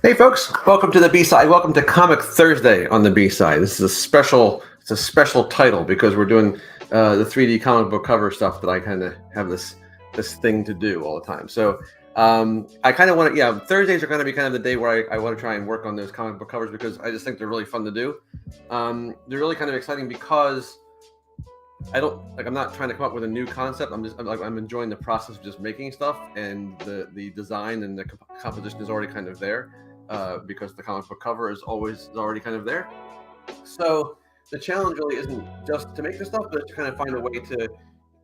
Hey folks, welcome to the B-side. Welcome to Comic Thursday on the B-side. This is it's a special title because we're doing the 3D comic book cover stuff that I kind of have this thing to do all the time. So I kind of want to, Thursdays are going to be kind of the day where I want to try and work on those comic book covers because I just think they're really fun to do. They're really kind of exciting because I'm not trying to come up with a new concept. I'm enjoying the process of just making stuff, and the design and the composition is already kind of there. Because the comic book cover is already kind of there. So the challenge really isn't just to make the stuff, but to kind of find a way to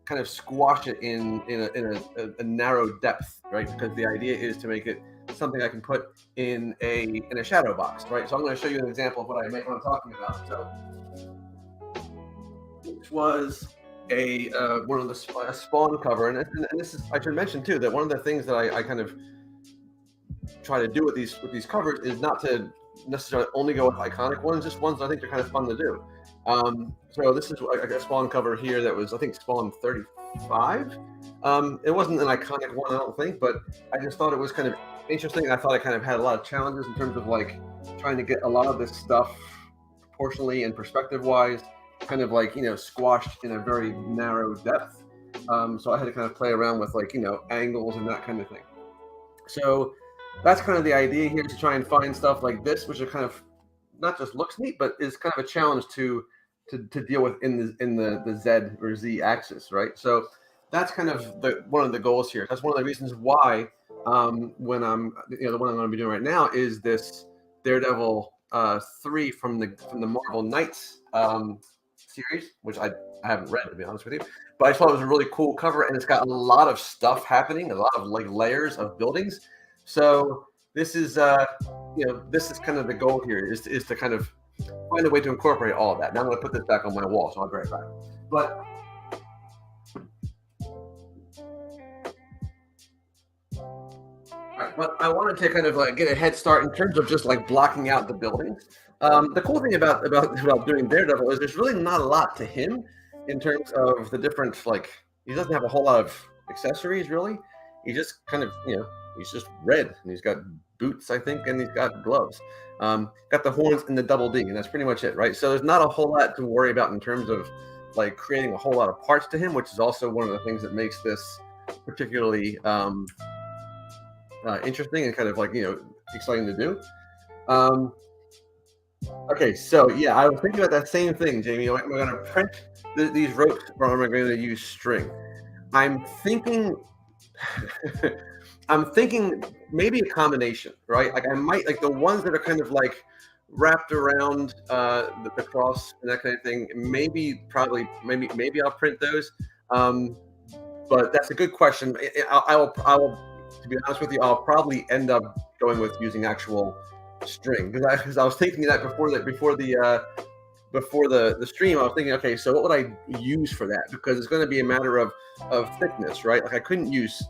kind of squash it in a narrow depth, right? Because the idea is to make it something I can put in a shadow box, right? So I'm going to show you an example of what I'm talking about. So this was one of the Spawn cover, and this is, I should mention too that one of the things that I kind of try to do with these covers is not to necessarily only go with iconic ones, just ones I think are kind of fun to do. So this is a Spawn cover here that was, I think, Spawn 35. It wasn't an iconic one, I don't think, but I just thought it was kind of interesting. I thought it kind of had a lot of challenges in terms of like trying to get a lot of this stuff proportionally and perspective-wise, kind of like, squashed in a very narrow depth. So I had to kind of play around with like, angles and that kind of thing. So that's kind of the idea here, to try and find stuff like this, which are kind of not just looks neat, but is kind of a challenge to deal with in the Z or Z axis, right? So that's kind of one of the goals here. That's one of the reasons why when I'm the one I'm going to be doing right now is this Daredevil 3 from the Marvel Knights series, which I haven't read, to be honest with you, but I thought it was a really cool cover, and it's got a lot of stuff happening, a lot of like layers of buildings. So this is this is kind of the goal here, is to kind of find a way to incorporate all of that. Now I'm going to put this back on my wall, so I'll be right back. But but I wanted to kind of like get a head start in terms of just like blocking out the buildings. The cool thing about doing Daredevil is there's really not a lot to him in terms of the different, like, he doesn't have a whole lot of accessories really. He just kind of, he's just red, and he's got boots, I think, and he's got gloves. Got the horns and the double D, and that's pretty much it, right? So there's not a whole lot to worry about in terms of like creating a whole lot of parts to him, which is also one of the things that makes this particularly interesting and kind of like, exciting to do. Okay, so yeah, I was thinking about that same thing, Jamie. Am I going to print these ropes, or am I going to use string? I'm thinking maybe a combination, right? Like I might, like the ones that are kind of like wrapped around the cross and that kind of thing. Maybe I'll print those. But that's a good question. I will, to be honest with you, I'll probably end up going with using actual string, because I was thinking that before the stream. I was thinking, okay, so what would I use for that? Because it's going to be a matter of thickness, right? Like I couldn't use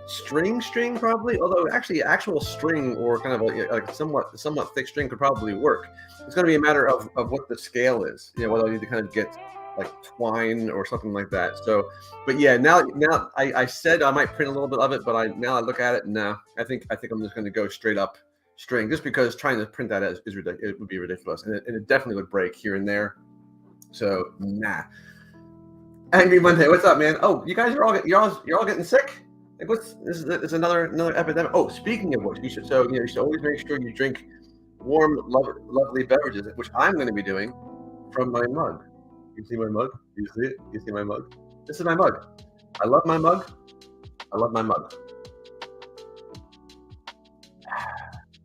string probably, although actually actual string or kind of like somewhat thick string could probably work. It's going to be a matter of what the scale is, whether I need to kind of get like twine or something like that. So, but yeah, now I said I might print a little bit of it, but now I look at it, and I think I'm just going to go straight up string, just because trying to print that is ridiculous. It would be ridiculous, and it definitely would break here and there. So nah. Angry Monday, what's up, man? Oh, you guys are all getting sick. Like, this is another epidemic. Oh, speaking of which, you should always make sure you drink warm, lovely beverages, which I'm going to be doing from my mug. You see my mug? You see it? You see my mug? This is my mug. I love my mug. I love my mug.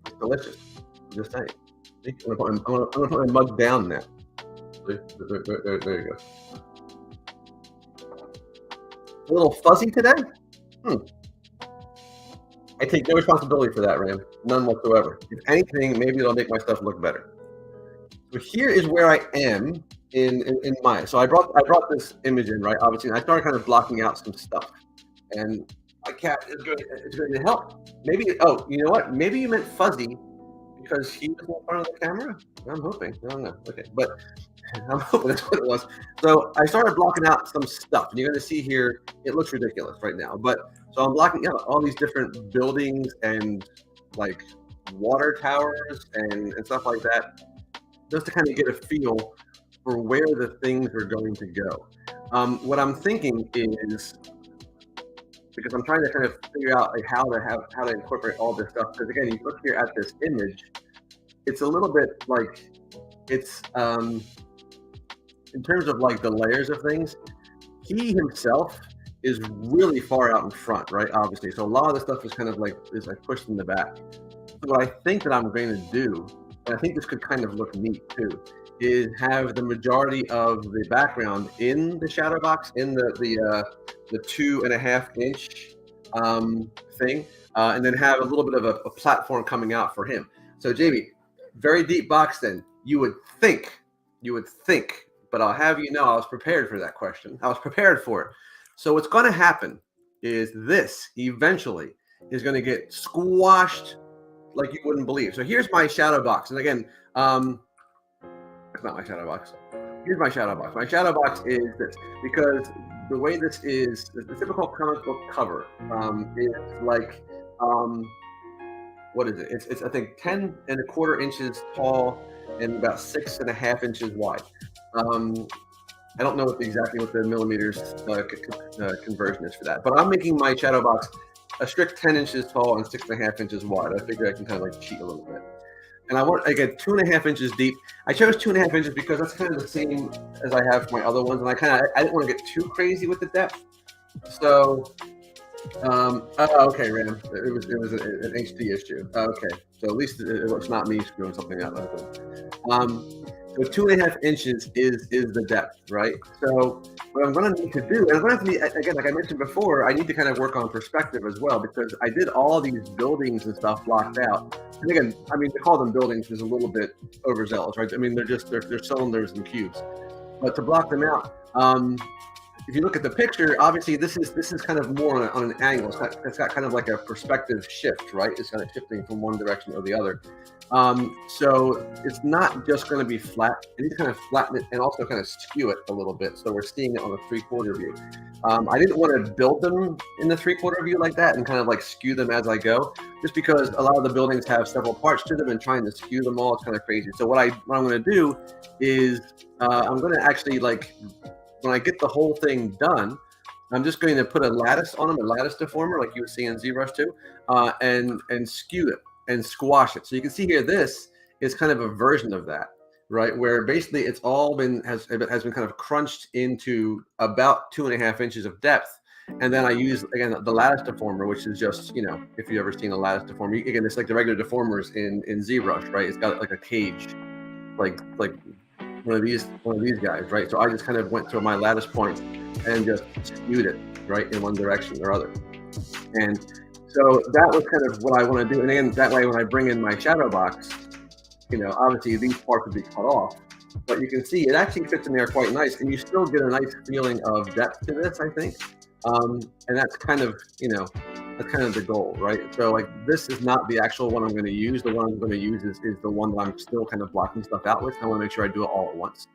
It's delicious. I'm just saying. I'm going to put my mug down now. There you go. A little fuzzy today? I take no responsibility for that, Ram. None whatsoever. If anything, maybe it'll make my stuff look better. So here is where I am in my. So I brought this image in, right? Obviously, and I started kind of blocking out some stuff, and my cat is going to help. Maybe. Oh, you know what? Maybe you meant fuzzy because he was in front of the camera. I'm hoping. I don't know. Okay, but I'm hoping that's what it was. So I started blocking out some stuff. And you're going to see here, it looks ridiculous right now. But so I'm blocking out all these different buildings and like water towers and stuff like that, just to kind of get a feel for where the things are going to go. What I'm thinking is, because I'm trying to kind of figure out like how to incorporate all this stuff. Because again, you look here at this image, it's a little bit like it's in terms of like the layers of things. He himself is really far out in front, right? Obviously, so a lot of the stuff is kind of like pushed in the back. So what I think that I'm going to do, and I think this could kind of look neat too, is have the majority of the background in the shadow box in the 2.5 inch thing, and then have a little bit of a platform coming out for him. So JB, very deep box. Then you would think, but I'll have you know, I was prepared for that question. I was prepared for it. So what's going to happen is this eventually is going to get squashed like you wouldn't believe. So here's my shadow box, and again, it's not my shadow box. Here's my shadow box. My shadow box is this, because the way this is, the typical comic book cover is like, what is it? It's I think 10.25 inches tall and about 6.5 inches wide. I don't know exactly what the millimeters conversion is for that, but I'm making my shadow box a strict 10 inches tall and 6.5 inches wide. I figure I can kind of like cheat a little bit. And I want, again, 2.5 inches deep. I chose 2.5 inches because that's kind of the same as I have for my other ones. And I didn't want to get too crazy with the depth. So, okay, Ram, it was an HD issue. Okay, so at least it's not me screwing something up. So 2.5 inches is the depth, right? So what I'm going to need to do, and I'm going to have to be, again, like I mentioned before, I need to kind of work on perspective as well, because I did all these buildings and stuff blocked out. And again, I mean, to call them buildings is a little bit overzealous, right? I mean, they're cylinders and cubes. But to block them out, if you look at the picture, obviously this is kind of more on an angle. It's got kind of like a perspective shift, right? It's kind of shifting from one direction or the other. So it's not just going to be flat. You need to kind of flatten it and also kind of skew it a little bit, so we're seeing it on a 3/4 view. I didn't want to build them in the 3/4 view like that and kind of like skew them as I go, just because a lot of the buildings have several parts to them, and trying to skew them all is kind of crazy. So what I'm going to do is I'm going to actually, like, when I get the whole thing done, I'm just going to put a lattice on them, a lattice deformer, like you would see in ZBrush too, and skew it and squash it. So you can see here, this is kind of a version of that, right? Where basically it's all has been kind of crunched into about 2.5 inches of depth. And then I use, again, the lattice deformer, which is just, you know, if you've ever seen a lattice deformer, again, it's like the regular deformers in ZBrush, right? It's got like a cage, like one of these guys, right? So I just kind of went to my lattice point and just skewed it, right, in one direction or other. And so that was kind of what I want to do. And again, that way, when I bring in my shadow box, you know, obviously these parts would be cut off, but you can see it actually fits in there quite nice, and you still get a nice feeling of depth to this, I think. And that's kind of, you know, that's kind of the goal, right? So like, this is not the actual one I'm going to use. The one I'm going to use is the one that I'm still kind of blocking stuff out with. I want to make sure I do it all at once.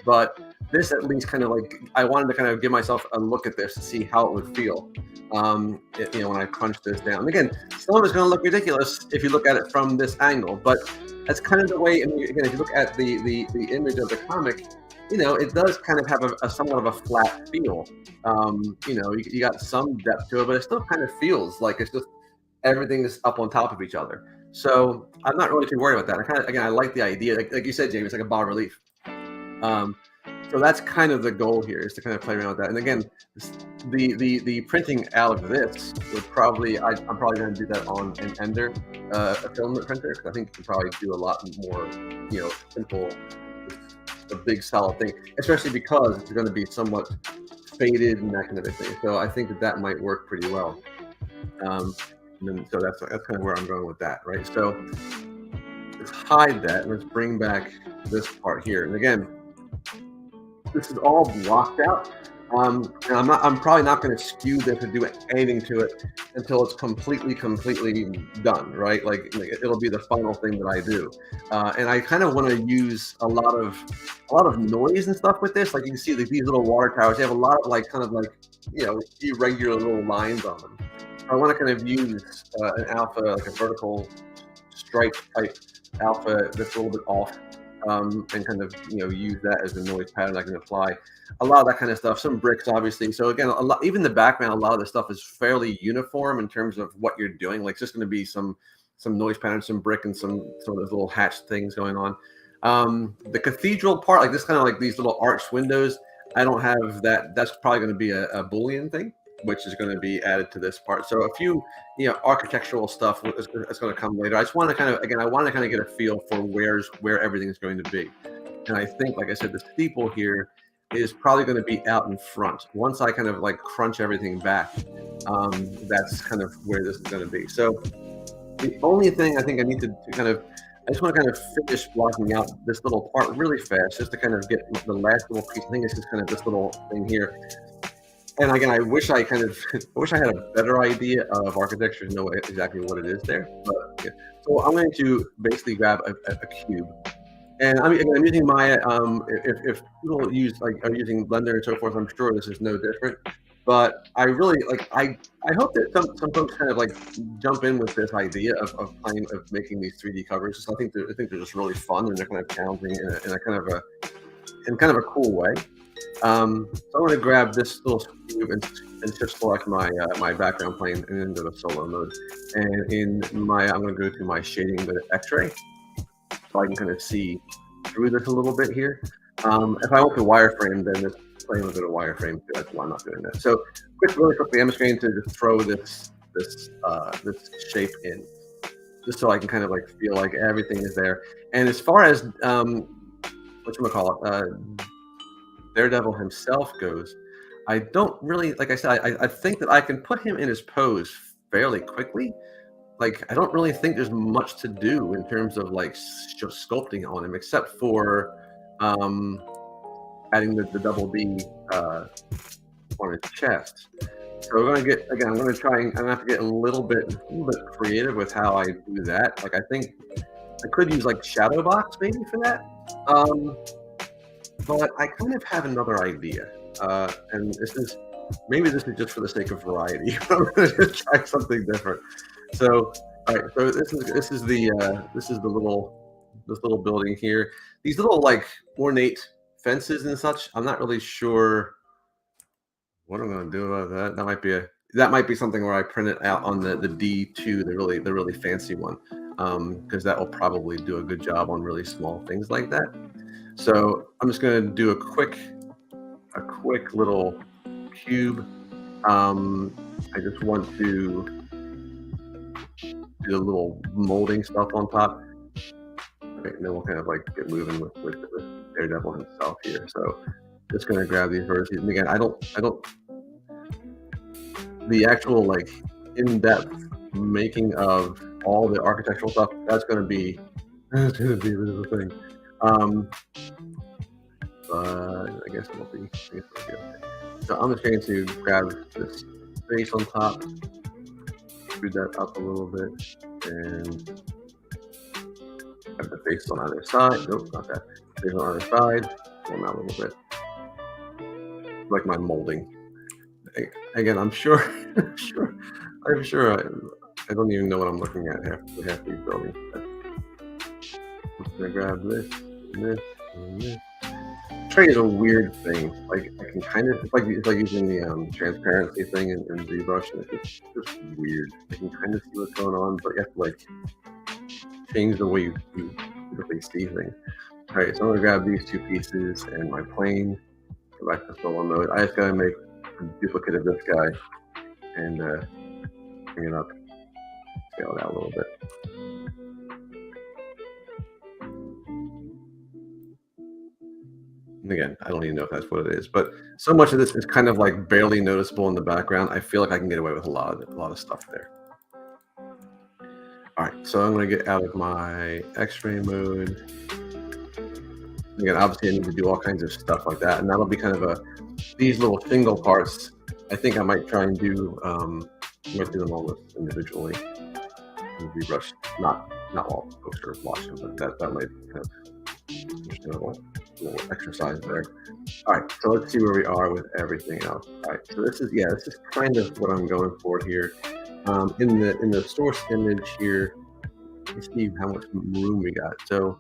But this, at least, kind of like, I wanted to kind of give myself a look at this to see how it would feel, you know, when I crunch this down. And again, some of it's going to look ridiculous if you look at it from this angle, but that's kind of the way. I mean, again, if you look at the image of the comic, you know, it does kind of have a somewhat of a flat feel. You know, you got some depth to it, but it still kind of feels like it's just everything is up on top of each other. So I'm not really too worried about that. I kind of, again, I like the idea, like you said, Jamie, it's like a bas relief. So that's kind of the goal here, is to kind of play around with that. And again, the printing out of this would probably, I'm probably going to do that on an Ender, a filament printer, because I think you can probably do a lot more, you know, simple, a big solid thing, especially because it's going to be somewhat faded and that kind of a thing. So I think that might work pretty well. And then, so that's kind of where I'm going with that, right? So let's hide that. Let's bring back this part here. And again, this is all blocked out. And I'm probably not going to skew this or do anything to it until it's completely done, right? Like it'll be the final thing that I do. And I kind of want to use a lot of noise and stuff with this. Like you can see, like, these little water towers, they have a lot of kind of you know, irregular little lines on them. I want to kind of use an alpha, like a vertical stripe type alpha that's a little bit off, and kind of use that as a noise pattern I can apply. A lot of that kind of stuff. Some bricks, obviously. So again, a lot, even the background, a lot of the stuff is fairly uniform in terms of what you're doing. Like it's just going to be some noise pattern, some brick, and some of those little hatch things going on. The cathedral part, like this kind of like these little arched windows, I don't have that. That's probably going to be a Boolean thing, which is going to be added to this part. So a few, architectural stuff is going to come later. I just want to kind of, again, I want to kind of get a feel for where everything is going to be. And I think, like I said, the steeple here is probably going to be out in front. Once I kind of like crunch everything back, that's kind of where this is going to be. So the only thing I think I need to kind of, I just want to kind of finish blocking out this little part really fast, just to kind of get the last little piece. I think it's just kind of this little thing here. And again, I wish I had a better idea of architecture to know exactly what it is there. But yeah. So I'm going to basically grab a cube. And I'm using Maya. If people are using Blender and so forth, I'm sure this is no different. But I really I hope that some folks kind of like jump in with this idea of making these 3D covers. So I think they're just really fun, and they're kind of challenging in a kind of a cool way. So I'm going to grab this little cube and just select my background plane and into the solo mode. And in Maya, I'm going to go to my shading with X-ray, so I can kind of see through this a little bit here. If I want to wireframe, then it's playing a bit of wireframe. That's why I'm not doing that. So really quickly, I'm just going to just throw this shape in, just so I can kind of like feel like everything is there. And as far as Daredevil himself goes, I don't really, like I said, I think that I can put him in his pose fairly quickly. Like, I don't really think there's much to do in terms of like just sculpting on him, except for adding the double D on his chest. So we're going to get, again, I'm going to have to get a little bit creative with how I do that. Like, I think I could use like shadow box maybe for that. But I kind of have another idea, and maybe this is just for the sake of variety. I'm going to just try something different. So, all right. So this is the little building here. These little like ornate fences and such. I'm not really sure what I'm going to do about that. That might be something where I print it out on the D2, the really fancy one, because that will probably do a good job on really small things like that. So I'm just going to do a quick little cube. I just want to do a little molding stuff on top. Okay, and then we'll kind of like get moving with Daredevil himself here. So just going to grab these vertices. And again, I don't the actual like in-depth making of all the architectural stuff. That's going to be the thing. But I guess it'll be okay. So I'm just going to grab this face on top, screw that up a little bit, and have the face on either side. Nope, not that. Face on either side. Pull them out a little bit. Like my molding. Again, I'm sure. I don't even know what I'm looking at half these buildings. I'm just gonna grab this and this and this. Tray is a weird thing. Like I can kind of, it's like using the transparency thing in ZBrush, and it's just weird. I can kind of see what's going on, but you have to like change the way you typically see things. All right, so I'm gonna grab these two pieces and my plane. Go back to solo mode. I just gotta make a duplicate of this guy and bring it up, scale it out a little bit. And again, I don't even know if that's what it is, but so much of this is kind of like barely noticeable in the background. I feel like I can get away with a lot of stuff there. All right, so I'm going to get out of my X-ray mode. Again, obviously I need to do all kinds of stuff like that, and that'll be kind of these little single parts. I think I might try and do might do them all individually. ZBrush, not all folks are watching, but that might be kind of understandable. Little exercise there. All right, so let's see where we are with everything else. All right, so this is kind of what I'm going for here. In the source image here, Let's see how much room we got. So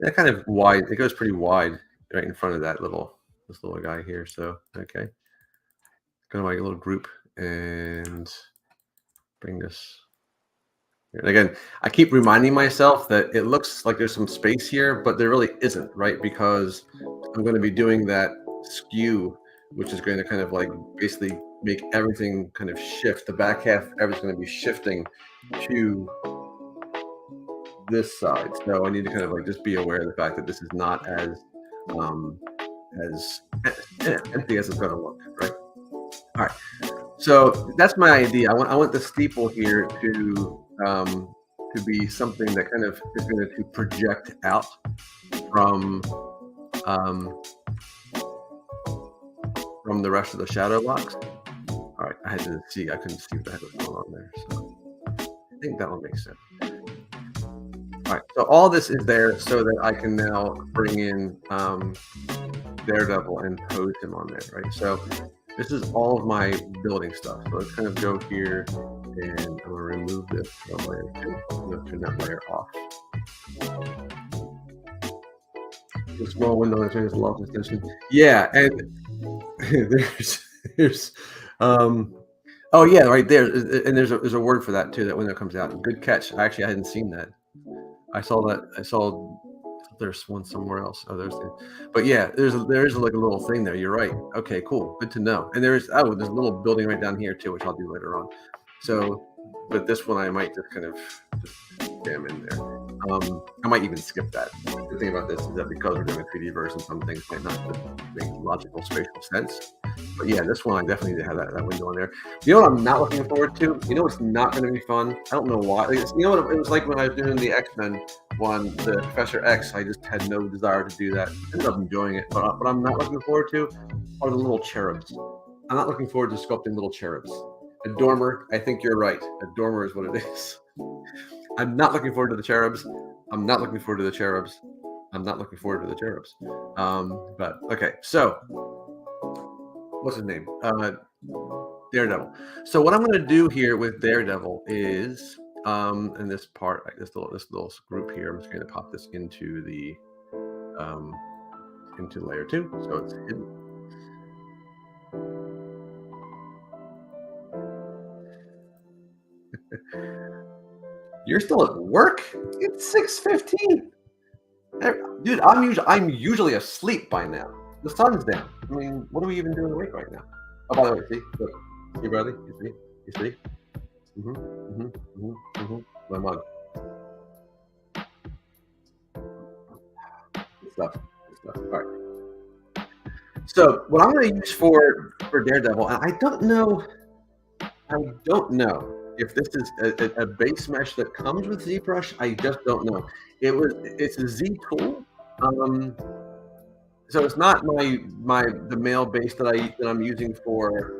that kind of wide. It goes pretty wide right in front of this little guy here. So okay, go to my little group and bring this. And again, I keep reminding myself that it looks like there's some space here, but there really isn't, right? Because I'm going to be doing that skew, which is going to kind of like basically make everything kind of shift. The back half, everything's going to be shifting to this side. So I need to kind of like just be aware of the fact that this is not as empty as it's going to look, right? All right. So that's my idea. I want the steeple here to be something that kind of is going to project out from the rest of the shadow box. All right, I couldn't see what the heck was going on there. So I think that will make sense. All right, so all this is there so that I can now bring in Daredevil and pose him on there, right? So this is all of my building stuff. So let's kind of go here and I'm going to remove this from layer 2. I'm going to turn that layer off. The small window that turns the loft extension. Yeah, and there's oh yeah, right there. And there's a word for that too, that window comes out. Good catch. Actually, I hadn't seen that. I saw there's one somewhere else. Oh, but yeah, there is like a little thing there. You're right. Okay, cool. Good to know. And there's a little building right down here too, which I'll do later on. So, but this one I might just kind of jam in there. I might even skip that. The thing about this is that because we're doing a 3D version, some things might not make logical spatial sense. But yeah, this one I definitely need to have that window on there. You know what I'm not looking forward to? You know what's not going to be fun? I don't know why. You know what it was like when I was doing the X-Men one, the Professor X. I just had no desire to do that. I ended up enjoying it, but what I'm not looking forward to are the little cherubs. I'm not looking forward to sculpting little cherubs. A dormer, I think you're right. A dormer is what it is. I'm not looking forward to the cherubs. I'm not looking forward to the cherubs. I'm not looking forward to the cherubs. But okay, so what's his name? Daredevil. So what I'm going to do here with Daredevil is, in this part, like this little group here, I'm just going to pop this into the into layer 2, so it's hidden. You're still at work? It's 6:15. Dude, I'm usually asleep by now. The sun's down. I mean, what are we even doing awake right now? Oh, by the way, see, look, you brother, you see. My mug. Good stuff. All right. So what I'm going to use for Daredevil, and I don't know if this is a base mesh that comes with ZBrush. I just don't know. It's a Z tool. So it's not the male base that I'm using for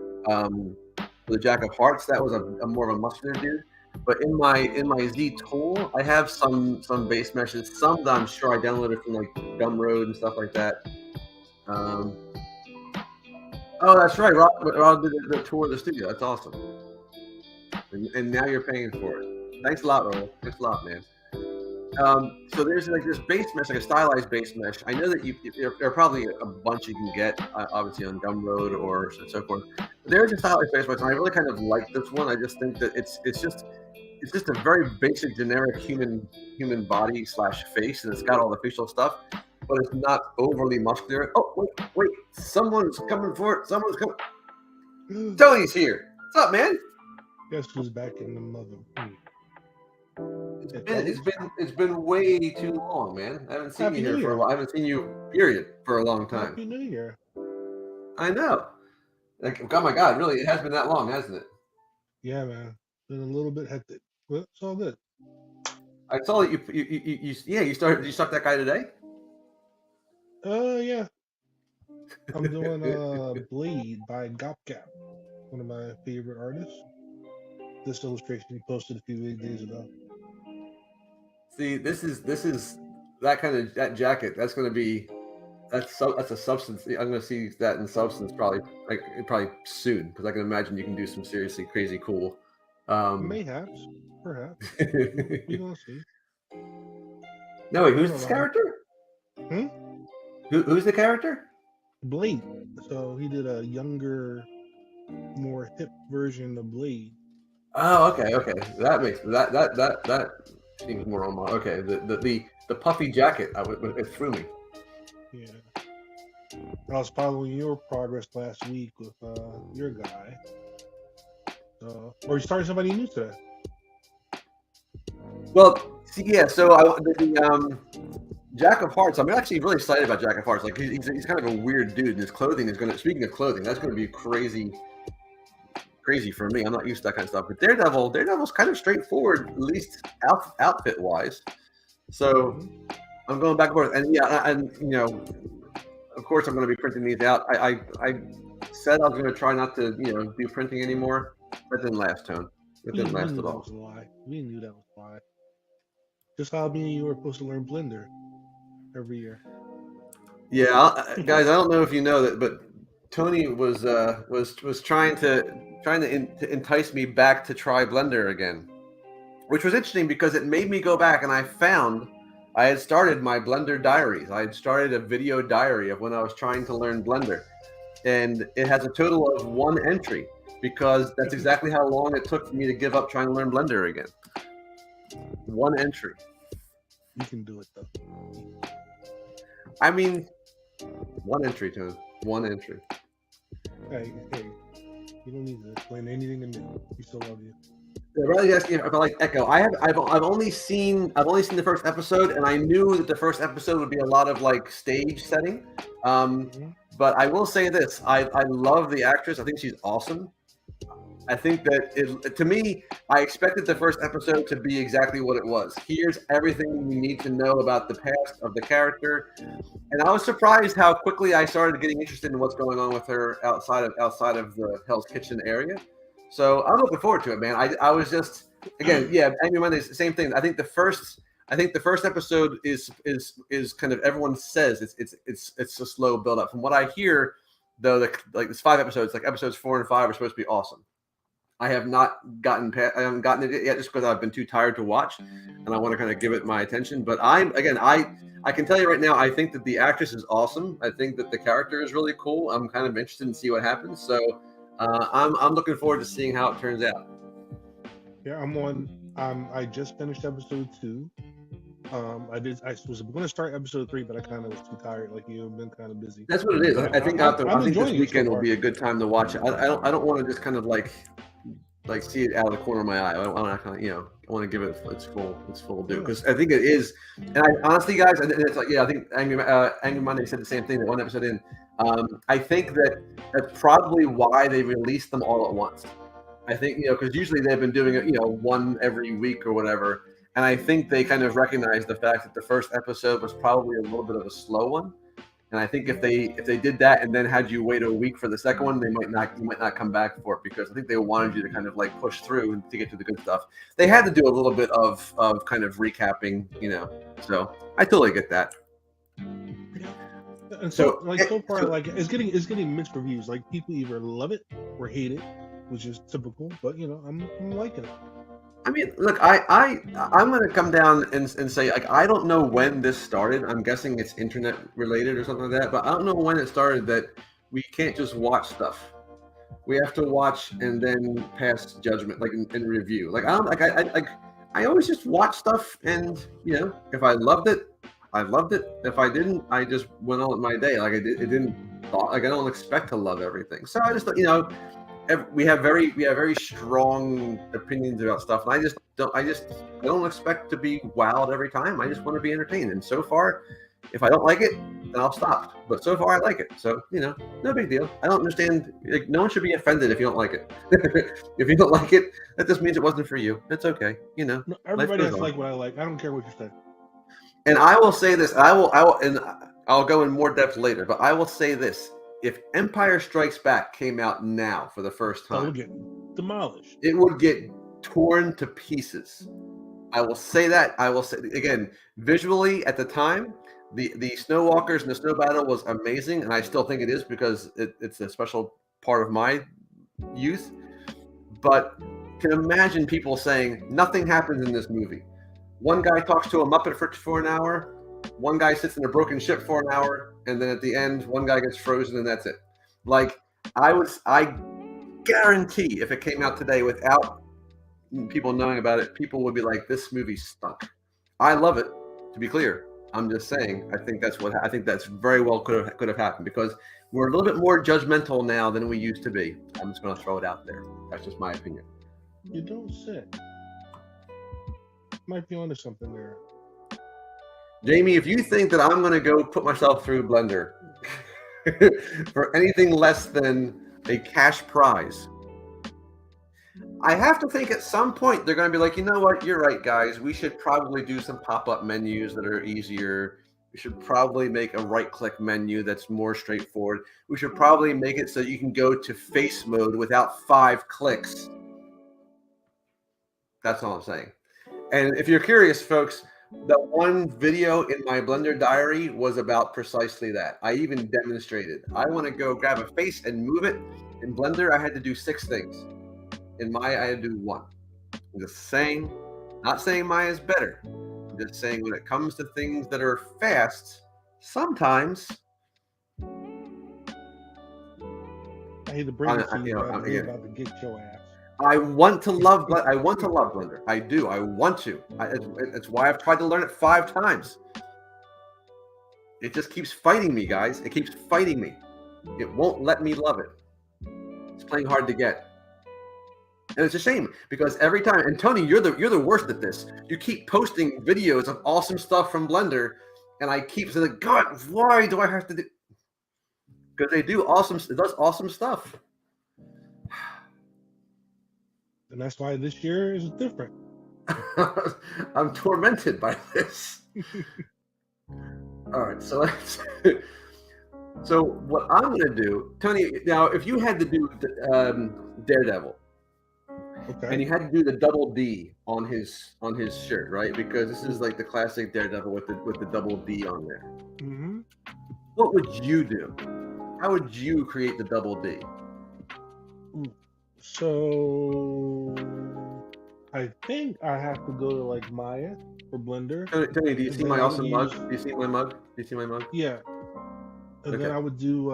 the Jack of Hearts. That was a more of a muscular dude. But in my Z tool, I have some base meshes. Some that I'm sure I downloaded from like Gumroad and stuff like that. Oh, that's right. Rob did the tour of the studio. That's awesome. And now you're paying for it. Thanks a lot, Earl. Thanks a lot, man. So there's like this base mesh, like a stylized base mesh. I know that there are probably a bunch you can get, obviously on Gumroad or so forth. But there's a stylized base mesh, and I really kind of like this one. I just think that it's just a very basic, generic human body / face, and it's got all the facial stuff, but it's not overly muscular. Oh, wait, someone's coming for it. Someone's coming. Tony's here. What's up, man? Guess who's back in the mother? It's been way too long, man. I haven't seen you here for a while. I haven't seen you, period, for a long time. Happy New Year. I know. Like, oh my God, really, it has been that long, hasn't it? Yeah, man. Been a little bit hectic. Well, it's all good. I saw that you stuck that guy today? Yeah. I'm doing Bleed by Gopcap, one of my favorite artists. This illustration he posted a few days ago. See, this is that jacket. That's a substance. I'm going to see that in substance probably soon, because I can imagine you can do some seriously crazy cool Mayhaps, perhaps. We gonna see. No, wait, I who's don't this know. character? Hmm? Who's the character? Blade. So he did a younger, more hip version of Blade. Oh, okay. That makes that seems more on my okay. The puffy jacket, it threw me. Yeah. I was following your progress last week with your guy. Or you started somebody new today. Well, see, yeah. So the Jack of Hearts. I'm actually really excited about Jack of Hearts. Like he's kind of a weird dude, and his clothing is gonna. Speaking of clothing, that's gonna be crazy for me. I'm not used to that kind of stuff. But Daredevil's kind of straightforward, at least outfit wise. So I'm going back and forth, and yeah, and of course I'm going to be printing these out. I said I was going to try not to do printing anymore. That didn't last, Tone. It We didn't last knew at that all. was a lie. We knew that was a lie. Just how me and you were supposed to learn Blender every year. Yeah, guys, I don't know if you know that, but Tony was trying to entice me back to try Blender again, which was interesting because it made me go back and I found I had started my Blender diaries. I had started a video diary of when I was trying to learn Blender, and it has a total of 1 entry because that's exactly how long it took for me to give up trying to learn Blender again. 1 entry. You can do it though. I mean, 1 entry, Tone. 1 entry. Hey, you don't need to explain anything to me. We still love you. They're really asking if I like Echo. I've only seen the first episode, and I knew that the first episode would be a lot of like stage setting. But I will say this: I love the actress. I think she's awesome. I think that to me, I expected the first episode to be exactly what it was. Here's everything you need to know about the past of the character, and I was surprised how quickly I started getting interested in what's going on with her outside of the Hell's Kitchen area. So I'm looking forward to it, man. I was just again, yeah, Angry Mondays, same thing. I think the first episode is kind of everyone says it's a slow build up. From what I hear, though, like it's 5 episodes. Like episodes 4 and 5 are supposed to be awesome. I haven't gotten it yet just because I've been too tired to watch, and I want to kind of give it my attention. But I can tell you right now, I think that the actress is awesome. I think that the character is really cool. I'm kind of interested in see what happens. So I'm looking forward to seeing how it turns out. Yeah, I'm on. I just finished episode 2. I was going to start episode 3, but I kind of was too tired. Like you, have been kind of busy. That's what it is. I think this weekend will be a good time to watch it. I don't want to just kind of like see it out of the corner of my eye. I want to I want to give it its full due because I think it is. And I honestly, guys, and it's like I think Angry Monday said the same thing that one episode in. I think that's probably why they released them all at once. I think because usually they've been doing it one every week or whatever. And I think they kind of recognized the fact that the first episode was probably a little bit of a slow one. And I think if they did that and then had you wait a week for the second one, you might not come back for it because I think they wanted you to kind of like push through to get to the good stuff. They had to do a little bit of kind of recapping, So I totally get that. And so far, like it's getting mixed reviews. Like people either love it or hate it, which is typical. But I'm liking it. I mean, look, I'm going to come down and say, like, I don't know when this started. I'm guessing it's internet related or something like that, but I don't know when it started that we can't just watch stuff. We have to watch and then pass judgment, like in review. Like I always just watch stuff, and if I loved it, I loved it. If I didn't, I just went on with my day. Like I don't expect to love everything. So I just we have very strong opinions about stuff, and I don't expect to be wowed every time. I just want to be entertained, and so far, if I don't like it, then I'll stop. But so far, I like it, so no big deal. I don't understand. Like, no one should be offended if you don't like it. If you don't like it, that just means it wasn't for you. It's okay, No, everybody has to like what I like. I don't care what you say. And I will say this. And I'll go in more depth later. But I will say this. If Empire Strikes Back came out now for the first time, it would get demolished. It would get torn to pieces. I will say that. I will say again, visually at the time, the Snow Walkers and the Snow Battle was amazing, and I still think it is because it's a special part of my youth. But can imagine people saying nothing happens in this movie. One guy talks to a Muppet for an hour, one guy sits in a broken ship for an hour, and then at the end, one guy gets frozen and that's it. Like, I guarantee if it came out today without people knowing about it, people would be like, this movie stunk. I love it, to be clear. I'm just saying, I think that's very well could have happened, because we're a little bit more judgmental now than we used to be. I'm just going to throw it out there. That's just my opinion. You don't say. Might be onto something there. Jamie, if you think that I'm going to go put myself through Blender for anything less than a cash prize, I have to think at some point they're going to be like, you know what, you're right, guys. We should probably do some pop-up menus that are easier. We should probably make a right-click menu that's more straightforward. We should probably make it so you can go to face mode without 5 clicks. That's all I'm saying. And if you're curious, folks, that one video in my Blender diary was about precisely that. I even demonstrated. I want to go grab a face and move it. In Blender, I had to do 6 things. In Maya, I had to do 1. I'm just saying, not saying Maya is better. I'm just saying when it comes to things that are fast, sometimes I hate to bring it to you, but I'm about to get your ass. I want to love Blender. I do. I want to. It's why I've tried to learn it 5 times. It just keeps fighting me, guys. It keeps fighting me. It won't let me love it. It's playing hard to get. And it's a shame, because every time, and Tony, you're the worst at this. You keep posting videos of awesome stuff from Blender, and I keep saying, God, why do I have to do? Because it does awesome stuff. And that's why this year is different. I'm tormented by this. All right, so what I'm going to do, Tony. Now, if you had to do Daredevil, okay, and you had to do the double D on his shirt, right? Because this is like the classic Daredevil with the double D on there. Mm-hmm. What would you do? How would you create the double D? So I think I have to go to like Maya for Blender. Tony, do you see my awesome mug? Do you see my mug? Yeah. And Okay. then I would do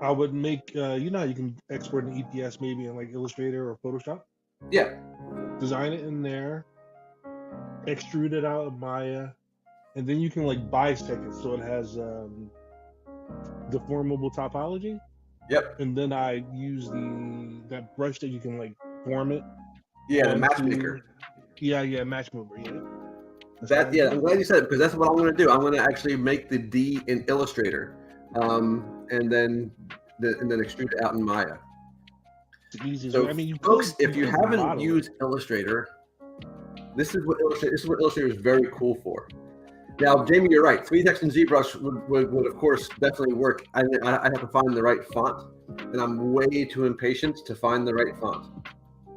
I would make you know how you can export an EPS maybe in like Illustrator or Photoshop? Yeah. Design it in there, extrude it out of Maya, and then you can like bisect it so it has deformable topology. Yep. And then I use that brush that you can like form it. Yeah, the matchmaker. Yeah, match mover. Yeah. I'm glad you said it, because that's what I'm going to do. I'm going to actually make the D in Illustrator, and then extrude it out in Maya. It's the easiest So, way. I mean, folks, if you haven't used Illustrator, this is what Illustrator is very cool for. Now, Jamie, you're right. 3text and ZBrush would of course definitely work. I have to find the right font, and I'm way too impatient to find the right font.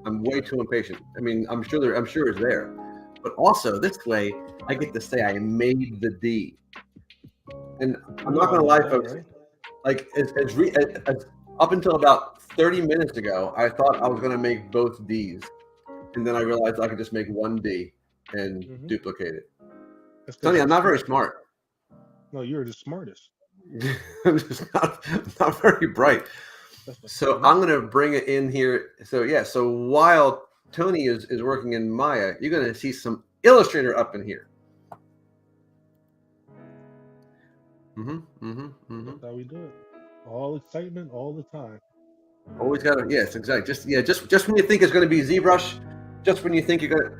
I'm way too impatient. I mean, I'm sure it's there, but also this way I get to say I made the D. And I'm not going to lie, folks. Right? Like as up until about 30 minutes ago, I thought I was going to make both Ds, and then I realized I could just make one D and duplicate it. Tony, I'm not very smart. No, you're the smartest. I'm just not very bright. So I'm going to bring it in here. So yeah, so while Tony is working in Maya, you're going to see some Illustrator up in here. That's how we do it. All excitement, all the time. Always got to, yes, exactly. Just when you think it's going to be ZBrush, just when you think you're going to,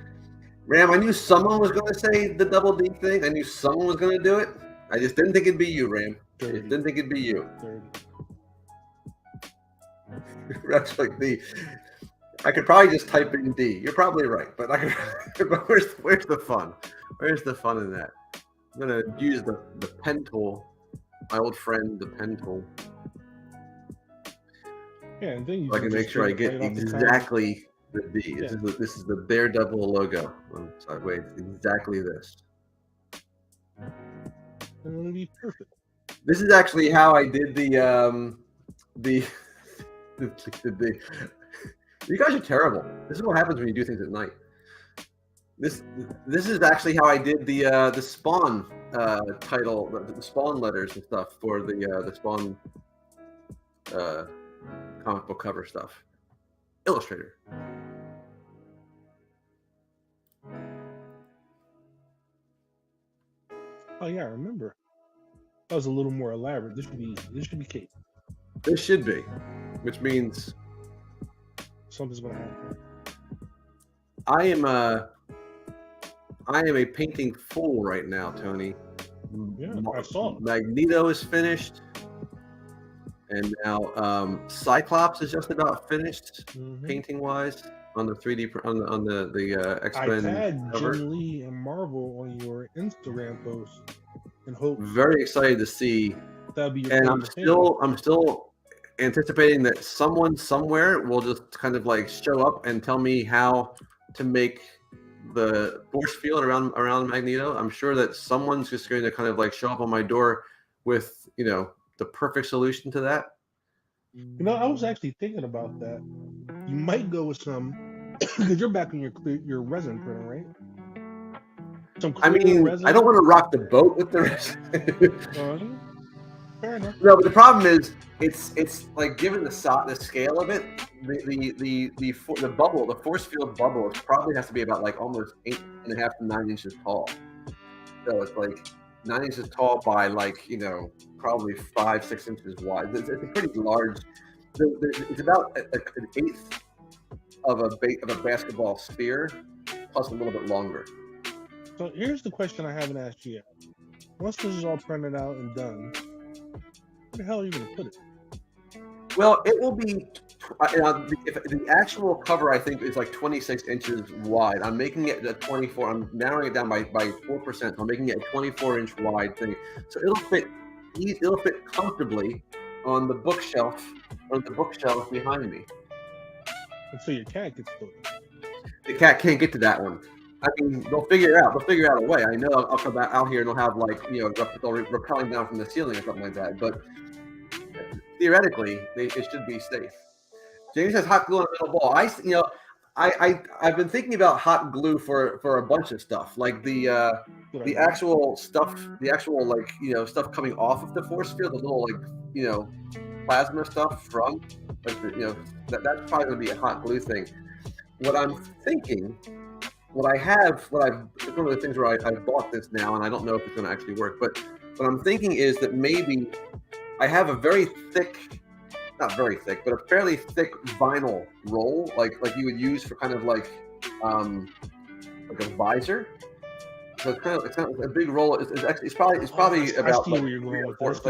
Ram, I knew someone was going to say the double D thing. I knew someone was going to do it. I just didn't think it'd be you, Ram. I just didn't think it'd be you. That's like D. I could probably just type in D. You're probably right, but where's the fun? Where's the fun in that? I'm gonna use the pen tool, my old friend, the pen tool. Yeah, and then so I can make sure I get exactly the D. Yeah. This is the Daredevil logo. So wait, exactly this. And it'll be perfect. This is actually how I did You guys are terrible. This is what happens when you do things at night. This is actually how I did the Spawn title, the Spawn letters and stuff for the Spawn comic book cover stuff. Illustrator. Oh yeah, I remember. That was a little more elaborate. This should be Kate. This should be, which means Something's gonna happen. I am a painting fool right now, Tony. Yeah, I saw it. Magneto is finished, and now Cyclops is just about finished, painting wise, on the 3D on the X-Men I tagged cover. Jim Lee and Marvel on your Instagram post, and hope Very excited to see. that'll be your And favorite I'm still anticipating that someone somewhere will just kind of like show up and tell me how to make the force field around Magneto. I'm sure that someone's just going to kind of like show up on my door with, you know, the perfect solution to that. You know, I was actually thinking about that. You might go with some, because you're back on your resin printer, right? Some I clear mean, resin. I don't want to rock the boat with the resin. Fair enough. No, but the problem is, it's like given the scale of it, the bubble, the force field bubble, probably has to be about like almost 8.5 to 9 inches tall. So it's like 9 inches tall by like, you know, probably 5-6 inches wide. It's a pretty large. It's about an eighth of a basketball sphere, plus a little bit longer. So here's the question I haven't asked you yet. Once this is all printed out and done, where the hell are you going to put it? Well, it will be. If the actual cover, I think, is like 26 inches wide. I'm making it a 24. I'm narrowing it down by 4%. I'm making it a 24-inch wide thing, so it'll fit. It'll fit comfortably on the bookshelf behind me. And so your cat gets put. The cat can't get to that one. I mean, they'll figure it out. They'll figure out a way. I know I'll come back out here and they'll have like, you know, they'll rappelling down from the ceiling or something like that. But theoretically, it should be safe. James has hot glue on a metal ball. I've been thinking about hot glue for a bunch of stuff, like the actual stuff, like, you know, stuff coming off of the force field, the little like, you know, plasma stuff from, like, you know, that's probably gonna be a hot glue thing. What I'm thinking, it's one of the things where I've bought this now, and I don't know if it's going to actually work. But what I'm thinking is that maybe I have a very thick, not very thick, but a fairly thick vinyl roll, like you would use for kind of like a visor. So it's kind of a big roll. It's probably about like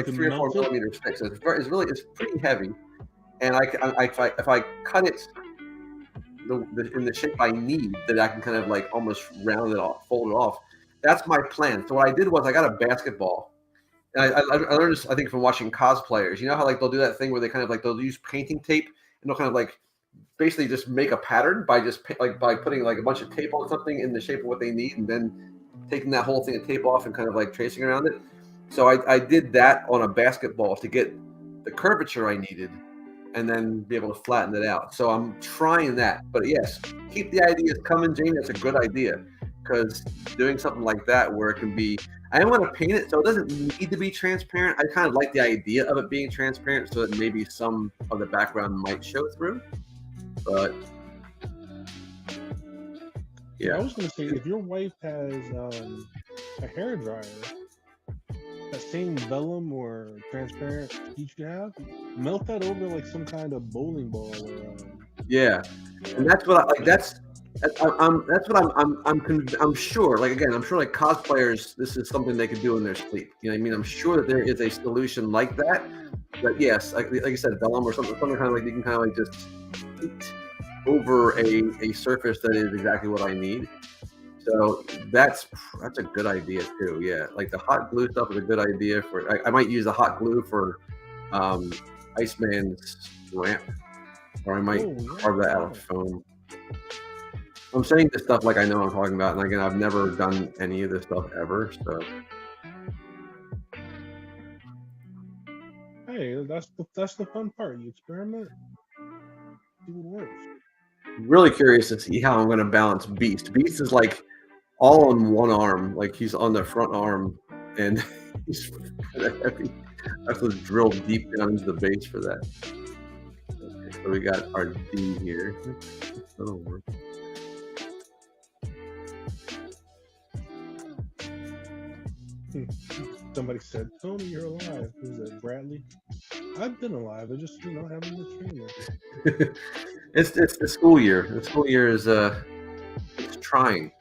3 or 4 millimeters thick. So it's pretty heavy. And if I cut it in the shape I need, that I can kind of like almost round it off, fold it off. That's my plan. So what I did was I got a basketball. And I learned this, I think, from watching cosplayers. You know how like they'll do that thing where they kind of like they'll use painting tape and they'll kind of like basically just make a pattern by just by putting like a bunch of tape on something in the shape of what they need, and then taking that whole thing of tape off and kind of like tracing around it. So I did that on a basketball to get the curvature I needed, and then be able to flatten it out. So I'm trying that. But yes, keep the ideas coming, Jamie. That's a good idea, because doing something like that where it can be, I don't want to paint it so it doesn't need to be transparent. I kind of like the idea of it being transparent so that maybe some of the background might show through. But yeah, I was going to say, if your wife has a hair dryer, that same vellum or transparent sheet you have, melt that over like some kind of bowling ball. Yeah, and that's what I like. That's what I'm sure. Like again, I'm sure like cosplayers, this is something they could do in their sleep. You know what I mean? I'm sure that there is a solution like that. But yes, like you said, vellum or something kind of like you can kind of like just paint over a surface that is exactly what I need. So that's a good idea too. Yeah, like the hot glue stuff is a good idea for. I might use the hot glue for Iceman's ramp, or I might carve that out of foam. I'm saying this stuff like I know what I'm talking about, and again, I've never done any of this stuff ever. So hey, that's the fun part. You experiment, see what works. really curious to see how I'm going to balance Beast. Beast is like all on one arm, like he's on the front arm, and he's kind of heavy. I have to drill deep down into the base for that. Okay, so we got our D here. That'll work. Somebody said, "Tony, you're alive." Who's that? Bradley. I've been alive. I just haven't been streaming. It's the school year. The school year is it's trying.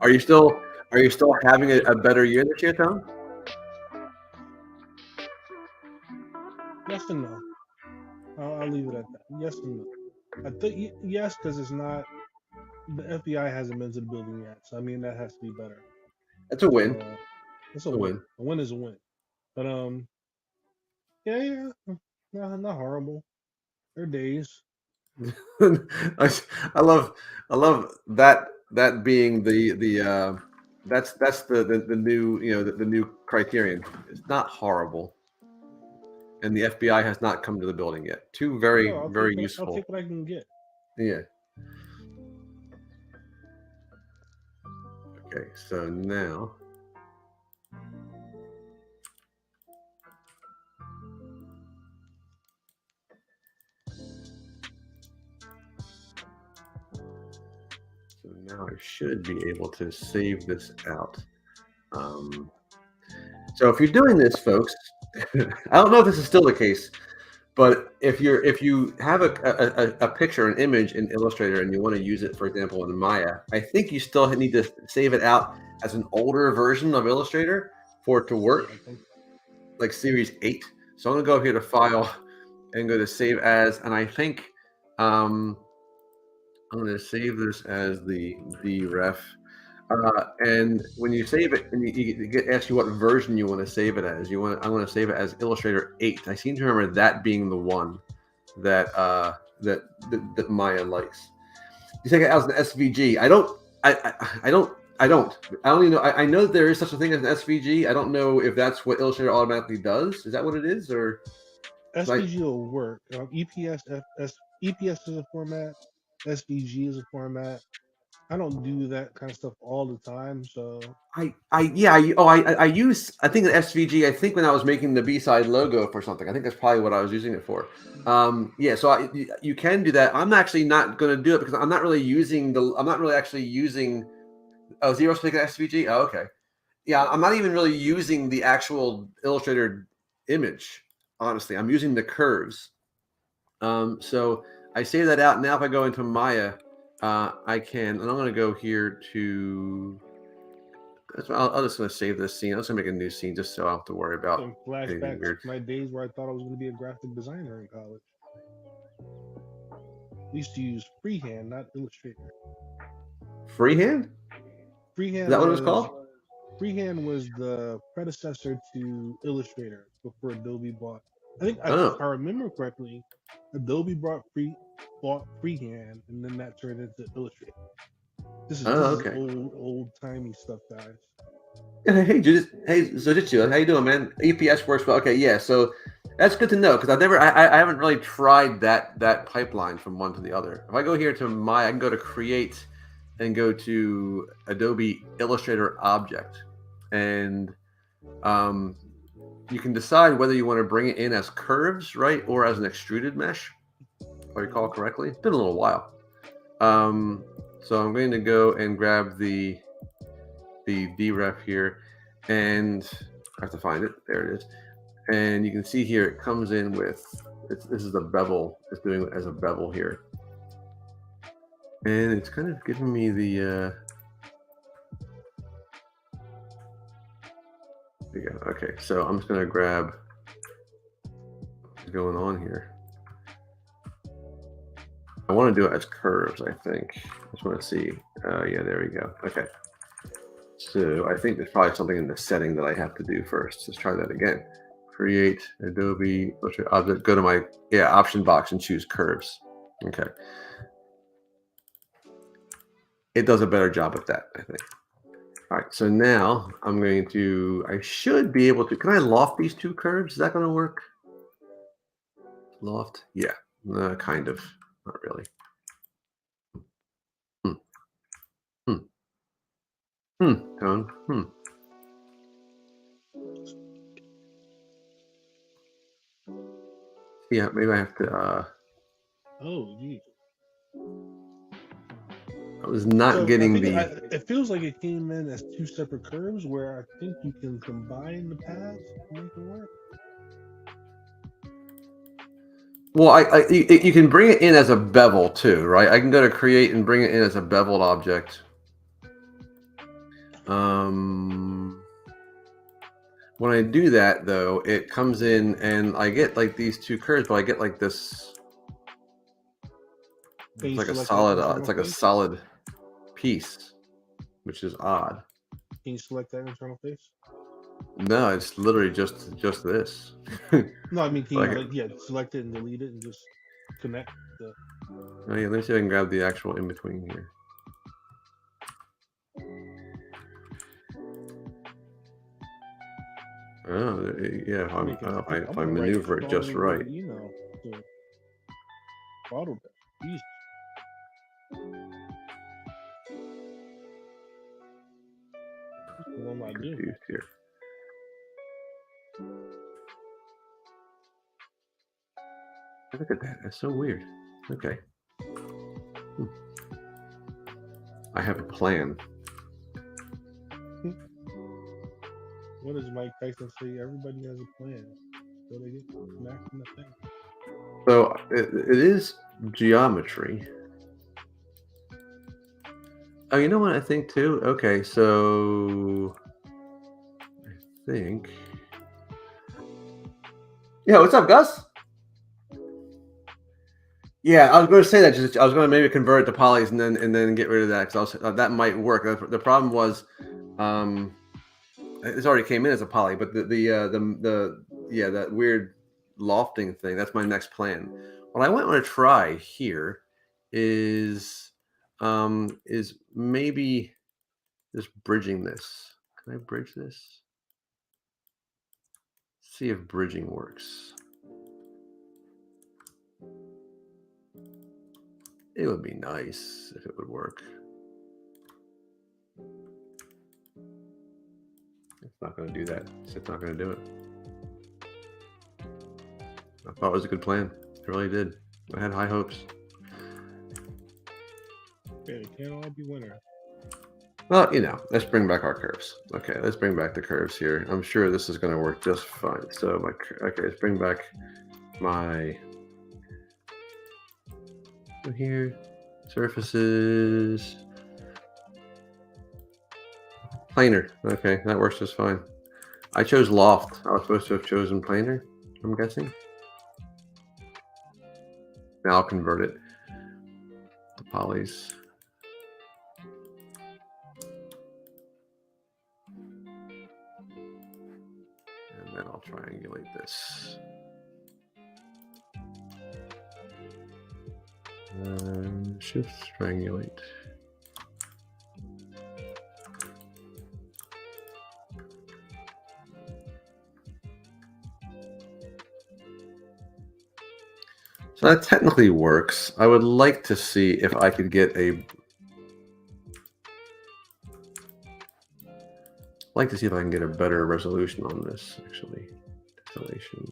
Are you still having a better year this year, Tom? Yes and no. I'll leave it at that. Yes and no. I think yes, because it's not. The FBI hasn't been to the building yet, so I mean that has to be better. That's a win. So, it's a win. A win is a win. But yeah, not horrible. There are days. I love that being the that's the new the new criterion. It's not horrible, and the FBI has not come to the building yet. Two very useful. I'll take what I can get. Yeah. Okay, so now. So now I should be able to save this out. So if you're doing this, folks, I don't know if this is still the case, but if you have a picture, an image in Illustrator, and you want to use it, for example, in Maya, I think you still need to save it out as an older version of Illustrator for it to work, like Series 8. So I'm going to go here to File and go to Save As, and I think I'm going to save this as the DREF. And when you save it, and you get asked you what version you want to save it as, I want to save it as Illustrator 8. I seem to remember that being the one that that Maya likes. You take it as an SVG. I don't even know. I know that there is such a thing as an SVG. I don't know if that's what Illustrator automatically does. Is that what it is, or SVG will work. EPS is a format. SVG is a format. I don't do that kind of stuff all the time, so I use, I think, an SVG. I think when I was making the B-side logo for something, I think that's probably what I was using it for. Yeah, so you can do that. I'm actually not going to do it because I'm not really actually using. Oh, Zero Speak SVG. Oh, okay. Yeah, I'm not even really using the actual Illustrator image. Honestly, I'm using the curves. So I save that out. Now if I go into Maya, I can, and I'm going to go here to. I'm just going to save this scene. I'm just going to make a new scene just so I don't have to worry about some flashbacks to my days where I thought I was going to be a graphic designer in college. I used to use freehand, not Illustrator. Freehand? Freehand. Is that what it was called? Freehand was the predecessor to Illustrator before Adobe bought. I think if I remember correctly, Adobe bought Freehand, and then that turned into Illustrator. This is old timey stuff, guys. Hey, Judith. Hey, Zojitsu. How you doing, man? EPS works well. Okay, yeah. So that's good to know because I haven't really tried that pipeline from one to the other. If I go here to Maya, I can go to Create and go to Adobe Illustrator Object, and you can decide whether you want to bring it in as curves, right, or as an extruded mesh. If I recall correctly, it's been a little while. So I'm going to go and grab the DREF here, and I have to find it. There it is. And you can see here it comes in with this is the bevel. It's doing it as a bevel here, and it's kind of giving me the. There you go. Okay, so I'm just going to grab what's going on here. I want to do it as curves, I think. I just want to see. Yeah, there we go. Okay. So I think there's probably something in the setting that I have to do first. Let's try that again. Create Adobe Illustrator Object. Go to my option box and choose curves. Okay. It does a better job at that, I think. All right. So now I should be able to. Can I loft these two curves? Is that going to work? Loft? Yeah, kind of. Not really. Tone. Yeah, maybe I have to. Oh, geez. I was not So I getting think the. it feels like it came in as two separate curves, where I think you can combine the paths to make it work. Well, you can bring it in as a bevel too, right? I can go to create and bring it in as a beveled object. When I do that though, it comes in and I get like these two curves, but I get like this. Can It's you like a select that solid. internal It's like a face? solid piece, which is odd. Can you select that internal face? No, it's literally just this. No, I mean, can you Like, like select it and delete it and just connect the? oh yeah, let me see if I can grab the actual in between here. Oh yeah, if I maneuver it just right. Email to Autodesk. Jeez. What am I doing? Confused here. Look at that. That's so weird. Okay. I have a plan. What does Mike Tyson say? Everybody has a plan. So they get smacked in the face. So it is geometry. Oh, you know what I think too? Okay, so I think. Yeah, what's up, Gus? Yeah, I was going to say that. I was going to maybe convert it to polys and then get rid of that because that might work. The problem was, this already came in as a poly, but that weird lofting thing. That's my next plan. What I want to try here is maybe just bridging this. Can I bridge this? See if bridging works. It would be nice if it would work. It's not going to do that. It's not going to do it. I thought it was a good plan. It really did. I had high hopes. Yeah, it can't all be winners. Well, let's bring back our curves. Okay, let's bring back the curves here. I'm sure this is going to work just fine. So let's bring back my here surfaces planar. Okay, that works just fine. I chose loft. I was supposed to have chosen planar, I'm guessing. Now I'll convert it to polys. And then I'll triangulate this. Shift triangulate. So that technically works. I would like to see if I could get a better resolution on this, actually. Tessellation.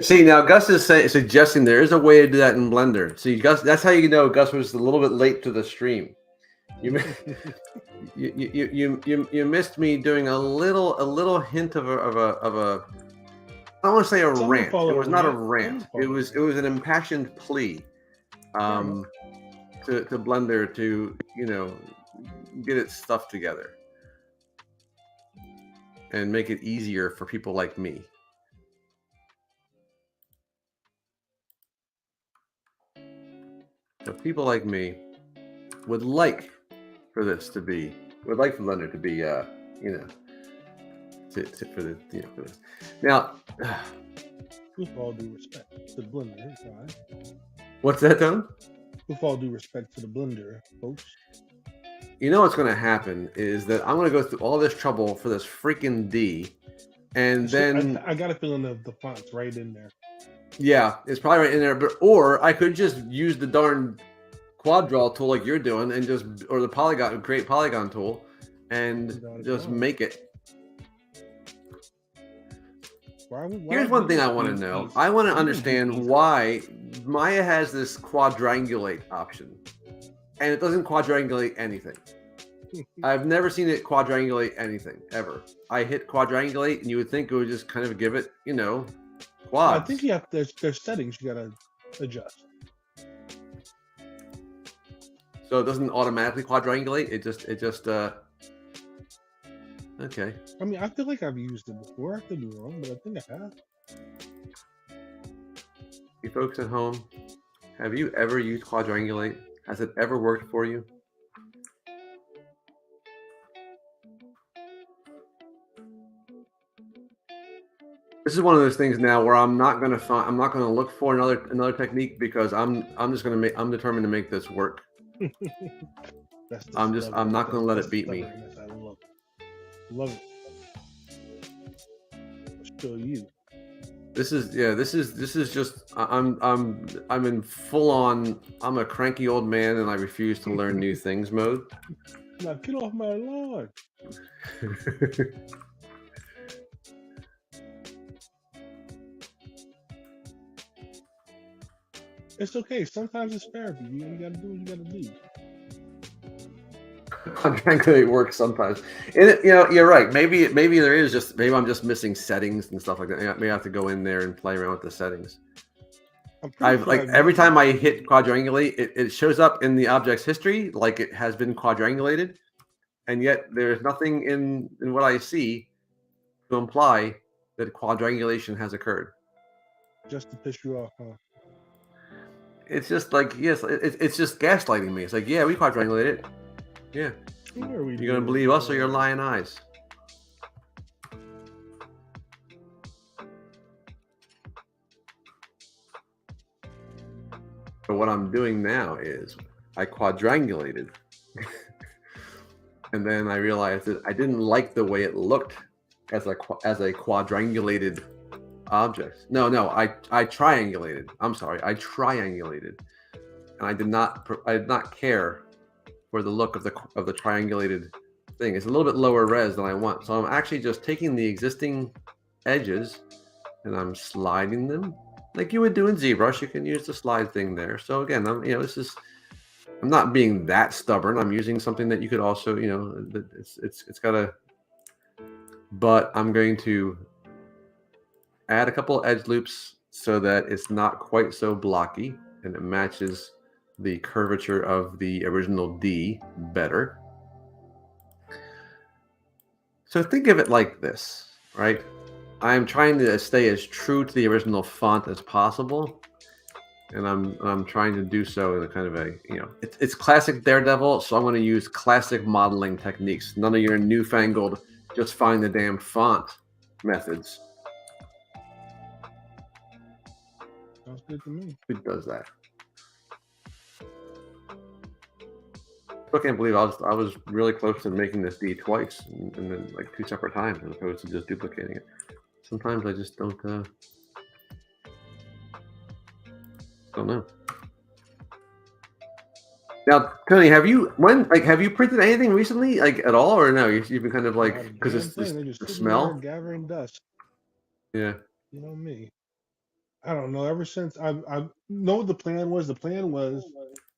See, now Gus is suggesting there is a way to do that in Blender. See, Gus, that's how you know Gus was a little bit late to the stream. You missed me doing a little hint of a I don't want to say a rant. It was not a rant. It was an impassioned plea to Blender to get its stuff together and make it easier for people like me. So people like me would like for Blender to be for this. Now, With all due respect to the blender, guys. What's that, Tom? With all due respect to the blender, folks. You know what's going to happen is that I'm going to go through all this trouble for this freaking D, and then I got a feeling the font's right in there. yeah, it's probably right in there. But or I could just use the darn quad draw tool like you're doing, and just or the create polygon tool, and just make it. Here's one thing I want to know. I want to understand why Maya has this quadrangulate option, and it doesn't quadrangulate anything. I've never seen it quadrangulate anything ever. I hit quadrangulate, and you would think it would just kind of give it, quads. I think you have there's settings you gotta adjust. So it doesn't automatically quadrangulate. It just okay. I mean, I feel like I've used it before. I could be wrong, but I think I have. You folks at home, have you ever used quadrangulate? Has it ever worked for you? This is one of those things now where I'm not gonna look for another technique because I'm determined to make this work. I'm not gonna let it beat me. I love it. I'll show you. This is just I'm in full on I'm a cranky old man and I refuse to learn new things mode. Now get off my lawn. It's okay. Sometimes it's therapy. You gotta do what you gotta do. Quadrangulate works sometimes, and you're right. Maybe I'm just missing settings and stuff like that. I may have to go in there and play around with the settings. Every time I hit quadrangulate, it shows up in the object's history like it has been quadrangulated, and yet there's nothing in what I see to imply that quadrangulation has occurred. Just to piss you off, huh? It's just like it's just gaslighting me. It's like we quadrangulate it. Yeah. You're gonna believe us or your lying eyes. But what I'm doing now is I quadrangulated, and then I realized that I didn't like the way it looked as a quadrangulated object. No, I triangulated. I'm sorry, I triangulated, and I did not care for the look of the triangulated thing. It's a little bit lower res than I want, so I'm actually just taking the existing edges and I'm sliding them like you would do in ZBrush. You can use the slide thing there. So again, I'm not being that stubborn. I'm using something that you could also, it's got a. But I'm going to add a couple edge loops so that it's not quite so blocky and it matches the curvature of the original D better. So think of it like this, right? I'm trying to stay as true to the original font as possible, and I'm trying to do so in a kind of it's classic Daredevil, so I'm going to use classic modeling techniques. None of your newfangled just find the damn font methods. Sounds good to me. Who does that? I can't believe I was really close to making this D twice, and then like 2 separate times, as opposed to just duplicating it. Sometimes I just don't know. Now, Tony, have you printed anything recently, like at all, or no? You've been kind of like because it's the smell, gathering dust. Yeah. You know me. I don't know. Ever since I know what the plan was. The plan was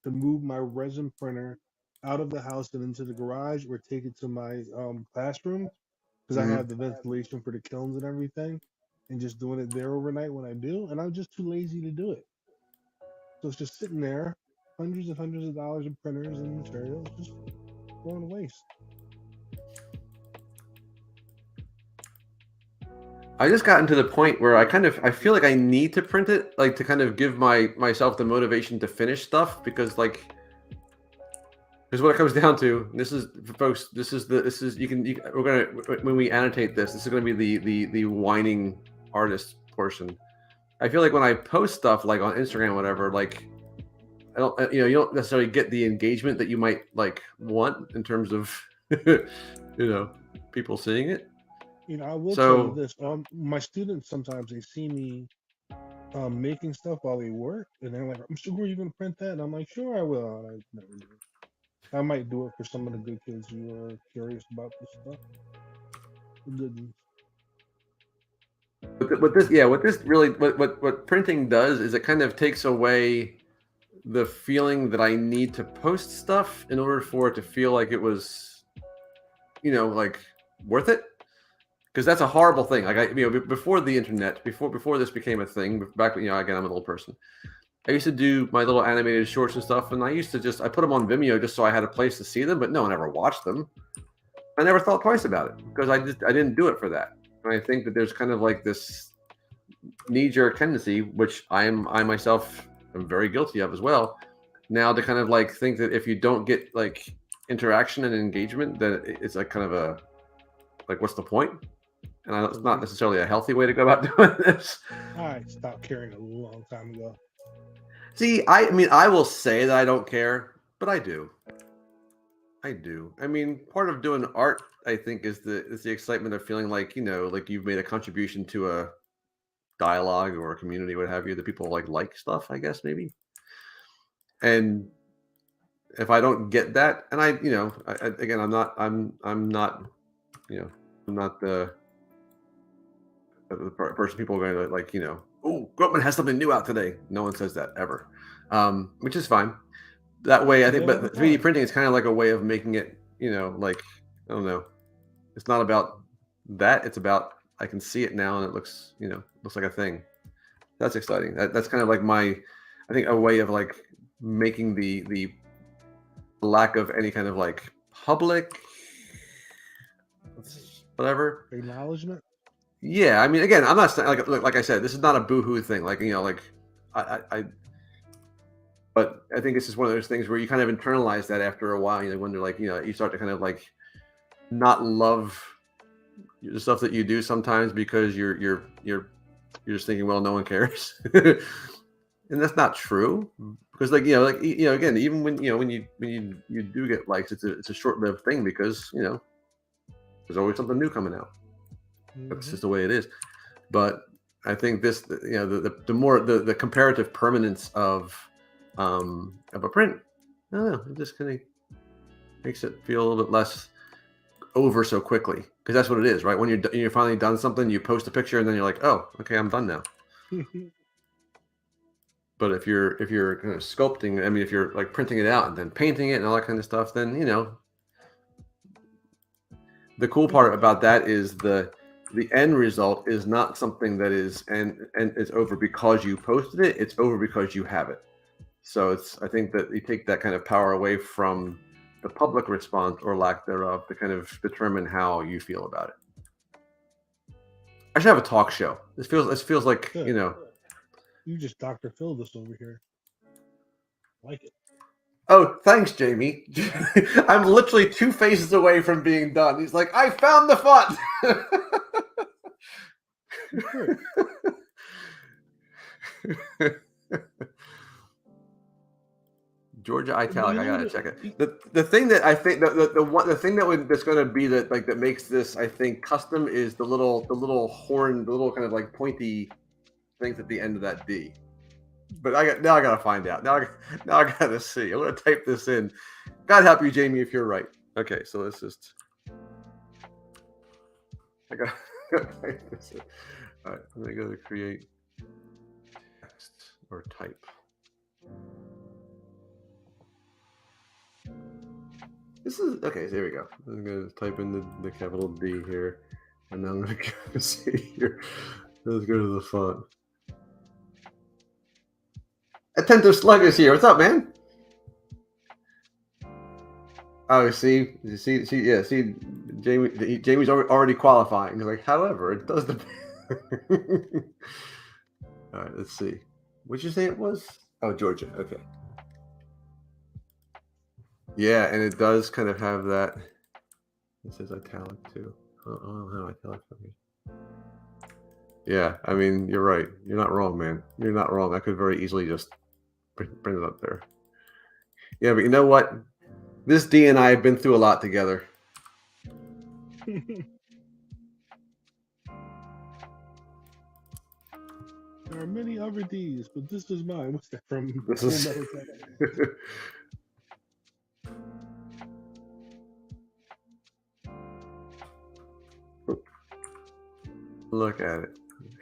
to move my resin printer out of the house and into the garage, or take it to my classroom, because I have the ventilation for the kilns and everything, and just doing it there overnight when I do. And I'm just too lazy to do it. So it's just sitting there, hundreds and hundreds of dollars in printers and materials, just going to waste. I just gotten to the point where I feel like I need to print it, like to kind of give myself the motivation to finish stuff, because what it comes down to. This is, folks. We're gonna, when we annotate this is gonna be the whining artist portion. I feel like when I post stuff like on Instagram, or whatever, like I don't, you don't necessarily get the engagement that you might like want in terms of, people seeing it. I will tell you So this. My students sometimes they see me making stuff while they work, and they're like, "I'm sure you're gonna print that," and I'm like, "Sure, I will." And I never do. I might do it for some of the good kids who are curious about this stuff. The good ones. what this really, what printing does is it kind of takes away the feeling that I need to post stuff in order for it to feel like it was, like worth it. Because that's a horrible thing. Like before the internet, before this became a thing, back again, I'm an old person. I used to do my little animated shorts and stuff, and I used to I put them on Vimeo just so I had a place to see them, but no one ever watched them. I never thought twice about it because I didn't do it for that. And I think that there's kind of like this knee-jerk tendency, which I myself am very guilty of as well, now to kind of like think that if you don't get like interaction and engagement, then it's like kind of a like what's the point? And it's not necessarily a healthy way to go about doing this. I stopped caring a long time ago. See, I mean, I will say that I don't care, but I do. I do. I mean, part of doing art, I think, is the excitement of feeling like like you've made a contribution to a dialogue or a community, what have you, that people like stuff. I guess maybe. And if I don't get that, and again, I'm not, I'm not the person people are going to like, oh, Groatman has something new out today. No one says that ever, which is fine. That way, I think, but the 3D printing is kind of like a way of making it, like, I don't know. It's not about that. It's about, I can see it now and it looks, looks like a thing. That's exciting. That's kind of like I think a way of like making the lack of any kind of like public, whatever. Acknowledgement. Yeah. I mean, again, I'm not saying like I said, this is not a boohoo thing. Like, like but I think it's just one of those things where you kind of internalize that after a while. You wonder, like, you start to kind of like not love the stuff that you do sometimes because you're just thinking, well, no one cares, and that's not true. Because again, even when when you do get likes, it's a short-lived thing because there's always something new coming out. That's just the way it is. But I think this, the more the comparative permanence of a print, I don't know, it just kind of makes it feel a little bit less over so quickly, because that's what it is, right? When you're finally done something, you post a picture and then you're like, oh, okay, I'm done now. But if you're kind of sculpting, I mean, if you're like printing it out and then painting it and all that kind of stuff, then the cool part about that is the end result is not something that is and it's over because you posted it. It's over because you have it. So I think that you take that kind of power away from the public response or lack thereof to kind of determine how you feel about it. I should have a talk show. This feels like, Good. You just Dr. Phil this over here. Like it. Oh, thanks, Jamie. I'm literally 2 faces away from being done. He's like, I found the font. Georgia italic. I gotta check it. The thing that I think the thing that's going to be that makes this, I think, custom is the little horn, the little kind of like pointy things at the end of that D. But I gotta find out. Now I gotta see. I'm gonna type this in. God help you, Jamie, if you're right. Okay, so let's just. I gotta type this in. All right, I'm gonna go to create text or type. This is okay. So here we go. I'm gonna type in the capital D here, and then I'm gonna go see here. Let's go to the font. Attentive Slug is here. What's up, man? Oh, see, Jamie's already qualifying. He's like, however, it does the. All right, let's see. What'd you say it was? Oh, Georgia. Okay. Yeah, and it does kind of have that. It says italic too. Oh, italic. Okay. Yeah, I mean, you're right. You're not wrong, man. You're not wrong. I could very easily just print it up there. Yeah, but you know what? This D and I have been through a lot together. There are many other D's, but this is mine. What's that from This Full is Metal Jacket? Look at it.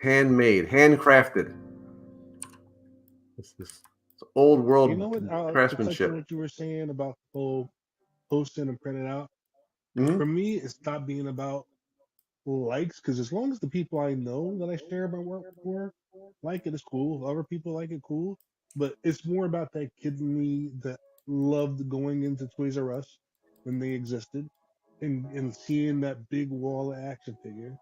Handmade, handcrafted. This is old world You know what? To touch on craftsmanship. what you were saying about the whole posting and printing out, Hmm. for me, it's not being about likes, because as long as the people I know that I share my work for like it, it's cool. If other people like it, cool. But it's more about that kid in me that loved going into Toys R Us when they existed, and seeing that big wall of action figure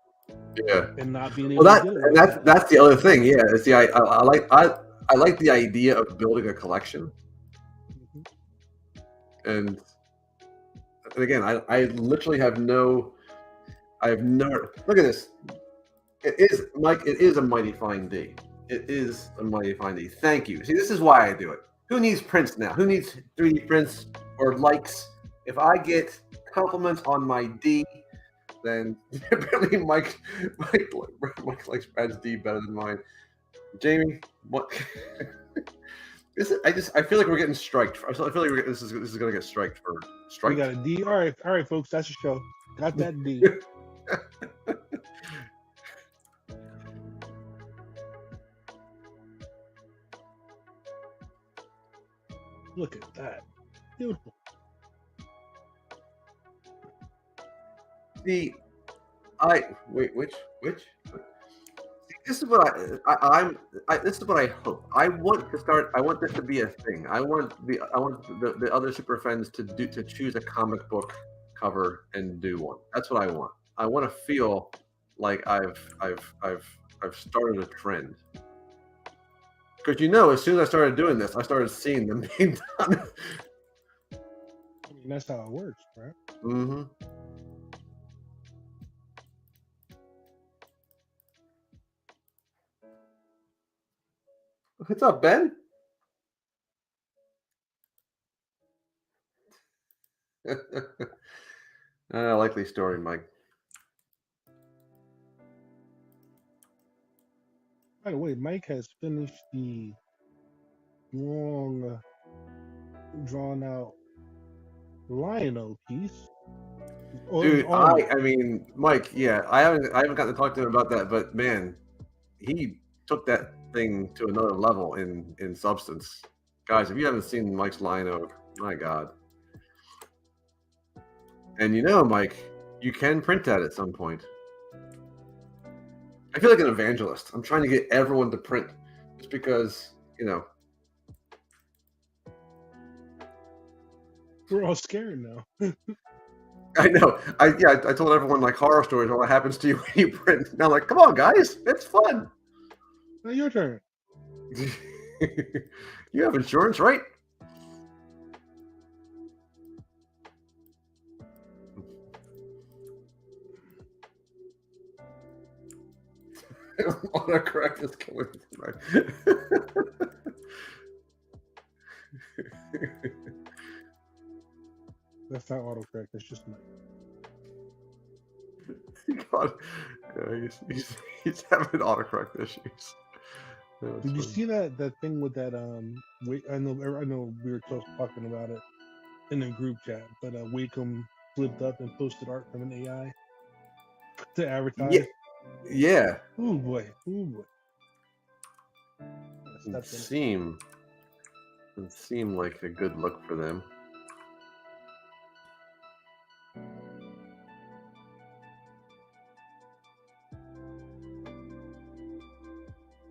Yeah. and not being Well, able to get it and wherever. that's the other thing. Yeah, is the I like the idea of building a collection, Mhm. and again, I literally have no. I have no. Look at this. It is, Mike. It is a mighty fine D. It is a mighty fine D. Thank you. See, this is why I do it. Who needs prints now? Who needs 3D prints or likes? If I get compliments on my D, then apparently Mike likes Brad's D better than mine. Jamie, what? I feel like we're getting striked. I feel like this is gonna get striked for We striked. got a D. All right, folks. That's the show. Got that D. Look at that. Beautiful. The I wait which this is what this is what I hope. I want to start. I want this to be a thing. I want the other super friends to choose a comic book cover and do one. That's what I want. I want to feel like I've started a trend. Because as soon as I started doing this, I started seeing them being done. I mean, that's how it works, right? Hmm. What's up, Ben? Likely story, Mike. By the way, Mike has finished the long, drawn out Lion-O piece. Dude, Almost. I mean, Mike, yeah, I haven't gotten to talk to him about that, but man, he took that thing to another level in substance. Guys, if you haven't seen Mike's Lino, my God. And Mike, you can print that at some point. I feel like an evangelist. I'm trying to get everyone to print just because, We're all scared now. I know. I told everyone like horror stories of what happens to you when you print. Now, like, come on, guys, it's fun. Now your turn. You have insurance, right? Autocorrect is killing me. That's not autocorrect. That's just Mike. God, yeah, he's having autocorrect issues. Did you see that thing with that? Wait, I know we were talking about it in the group chat, but Wacom flipped up and posted art from an AI to Yeah, advertise. yeah. Oh boy, oh boy. It seemed like a good look for them.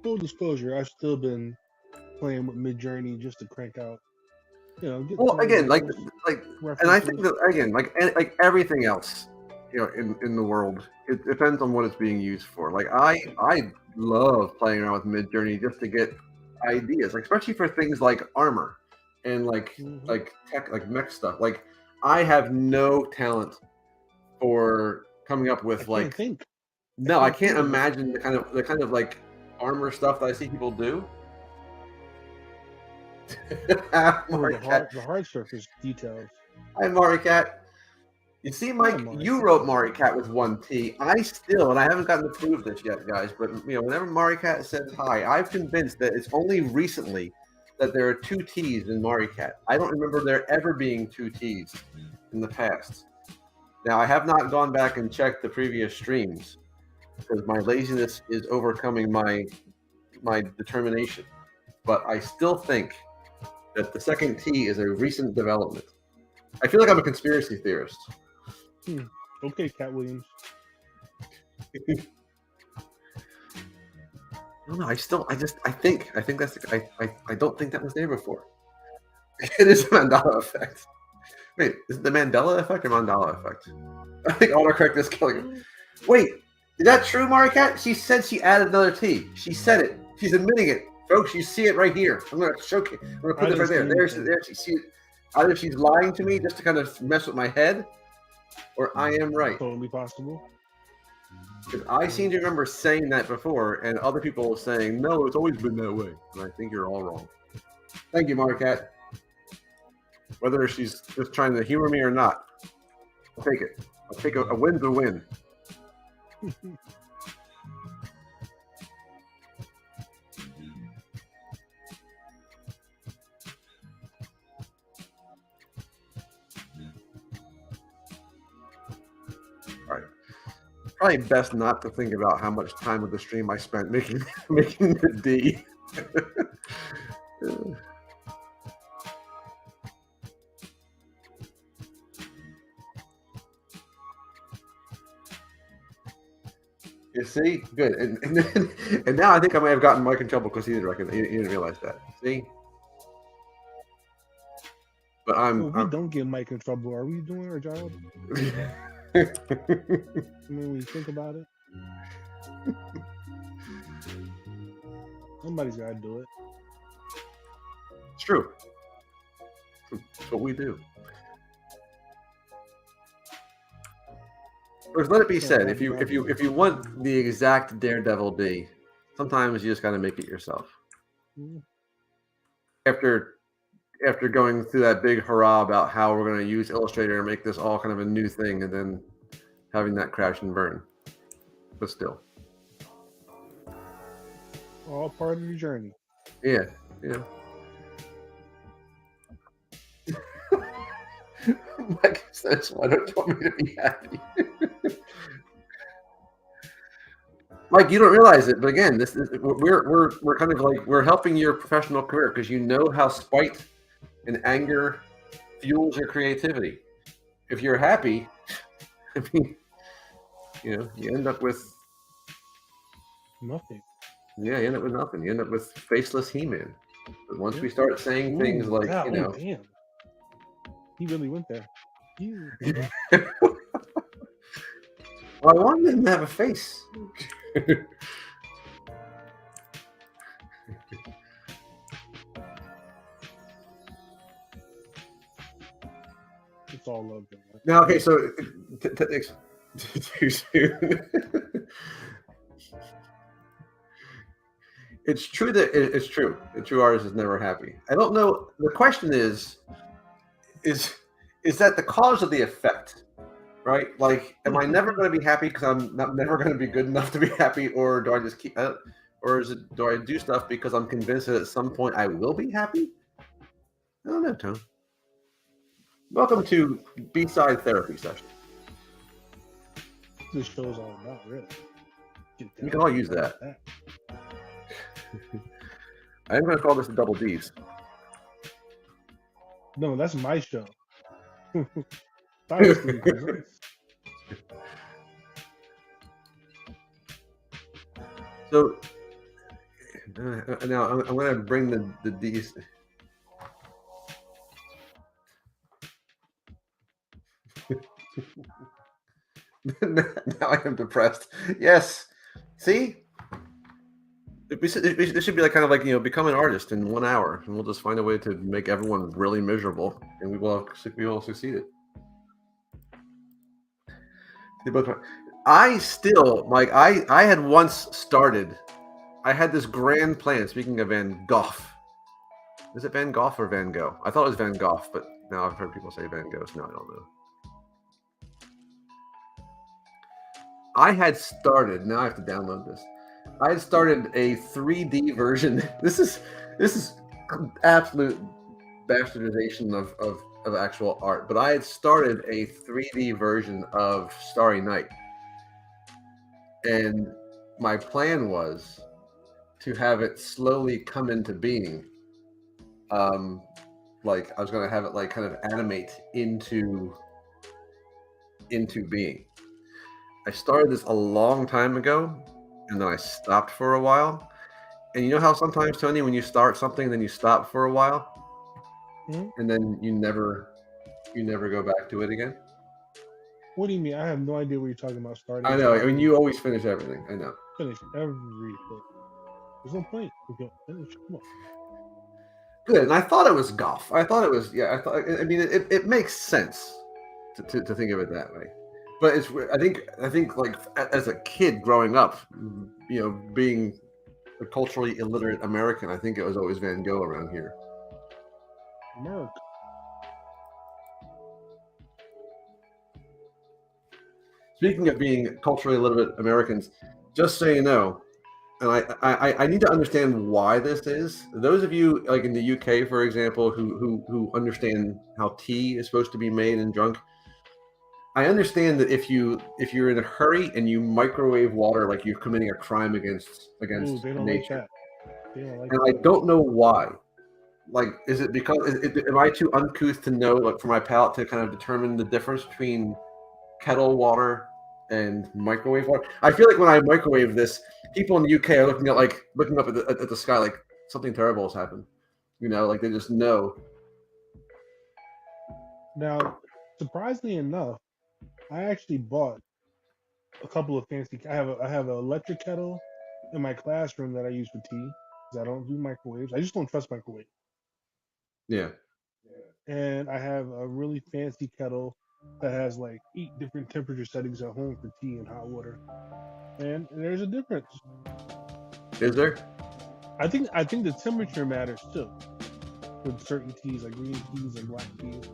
Full disclosure, I've still been playing with Midjourney just to crank out, get Well, some again, examples, and I think references. that again, like everything else, in the world, it depends on what it's being used for. Like I love playing around with Midjourney just to get ideas, like especially for things like armor and Hmm. tech, like mech stuff. Like I have no talent for coming up I with can't think. No, I can't can't think of it. imagine the kind of like armor stuff that I see people do. Oh, Mario Cat. the hard surface details. Hi, Mario Cat. You see, Yeah, Mike, Mario you Cat. wrote Mario Cat with one T. I still, and I haven't gotten to prove this yet, guys, but whenever Mario Cat says hi, I've convinced that it's only recently that there are two T's in Mario Cat. I don't remember there ever being two T's in the past. Now, I have not gone back and checked the previous streams because my laziness is overcoming my determination. But I still think that the second T is a recent development. I feel like I'm a conspiracy theorist. Okay, Cat Williams. No, I think that's I don't think that was there before. It is the Mandela effect. Wait, is it the Mandela effect or Mandela effect? I think autocorrect is killing him. Wait, is that true, Mario Cat? She said she added another T. She said it. She's admitting it, folks. You see it right here. I'm gonna showcase. I'm gonna put this right there. There. She see it. Either she's lying to me just to kind of mess with my head, or I am right. Totally possible. Because I seem to remember saying that before, and other people were saying, no, it's always been that way. And I think you're all wrong. Thank you, Mario Cat. Whether she's just trying to humor me or not, I'll take it. I'll take a win's a win. All right. Probably best not to think about how much time of the stream I spent making the D. You see, good, and now I think I might have gotten Mike in trouble because he didn't realize that. See, but we don't get Mike in trouble. Are we doing our job? I mean, when you think about it, somebody's got to do it. It's true. It's what we do. But let it be said, if you want the exact Daredevil D, sometimes you just got to make it yourself. After going through that big hurrah about how we're going to use Illustrator and make this all kind of a new thing, and then having that crash and burn, but still, all part of the journey. Yeah. Mike says, "Why don't you want me to be happy?" Mike, you don't realize it, but again, we're kind of like we're helping your professional career because you know how spite and anger fuels your creativity. If you're happy, I mean, you end up with nothing. Yeah, you end up with nothing. You end up with faceless He-Man. But once we start saying things like, damn. He really went there. Well, I wanted him to have a face. It's all love. Now, okay, so too soon. It's true that it's true. The true artist is never happy. I don't know. The question is that the cause of the effect, right? Like, am I never going to be happy because I'm never going to be good enough to be happy, or do I just keep, or do I do stuff because I'm convinced that at some point I will be happy? I don't know, Tom. Welcome to B-side therapy session. This show's all about, really. We can all use that. I am going to call this the Double D's. No, that's my show. So now I'm going to bring the D's. Now I am depressed. Yes. See? This should be like kind of like, become an artist in 1 hour, and we'll just find a way to make everyone really miserable, and we will have succeeded. I still like I had once started. I had this grand plan. Speaking of Van Gogh, is it Van Gogh or Van Gogh? I thought it was Van Gogh, but now I've heard people say Van Gogh. So now I don't know. I had started. Now I have to download this. I had started a 3D version. This is absolute bastardization of actual art. But I had started a 3D version of Starry Night, and my plan was to have it slowly come into being. Like I was going to have it like kind of animate into being. I started this a long time ago, and then I stopped for a while. And you know how sometimes, Tony, when you start something, then you stop for a while, and then you never go back to it again. What do you mean? I have no idea what you're talking about. I Starting know. I mean, something, you always finish everything. I know. finish everything. There's no point. If you don't finish, come on. Good. And I thought it was golf. I thought it was. Yeah. I thought. I mean, it makes sense to think of it that way. But it's. I think like as a kid growing up, being a culturally illiterate American, I think it was always Van Gogh around here. America. Speaking of being culturally illiterate Americans, just so you know, and I need to understand why this is. Those of you like in the UK, for example, who understand how tea is supposed to be made and drunk, I understand that if you're in a hurry and you microwave water, like you're committing a crime against Ooh, they don't like nature. that. They don't like And that. I don't know why. Like, is it because am I too uncouth to know, like, for my palate to kind of determine the difference between kettle water and microwave water? I feel like when I microwave this, people in the UK are looking up at the sky like something terrible has happened. Like they just know. Now, surprisingly enough, I actually bought a couple of fancy. I have an electric kettle in my classroom that I use for tea because I don't do microwaves. I just don't trust microwaves. Yeah. And I have a really fancy kettle that has like 8 different temperature settings at home for tea and hot water. And there's a difference. Is there? I think the temperature matters too with certain teas like green teas and black teas.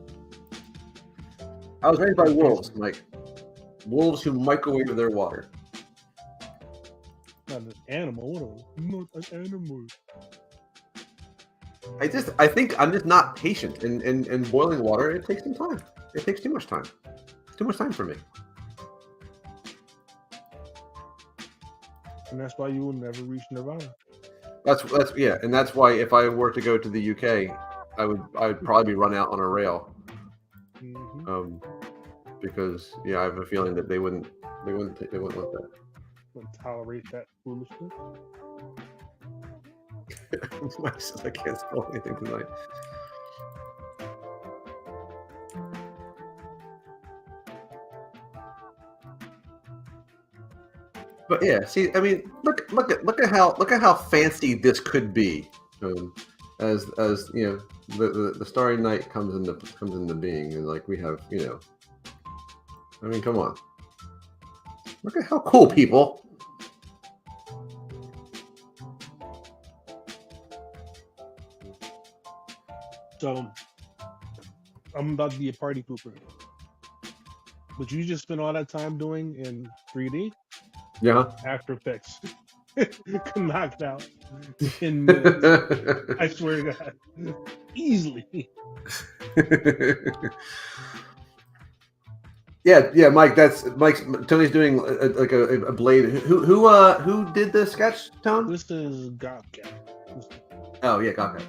I was raised by They're wolves, fancy. like wolves who microwave their water. Not an animal. What not an animal. I think I'm just not patient in boiling water. It takes some time. It takes too much time. It's too much time for me. And that's why you will never reach nirvana. That's yeah, and that's why if I were to go to the UK, I'd probably be run out on a rail. Mm-hmm. Because I have a feeling that they wouldn't want that. Wouldn't tolerate that foolishness. I can't spell anything tonight. But yeah, see, I mean, look at how fancy this could be, as the Starry Night comes into being, and like we have, I mean, come on, look at how cool, people. So I'm about to be a party pooper. What you just spent all that time doing in 3D? Yeah. After Effects. Knocked out in minutes. I swear to God. Easily. Yeah, Mike. Tony's doing like a blade. Who did the sketch, Tone? This is Gobcat. Oh yeah, Gobcat.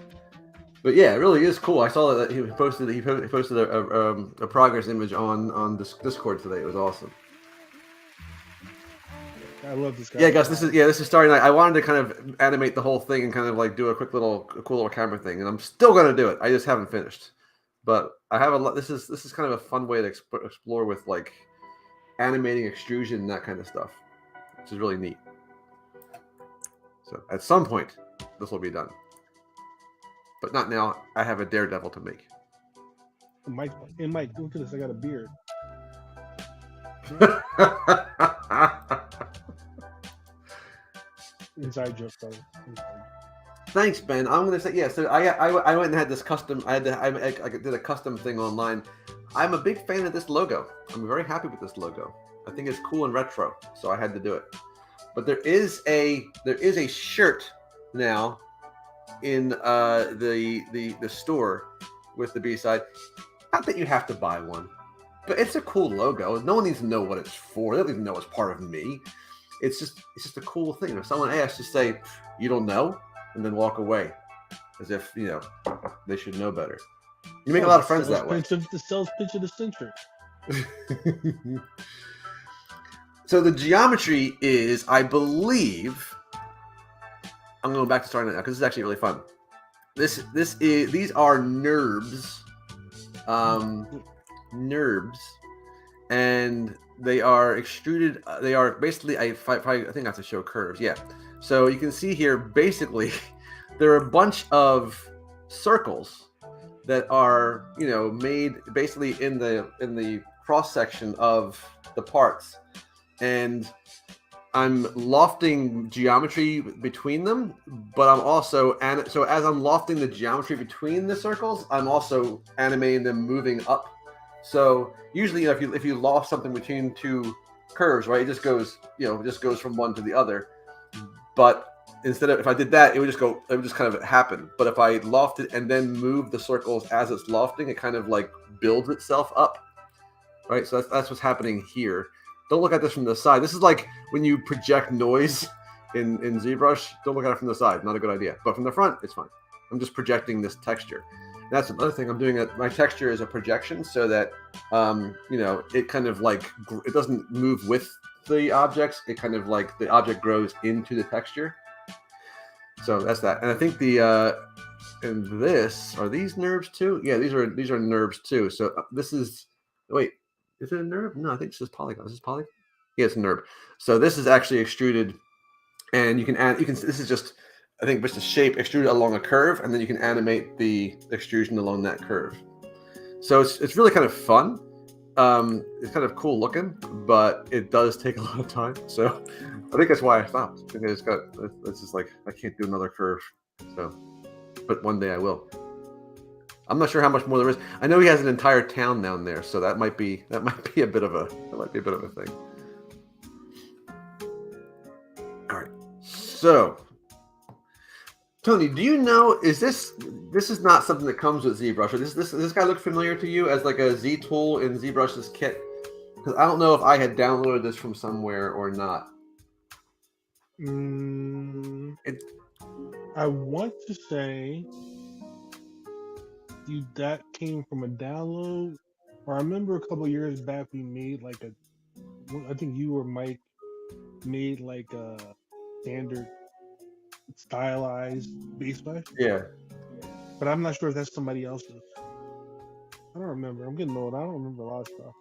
But yeah, it really is cool. I saw that he posted a progress image on this Discord today. It was awesome. I love this guy. Yeah, Gus. This is Starry Night. I wanted to kind of animate the whole thing and kind of like do a cool little camera thing, and I'm still gonna do it. I just haven't finished. But I have a lot. This is kind of a fun way to explore with like animating extrusion and that kind of stuff, which is really neat. So at some point, this will be done, but not now. I have a Daredevil to make. Mike, look at this. I got a beard. Inside joke, though. Thanks, Ben. I'm gonna say So I went and had this custom. I did a custom thing online. I'm a big fan of this logo. I'm very happy with this logo. I think it's cool and retro, so I had to do it. But there is a shirt now in the store with the B-side. Not that you have to buy one, but it's a cool logo. No one needs to know what it's for. They don't even know it's part of me. It's just a cool thing. If someone asks, just say, "You don't know," and then walk away, as if they should know better. You make a lot of friends that way. The sales pitch of the century. So the geometry is, I believe, I'm going back to starting it now because this is actually really fun. These are NURBS, and they are extruded. They are basically I think I have to show curves. Yeah. So you can see here, basically, there are a bunch of circles that are made basically in the cross section of the parts, and I'm lofting geometry between them, but I'm also so as I'm lofting the geometry between the circles, I'm also animating them moving up. So usually, if you loft something between two curves, right, it just goes from one to the other. But instead of if I did that, it would just kind of happen. But if I loft it and then move the circles as it's lofting, it kind of like builds itself up, right? So that's what's happening here. Don't look at this from the side. This is like when you project noise in ZBrush. Don't look at it from the side. Not a good idea. But from the front, it's fine. I'm just projecting this texture. And that's another thing I'm doing. My texture is a projection so that it kind of like it doesn't move with the objects. It kind of like the object grows into the texture. So that's that. And I think and this are these NURBS too? Yeah, these are NURBS too. So this is wait. Is it a NURB? No, I think this is polygon. Is this polygon? Yeah, it's a NURB. So this is actually extruded, and this is just, I think, just a shape extruded along a curve, and then you can animate the extrusion along that curve. So it's really kind of fun. It's kind of cool looking, but it does take a lot of time. So I think that's why I stopped. I think it's just like, I can't do another curve. So, but one day I will. I'm not sure how much more there is. I know he has an entire town down there, so that might be a bit of a thing. All right. So, Tony, do you know, this is not something that comes with ZBrush? Or this guy look familiar to you as like a Z tool in ZBrush's kit? Because I don't know if I had downloaded this from somewhere or not. I want to say that came from a download, or I remember a couple years back we made like I think you or Mike made like a standard stylized base mesh. Yeah. But I'm not sure if that's somebody else's. I don't remember. I'm getting old. I don't remember a lot of stuff.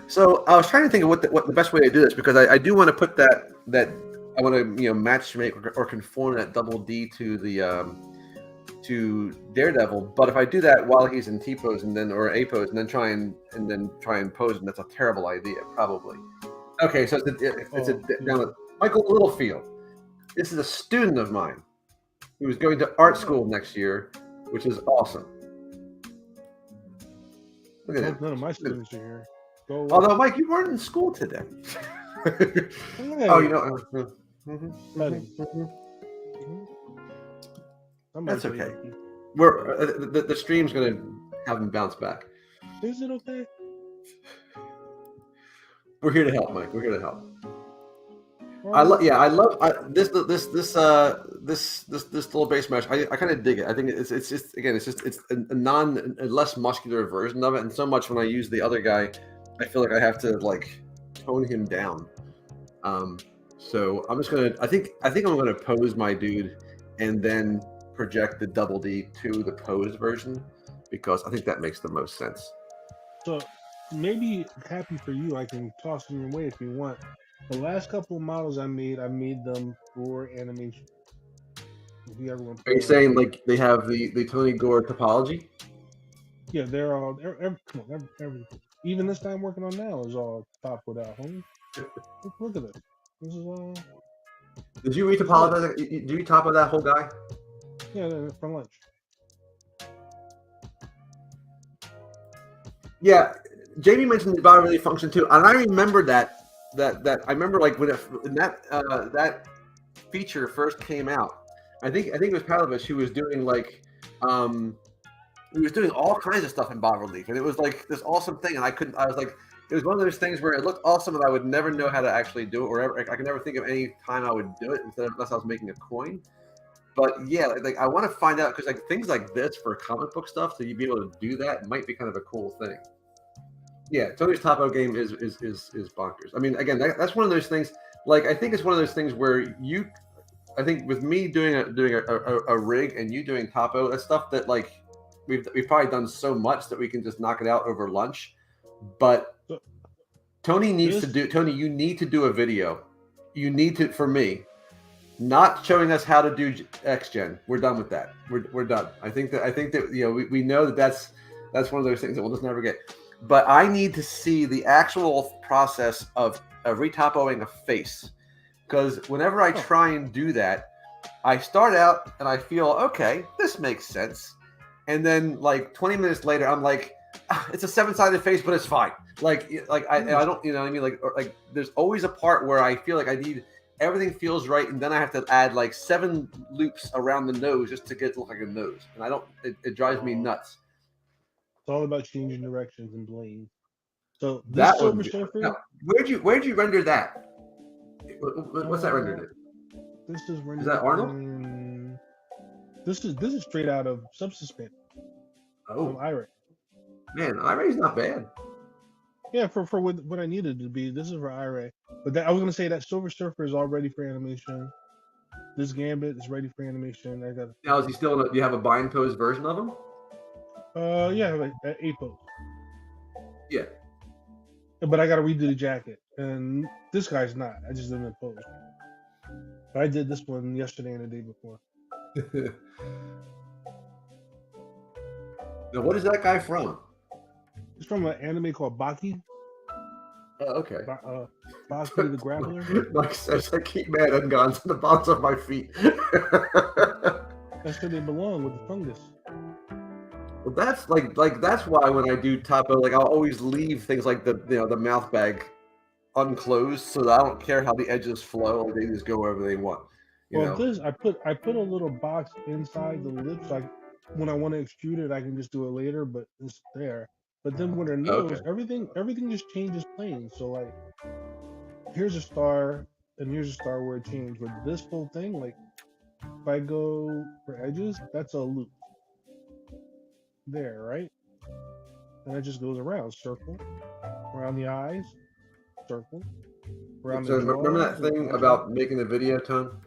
So I was trying to think of what the best way to do this, because I do want to put that I want to match make or conform that double D to the to Daredevil. But if I do that while he's in T pose or A pose and then try and pose, and that's a terrible idea probably. Okay, so it's down Michael Littlefield. This is a student of mine who is going to art school next year, which is awesome. Look at that. None of my students are here. Although, Mike, you weren't in school today. Oh, that's okay. We're the stream's going to have them bounce back. Is it okay? We're here to help, Mike. We're here to help. I love this little base mesh. I kind of dig it. I think it's a less muscular version of it, and so much when I use the other guy, I feel like I have to like tone him down. So I'm just gonna. I think I'm gonna pose my dude, and then project the double D to the pose version, because I think that makes the most sense. So maybe happy for you, I can toss them your way if you want. The last couple of models I made them for animation. Are you saying like they have the Tony Gore topology? Yeah, they're all everything. even this that I'm working on now is all topoed out, homie. Look at this. This is Did you this is it. retopologize? Did you top of that whole guy? Yeah, for lunch. Yeah, Jamie mentioned the body really function too, and I remember that I remember like when that feature first came out. I think it was Pavlovich who was doing like he was doing all kinds of stuff in bas relief, and it was like this awesome thing. And I was like, it was one of those things where it looked awesome, and I would never know how to actually do it, or ever, I could never think of any time I would do it unless I was making a coin. But yeah, like I want to find out because like things like this for comic book stuff, so you'd be able to do that might be kind of a cool thing. Yeah, Tony's Topo game is bonkers. I mean, again, that's one of those things. Like I think it's one of those things where I think with me doing a rig and you doing Topo, that's stuff that like we've probably done so much that we can just knock it out over lunch. But So, Tony needs to do. Tony, you need to do a video. You need to, for me, not showing us how to do X Gen. We're done with that. We're done. I think that we know that that's one of those things that we'll just never get. But I need to see the actual process of retopoing a face, because whenever I try and do that, I start out and I feel okay, this makes sense, and then like 20 minutes later, I'm like, it's a 7-sided face, but it's fine. Like I don't, you know what I mean? Like there's always a part where I feel like I need everything feels right, and then I have to add like 7 loops around the nose just to get it to look like a nose, and I don't. It drives me nuts. it's all about changing directions and blame. So this That would Silver be. Surfer. Now, where'd you render that? What's that rendered in? This is Is that rendered Arnold? in. This is straight out of Substance Painter from Oh Iray. man, Iray's not bad. Yeah, for what I needed to be. This is for Iray. But I was gonna say that Silver Surfer is all ready for animation. This Gambit is ready for animation. I got. Now is he still? Do you have a bind pose version of him? Yeah, like 8 posts. Yeah. But I gotta redo the jacket, and this guy's not. I just didn't post. But I did this one yesterday and the day before. Now, what is that guy from? It's from an anime called Baki. Oh, okay. Baki the Grappler. Like says, I keep mad and guns on the bottoms of my feet. That's where they belong with the fungus. Well, that's that's why when I do Topo, like I'll always leave things like the mouth bag unclosed, so that I don't care how the edges flow; like they just go wherever they want. Well, this I put a little box inside the lip, so when I want to extrude it, I can just do it later. But it's there. But then with her nose, Okay. everything just changes plane. So like, here's a star, and here's a star where it changed. But this whole thing, like, if I go for edges, that's a loop there, right? And it just goes around, circle, around the eyes, circle, around So the jaw, remember that thing about making the video, Tone?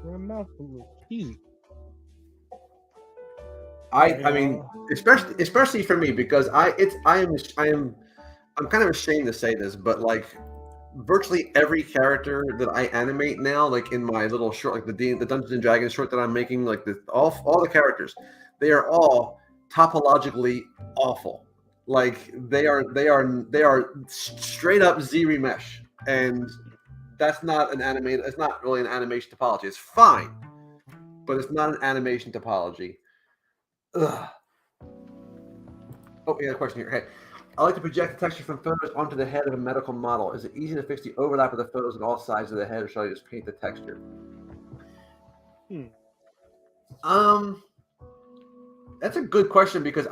around mouth loop, easy. I mean, especially for me because I'm kind of ashamed to say this, but like virtually every character that I animate now, like in my little short, like the Dungeons and Dragons short that I'm making, like all the characters, they are all topologically awful. Like they are straight up Z remesh, and that's not an animate. It's not really an animation topology. It's fine, but it's not an animation topology. Ugh. Oh, we got a question here. Okay. I like to project the texture from photos onto the head of a medical model. Is it easy to fix the overlap of the photos on all sides of the head, or should I just paint the texture? That's a good question because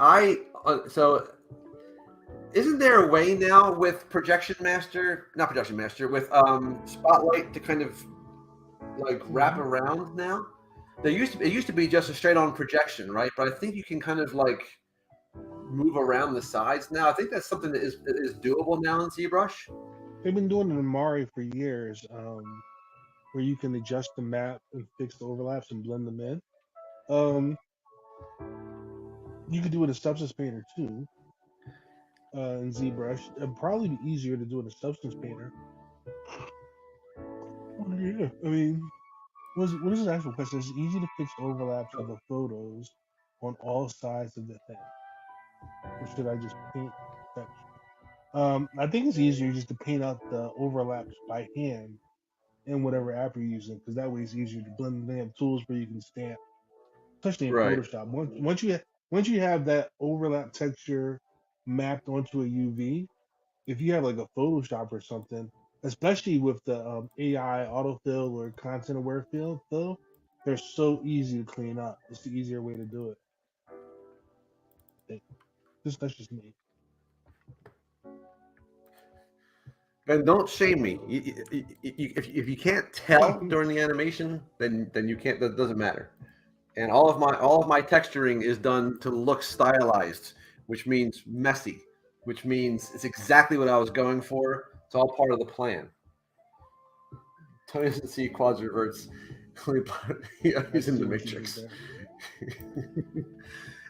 isn't there a way now with not Projection Master, with Spotlight to kind of like wrap around now? It used to be just a straight on projection, right? But I think you can kind of like move around the sides now. I think that's something that is doable now in ZBrush. They've been doing it in Mari for years, where you can adjust the map and fix the overlaps and blend them in. You could do it in Substance Painter too, in ZBrush. It'd probably be easier to do it in Substance Painter. Yeah, I mean, what is the actual question? It's easy to fix overlaps of the photos on all sides of the head. or should I just paint the texture? I think it's easier just to paint out the overlaps by hand in whatever app you're using, because that way it's easier to blend. They have tools where you can stamp, especially in Right. Photoshop. Once you have that overlap texture mapped onto a UV, if you have like a Photoshop or something, especially with the AI autofill or content aware fill, though, they're so easy to clean up. It's the easier way to do it. That's just me. And don't shame me. If you can't tell during the animation, then you can't. That doesn't matter. And all of my texturing is done to look stylized, which means messy, which means it's exactly what I was going for. It's all part of the plan. Tony doesn't see quads reverts. I He's in see the what you did matrix. there.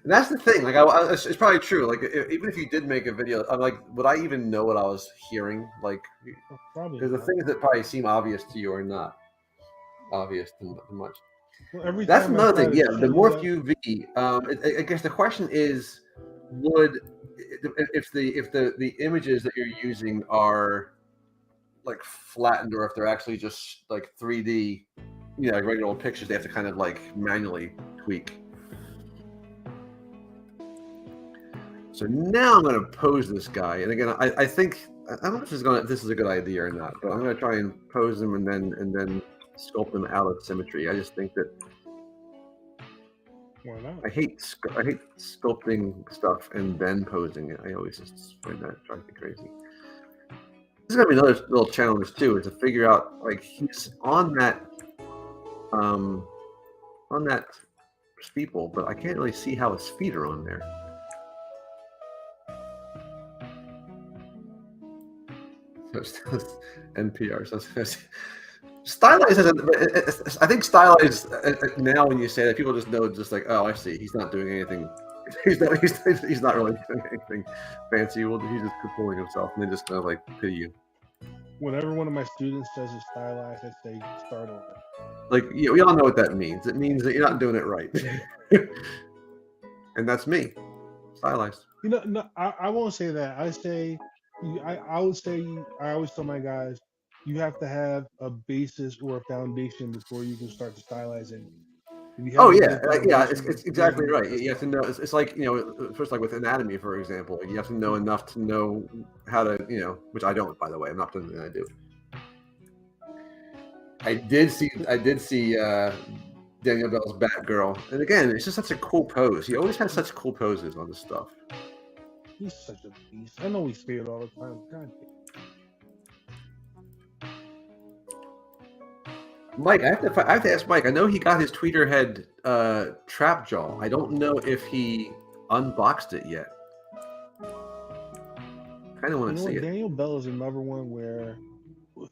And that's the thing. Like, it's probably true. Like, even if you did make a video, I'm like, would I even know what I was hearing? Like, Probably because the not. things that probably seem obvious to you are not obvious too much. Well, every That's time I another try thing. to Yeah, the show you morph that, UV. I guess the question is, would if the images that you're using are like flattened, or if they're actually just like 3D, like regular old pictures, they have to kind of like manually tweak. So now I'm going to pose this guy, and again, I think I don't know if this is a good idea or not, but I'm going to try and pose him and then sculpt him out of symmetry. I just think that why not? I hate sculpting stuff and then posing it. I always just find that drives me crazy. This is gonna be another little challenge too, is to figure out, like, he's on that steeple, but I can't really see how his feet are on there. NPR. Stylized I think stylized now when you say that, people just know, just like, oh, I see, he's not doing anything. He's not really doing anything fancy. Well, he's just controlling himself, and they just kind of like pity you. Whenever one of my students says it's stylized, I say start over. Like, we all know what that means. It means that you're not doing it right. And that's me, stylized. No, I won't say that. I would say, I always tell my guys, you have to have a basis or a foundation before you can start to stylize anything. If you Oh have a yeah, good yeah. foundation, It's there's exactly no right. that's You have to know. It's like, first, like with anatomy, for example, you have to know enough to know how to, which I don't, by the way. I'm not doing anything I do. I did see Daniel Bell's Batgirl, and again, it's just such a cool pose. He always has such cool poses on this stuff. He's such a beast. I know we say it all the time. God damn. Mike, I have to ask Mike. I know he got his tweeter head trap jaw. I don't know if he unboxed it yet. Kind of want to see it. Daniel Bell is another one where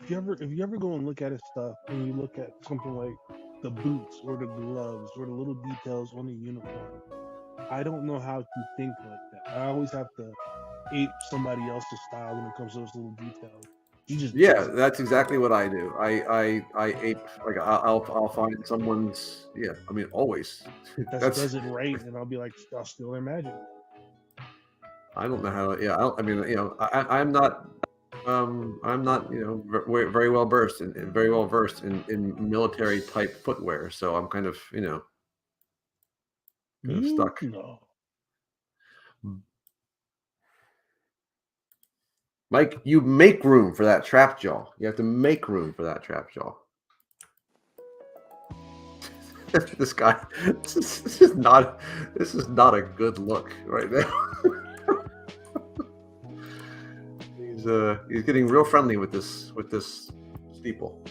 if you ever go and look at his stuff and you look at something like the boots or the gloves or the little details on the uniform, I don't know how to think like that. I always have to ape somebody else's style when it comes to those little details. He just Yeah, does it. that's exactly what I do. I ape, like, I'll find someone's. Yeah, I mean, always. That does it right, and I'll be like, I'll steal their magic. I don't know how. Yeah, I mean, I'm not. I'm not, very well versed in military type footwear, so I'm kind of, stuck. No. Mike, you make room for that trap jaw. You have to make room for that trap jaw. This guy, this is not a good look right now. He's getting real friendly with this steeple.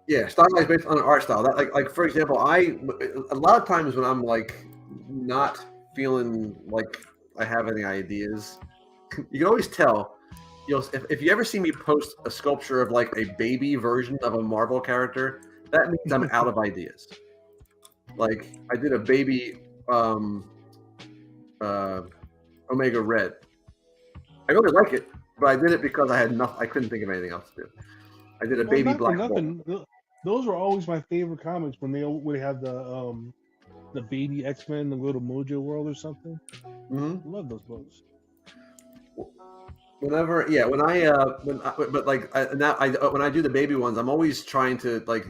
Yeah, stylized based on an art style. That, like for example, a lot of times when I'm like not feeling like I have any ideas, you can always tell. If you ever see me post a sculpture of like a baby version of a Marvel character, that means I'm out of ideas. Like, I did a baby Omega Red. I really like it, but I did it because I had nothing. I couldn't think of anything else to do. I did a baby Not for Black Bolt. nothing. those were always my favorite comics when they would have the baby X-Men, the little Mojo World or something. Mm-hmm. Love those books. Whenever, yeah, but like now, when I do the baby ones, I'm always trying to like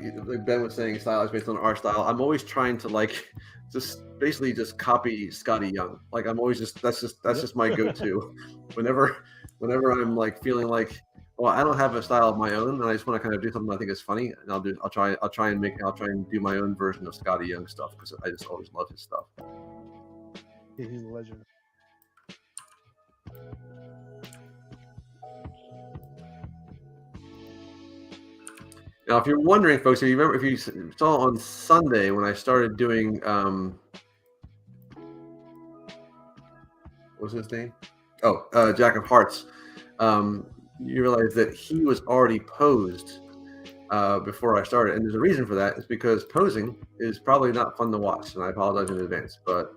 Ben was saying, stylized based on our style. I'm always trying to like just basically just copy Scotty Young. Like I'm always that's Yep. just my go-to. Whenever I'm like feeling like, well, I don't have a style of my own, and I just want to kind of do something I think is funny, and I'll try and do my own version of Scotty Young stuff because I just always love his stuff. Yeah, he's a legend. Now, if you're wondering, folks, if you saw on Sunday when I started doing, what's his name? Oh, Jack of Hearts. You realize that he was already posed before I started, and there's a reason for that. It's because posing is probably not fun to watch, and I apologize in advance. But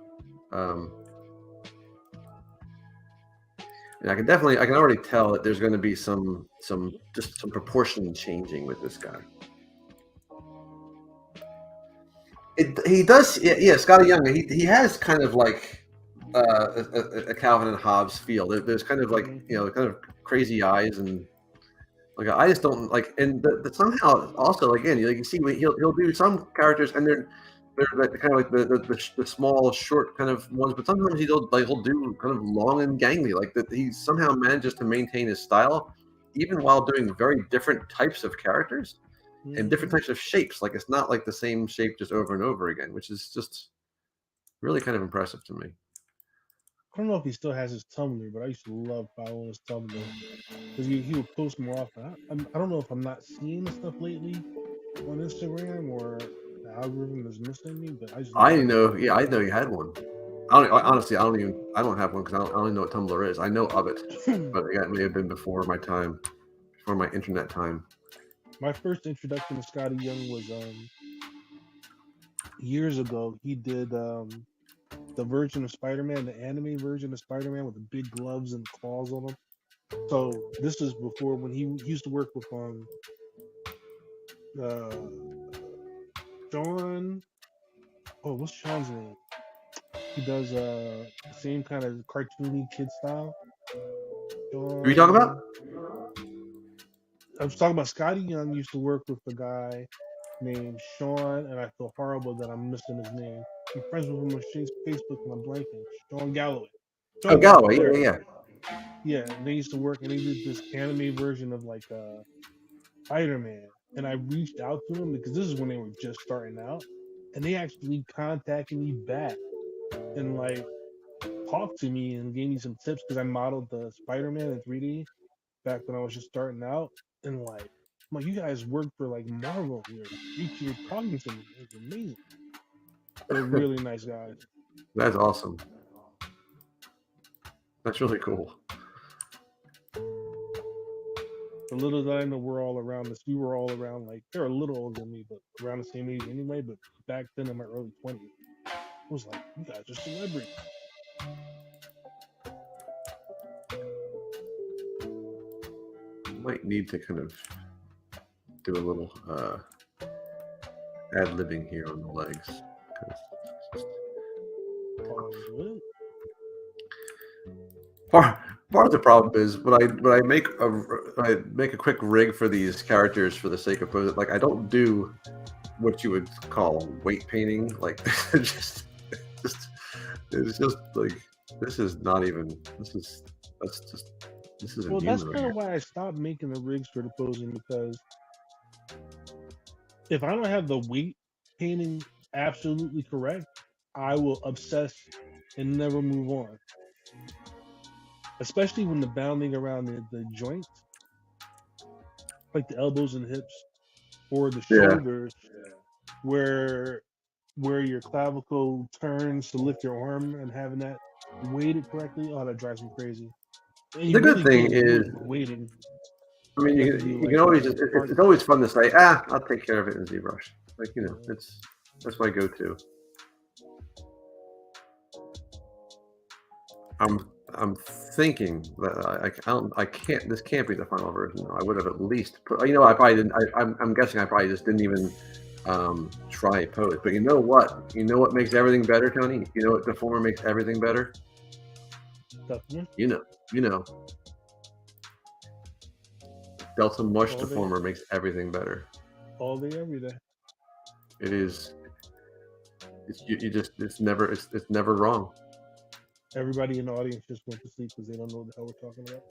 and I can already tell that there's going to be some proportion changing with this guy. He does, yeah. Scotty Young, he has kind of like a Calvin and Hobbes feel. There's kind of like kind of crazy eyes, and like I just don't like. And somehow also again, like you see, he'll do some characters, and they're like kind of like the small, short kind of ones. But sometimes he'll do kind of long and gangly. Like that, he somehow manages to maintain his style, even while doing very different types of characters. And different types of shapes. Like it's not like the same shape just over and over again, which is just really kind of impressive to me. I don't know if he still has his Tumblr, but I used to love following his Tumblr because he would post more often. I don't know if I'm not seeing the stuff lately on Instagram or the algorithm is missing me, but I know you had one. Honestly, I don't have one because I don't even know what Tumblr is. I know of it, but it may have been before my time, before my internet time. My first introduction to Scotty Young was years ago. He did the version of Spider-Man, the anime version of Spider-Man with the big gloves and claws on him. So this is before when he used to work with uh Sean. Oh, what's Sean's name? He does the same kind of cartoony kid style. Who are you talking about? Sean. I was talking about Scotty Young used to work with a guy named Sean, and I feel horrible that I'm missing his name. I'm friends with him on Facebook, and I'm blanking. Sean Galloway. Oh, Sean Galloway. Galloway. There it is. Yeah. Yeah, and they used to work, and they did this anime version of like Spider-Man. And I reached out to them because this is when they were just starting out, and they actually contacted me back and like talked to me and gave me some tips because I modeled the Spider-Man in 3D back when I was just starting out. And like, I'm like, you guys work for like Marvel here. You're talking to me. It's amazing. They're really nice guys. That's awesome. That's really cool. The little that I know, we're all around this. We were all around like they're a little older than me, but around the same age anyway. But back then, in my early 20s, I was like, you guys are celebrities. Might need to kind of do a little ad-libbing here on the legs. Part of the problem is when I make a quick rig for these characters for the sake of posing, like I don't do what you would call weight painting. Like it's just like this is not even this is Well, that's kind of why I stopped making the rigs for the posing because if I don't have the weight painting absolutely correct, I will obsess and never move on. Especially when the bounding around the joints, like the elbows and hips, or the shoulders, where your clavicle turns to lift your arm and having that weighted correctly. Oh, that drives me crazy. And you the really good thing can't do is it with weighting. I mean, You you like can always it's always fun to say, I'll take care of it in ZBrush. Like that's my go-to. I'm thinking that I can't. This can't be the final version. I would have at least put. You know, I probably didn't. I'm guessing I probably just didn't even try pose. But you know what? You know what makes everything better, Tony? You know what Deformer makes everything better? Definitely. You know. Delta Mush All Deformer day, makes everything better. all day, every day. It is. You just. It's never wrong. Everybody in the audience just went to sleep because they don't know what the hell we're talking about.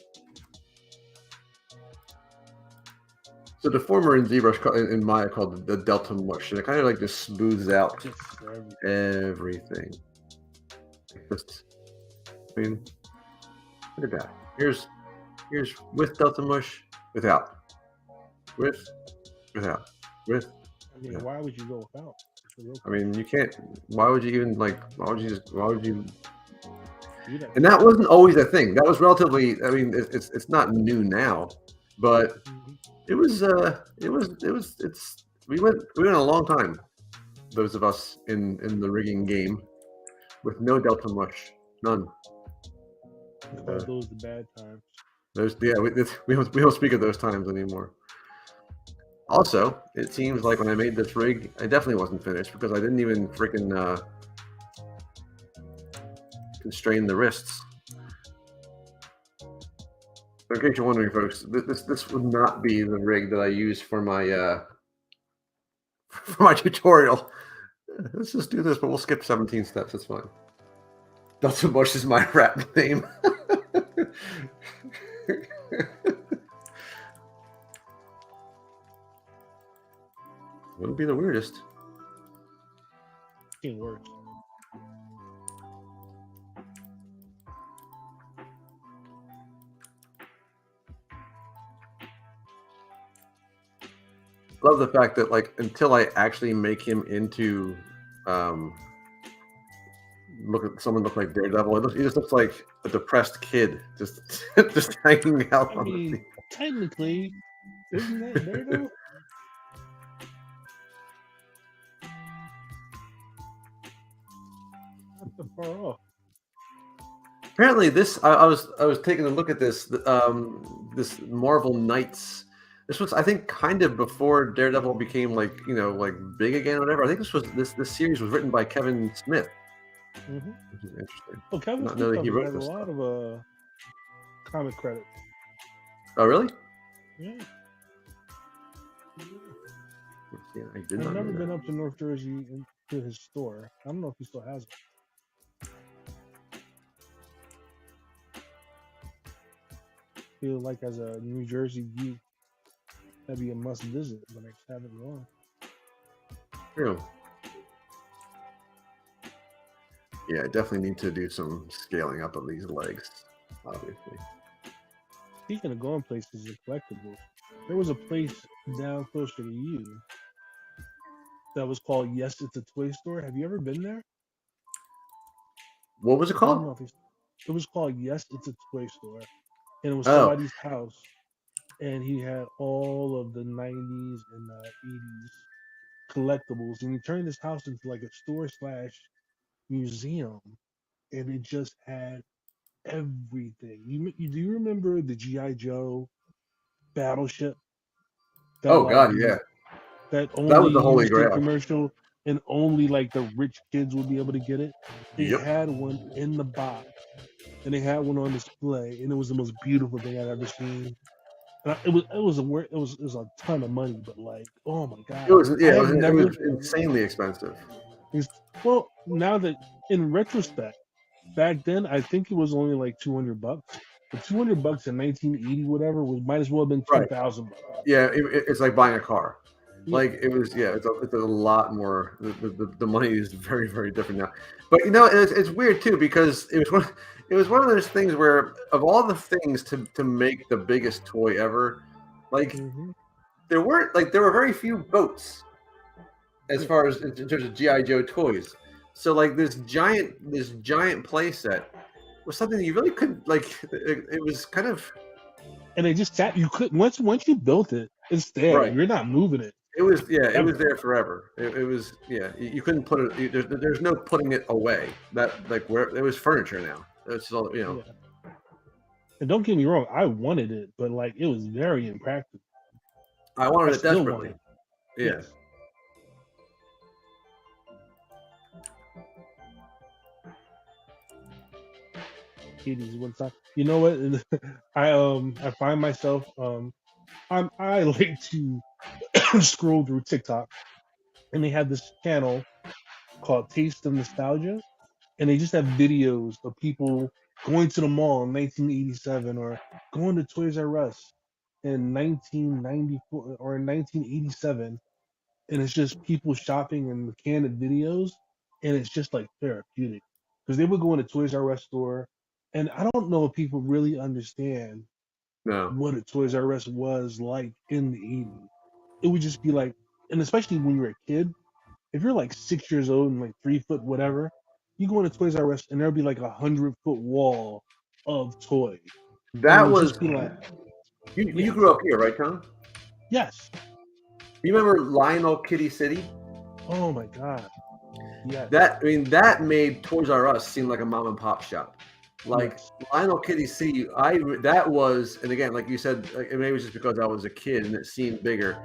So Deformer in ZBrush in Maya called the Delta Mush, and it kind of like just smooths out Just everything. Just, I mean, look at that. Here's with Delta Mush, without, with, without, with. I mean, why would you go without? I mean, you can't. Why would you even like? Why would you? Do that. And that wasn't always a thing. That was relatively. I mean, it's not new now, but it was. It's. We went a long time. Those of us in the rigging game, with no Delta Mush, none. Those the bad times. We don't speak of those times anymore. Also, it seems like when I made this rig, I definitely wasn't finished because I didn't even freaking constrain the wrists. So in case you're wondering, folks, this would not be the rig that I use for my for my tutorial. Let's just do this, but we'll skip 17 steps. It's fine. Delta Mush is my rap name. Wouldn't be the weirdest. It works. Love the fact that until I actually make him into someone look like Daredevil, he just looks like a depressed kid just just hanging out. I mean, technically, isn't that Daredevil? Not so far off. Apparently, I was taking a look at this this Marvel Knights. This was, I think, kind of before Daredevil became big again or whatever. I think this series was written by Kevin Smith. Mm-hmm. Which is interesting. Oh, Kevin Not know that he Smith wrote has a this lot stuff. of comic credits. Oh, really? Yeah. Yeah, I did I've not never know been that. up to North Jersey to his store. I don't know if he still has it. Feel like as a New Jersey geek, that'd be a must visit when I haven't gone. True. Yeah, I definitely need to do some scaling up of these legs, obviously. Speaking of going places and collectibles, there was a place down closer to you that was called Yes, It's a Toy Store. Have you ever been there? What was it I don't know called? if it was called Yes, It's a Toy Store, and it was Oh, somebody's house, and he had all of the '90s and '80s collectibles, and he turned his house into like a store slash museum, and it just had everything. Do you remember the GI Joe battleship that oh God, yeah. that That only was the Holy used in Grail. commercial and only like the rich kids would be able to get it? They Yep. had one in the box and they had one on display, and it was the most beautiful thing I'd ever seen. And it was a ton of money, but like, oh my It god, was I yeah, have it never. was insanely expensive. Well, now that in retrospect, back then I think it was only like $200. But $200 in 1980, whatever, was might as well have been Right. $10,000. Yeah, it's like buying a car. Yeah. Like it was, yeah, it's a lot more. The money is very, very different now. But it's weird too because it was one of those things where of all the things to make the biggest toy ever, like Mm-hmm. there were very few boats as far as in terms of GI Joe toys. So like this giant play set was something that you really couldn't like. It was kind of And they just sat. You could once you built it, it's there. right. You're not moving it. It was it was Ever. there forever. It was you couldn't put it. There's no putting it away. That like where it was furniture now. It's all Yeah. And don't get me wrong, I wanted it, but like it was very impractical. I I wanted it still want desperately. it. Yeah. Yes. Katie's one time. You know what? I find myself I like to scroll through TikTok, and they have this channel called Taste of Nostalgia, and they just have videos of people going to the mall in 1987 or going to Toys R Us in 1994 or in 1987, and it's just people shopping and candid videos, and it's just like therapeutic because they would go in a Toys R Us store, and I don't know if people really understand No. what a Toys R Us was like in the 80s. It would just be like, and especially when you're a kid, if you're like 6 years old and like 3 foot whatever, you go into Toys R Us and there'll be like 100-foot wall of toys, and it That would was just be like, you yes, grew up here, right, Tom? yes, You remember Lionel Kitty City? oh my god, yes, That made Toys R Us seem like a mom and pop shop. Like yes, Lionel Kitty City, that was, and again, like you said, like, maybe it was just because I was a kid and it seemed bigger.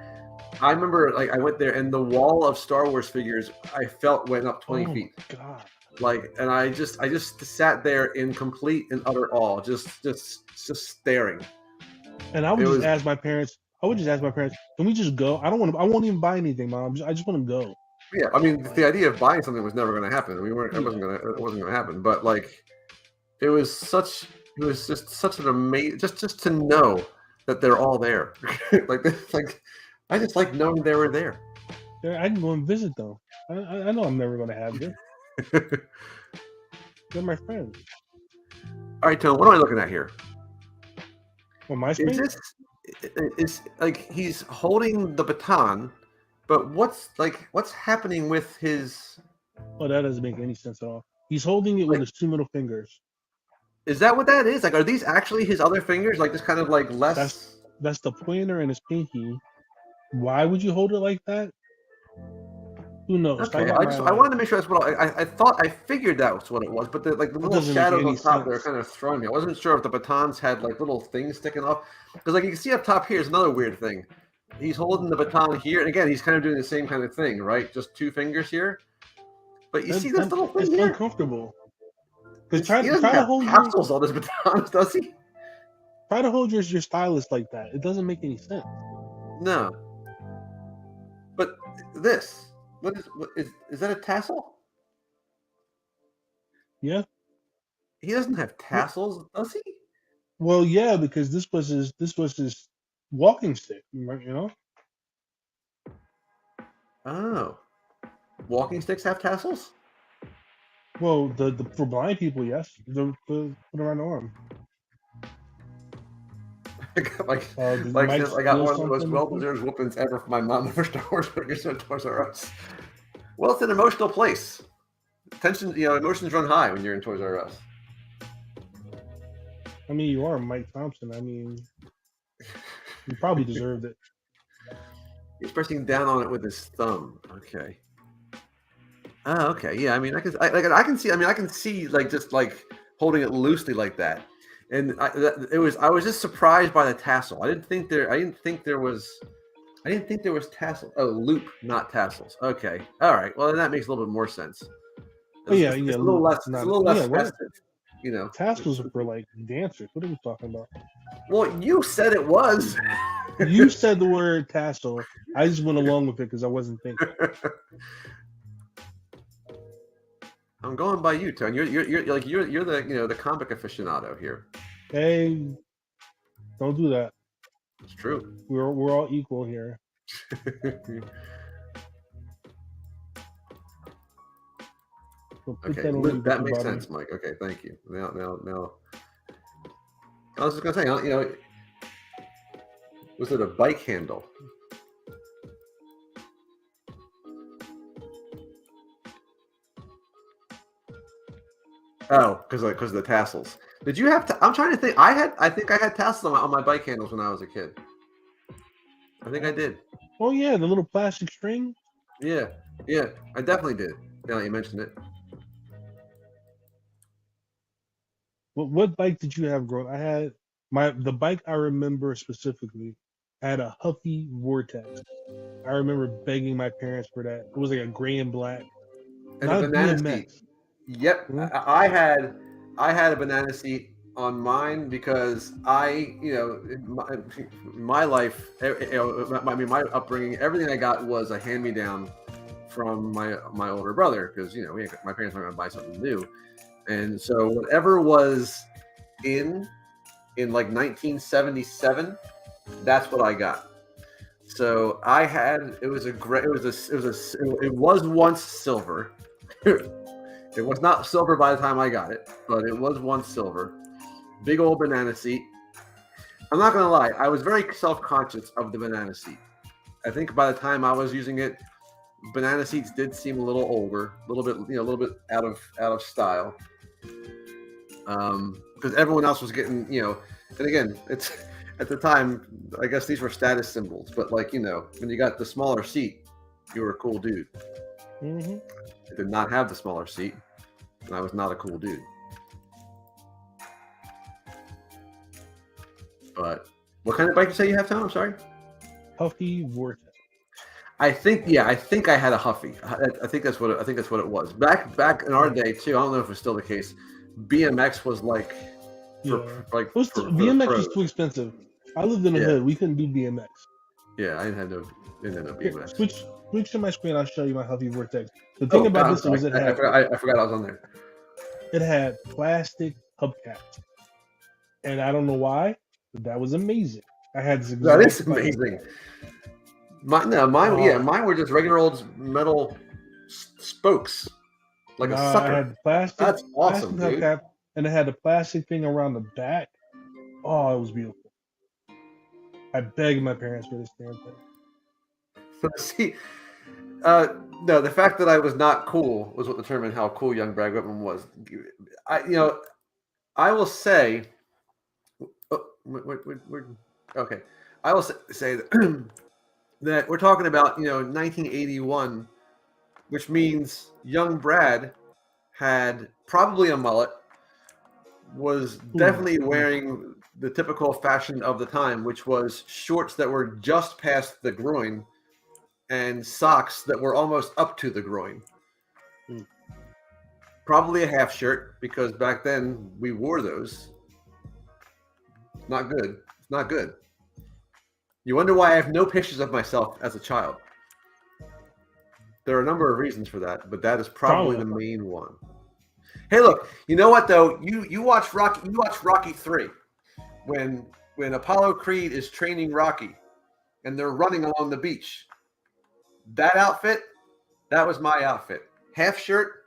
I remember, like, I went there and the wall of Star Wars figures I felt went up 20 oh my feet. god. Like, and I just sat there in complete and utter awe, just staring. And I would It just was, ask my parents. I would just ask my parents, "Can we just go? I don't want to. I won't even buy anything, mom. I just want to go." yeah. I mean, the Like, idea of buying something was never going to happen. We weren't. yeah, It wasn't going to happen. But like, it was such. It was just such an amazing. Just to know that they're all there. like, I just like knowing they were there. I can go and visit them. I know I'm never going to have this. All They're my friends. right, Tom. What am I looking at here? On my Is screen? this is like he's holding the baton, but what's happening with his? Oh, that doesn't make any sense at all. He's holding it with Like, his two middle fingers. is that what that is? Like, are these actually his other fingers? Like, this kind of like That's less. that's the pointer and his pinky. Why would you hold it like that? Who knows? I Okay, got my I wanted to make sure that's what I thought. I figured that was what it was, but the like the That little doesn't make shadows any on top there are sense. kind of throwing me. I wasn't sure if the batons had like little things sticking off, because like you can see up top here is another weird thing. He's holding the baton here, and again he's kind of doing the same kind of thing, right? Just two fingers here, but you see this And little thing it's here? uncomfortable. Because He doesn't have tassels on his batons, does he? try to hold your stylus like that. It doesn't make any sense. No. But this, what is that a tassel? Yeah. He doesn't have tassels, does he? Well, yeah, because this was his walking stick. You know. Oh, walking sticks have tassels? Well, the for blind people, yes, the put around the arm. like, Did like Mike this, I got steal one of the most something? well-deserved whoopings ever from my mom for Star Wars figures at Toys R Us. Well, it's an emotional place. Tension, emotions run high when you're in Toys R Us. I mean, you are Mike Thompson. I mean, you probably deserved it. He's pressing down on it with his thumb. Okay. Oh, okay. Yeah. I mean, I can see. I mean, I can see like just like holding it loosely like that, and I was just surprised by the tassel. I didn't think there was. I didn't think there was tassel. Oh, loop, not tassels. Okay. All right. Well, then that makes a little bit more sense. Oh yeah, yeah, It's a little Luke. less. It's a Not little yeah. less What festive. You know. tassels are for like dancers? What are we talking about? Well, you said it was. You said the word tassel. I just went along with it because I wasn't thinking. I'm going by you, Tone. You're the the comic aficionado here. Hey, don't do that. It's true. We're all equal here. So put Okay, that on Luke, me, that Dr. makes Bobby. sense, Mike. Okay, thank you. Now. I was just gonna say, was it a bike handle? Oh, because of the tassels. Did you have? I'm trying to think. I think I had tassels on my bike handles when I was a kid. I think I did. Oh yeah, the little plastic string. Yeah, yeah, I definitely did. Now that you mentioned it. What bike did you have growing? I had The bike I remember specifically had a Huffy Vortex. I remember begging my parents for that. It was like a gray and black, And a not a banana seat. BMX. Yep, Hmm? I had a banana seat on mine because in my life, I mean, my upbringing, everything I got was a hand me down from my older brother because my parents weren't going to buy something new, and so whatever was in like 1977, that's what I got. So I had it was a great it was once silver. It was not silver by the time I got it, but it was once silver. Big old banana seat. I'm not gonna lie, I was very self-conscious of the banana seat. I think by the time I was using it, banana seats did seem a little older, a little bit, a little bit out of style. Because everyone else was getting, and again, it's at the time, I guess these were status symbols, but like, when you got the smaller seat, you were a cool dude. Hmm. I did not have the smaller seat, and I was not a cool dude. But what kind of bike you say you have, Tom? I'm sorry. Huffy Vortex. I think I had a Huffy. I think that's what it was. Back in our day too. I don't know if it's still the case. BMX was like Yeah, for the BMX was pros. too expensive. I lived in the Yeah, hood. We couldn't do BMX. yeah. I didn't have no Here, BMX. switch to my screen. I'll show you my Huffy Vortex. The thing Oh, about I'm this sorry. was I forgot I was on there. it had plastic hubcaps, and I don't know why, but that was amazing. I had this That exact is bike. amazing. Mine Uh, mine were just regular old metal spokes, like a I sucker. had the plastic That's awesome, dude. hubcap, and it had the plastic thing around the back. Oh, it was beautiful. I begged my parents for this damn thing. See, uh, no, the fact that I was not cool was what determined how cool young Brad Whitman was. I will say, we're okay. I will say that, that we're talking about 1981, which means young Brad had probably a mullet, was Who knows? definitely Who knows? wearing the typical fashion of the time, which was shorts that were just past the groin and socks that were almost up to the groin. Hmm. Probably a half shirt because back then we wore those. Not good. It's not good. You wonder why I have no pictures of myself as a child. There are a number of reasons for that, but that is probably the Trauma. main one. Hey, look, you know what though? You watch Rocky 3 when Apollo Creed is training Rocky and they're running along the beach. That outfit, that was my outfit. Half shirt,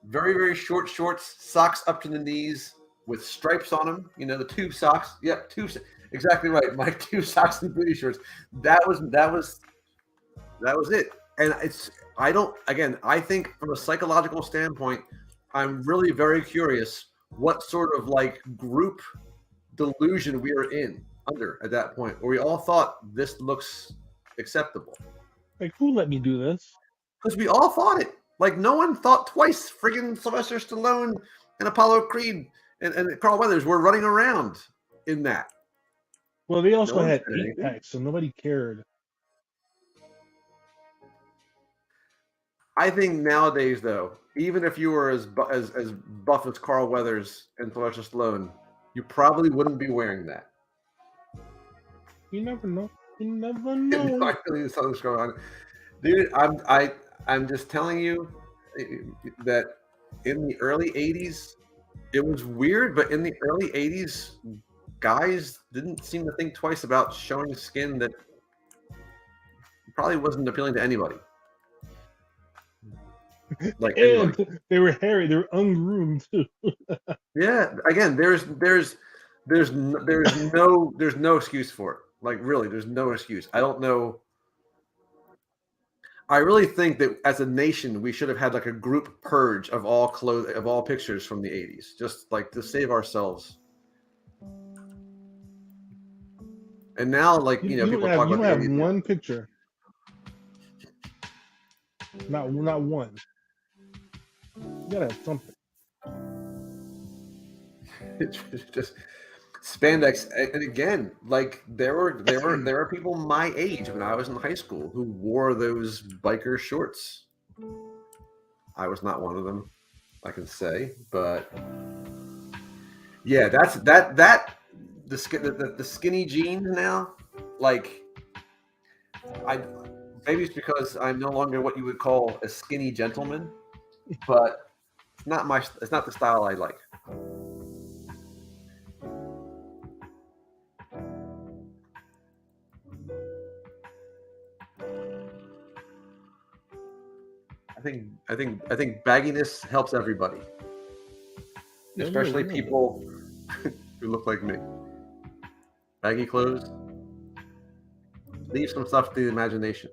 very, very short shorts, socks up to the knees with stripes on them. The two socks. Yep, exactly right. My two socks and booty shorts. That was it. And I think from a psychological standpoint, I'm really very curious what sort of like group delusion we are under at that point, where we all thought this looks acceptable. Like, who let me do this? Because we all thought it. Like no one thought twice. Friggin' Sylvester Stallone and Apollo Creed and Carl Weathers were running around in that. Well, they No also one had said eight anything. packs, so nobody cared. I think nowadays, though, even if you were as buff as Carl Weathers and Sylvester Stallone, you probably wouldn't be wearing that. You never know. You never No, know. I feel you something's going on, dude. I'm just telling you that in the early '80s, it was weird, but in the early '80s, guys didn't seem to think twice about showing skin that probably wasn't appealing to anybody. Like anybody. And they were hairy. They were ungroomed too. Yeah. Again, there's no excuse for it. Like really, there's no excuse. I don't know. I really think that as a nation, we should have had like a group purge of all clothes of all pictures from the '80s, just like to save ourselves. And now, like people talk You about don't the have '80s. one picture. Not one. You gotta have something. It's just Spandex, and again, like there were people my age when I was in high school who wore those biker shorts. I was not one of them, I can say, but yeah, that's the skinny jeans now. Like I maybe it's because I'm no longer what you would call a skinny gentleman, but it's not the style I like. I think bagginess helps everybody, especially people who look like me. Baggy clothes, leave some stuff to the imagination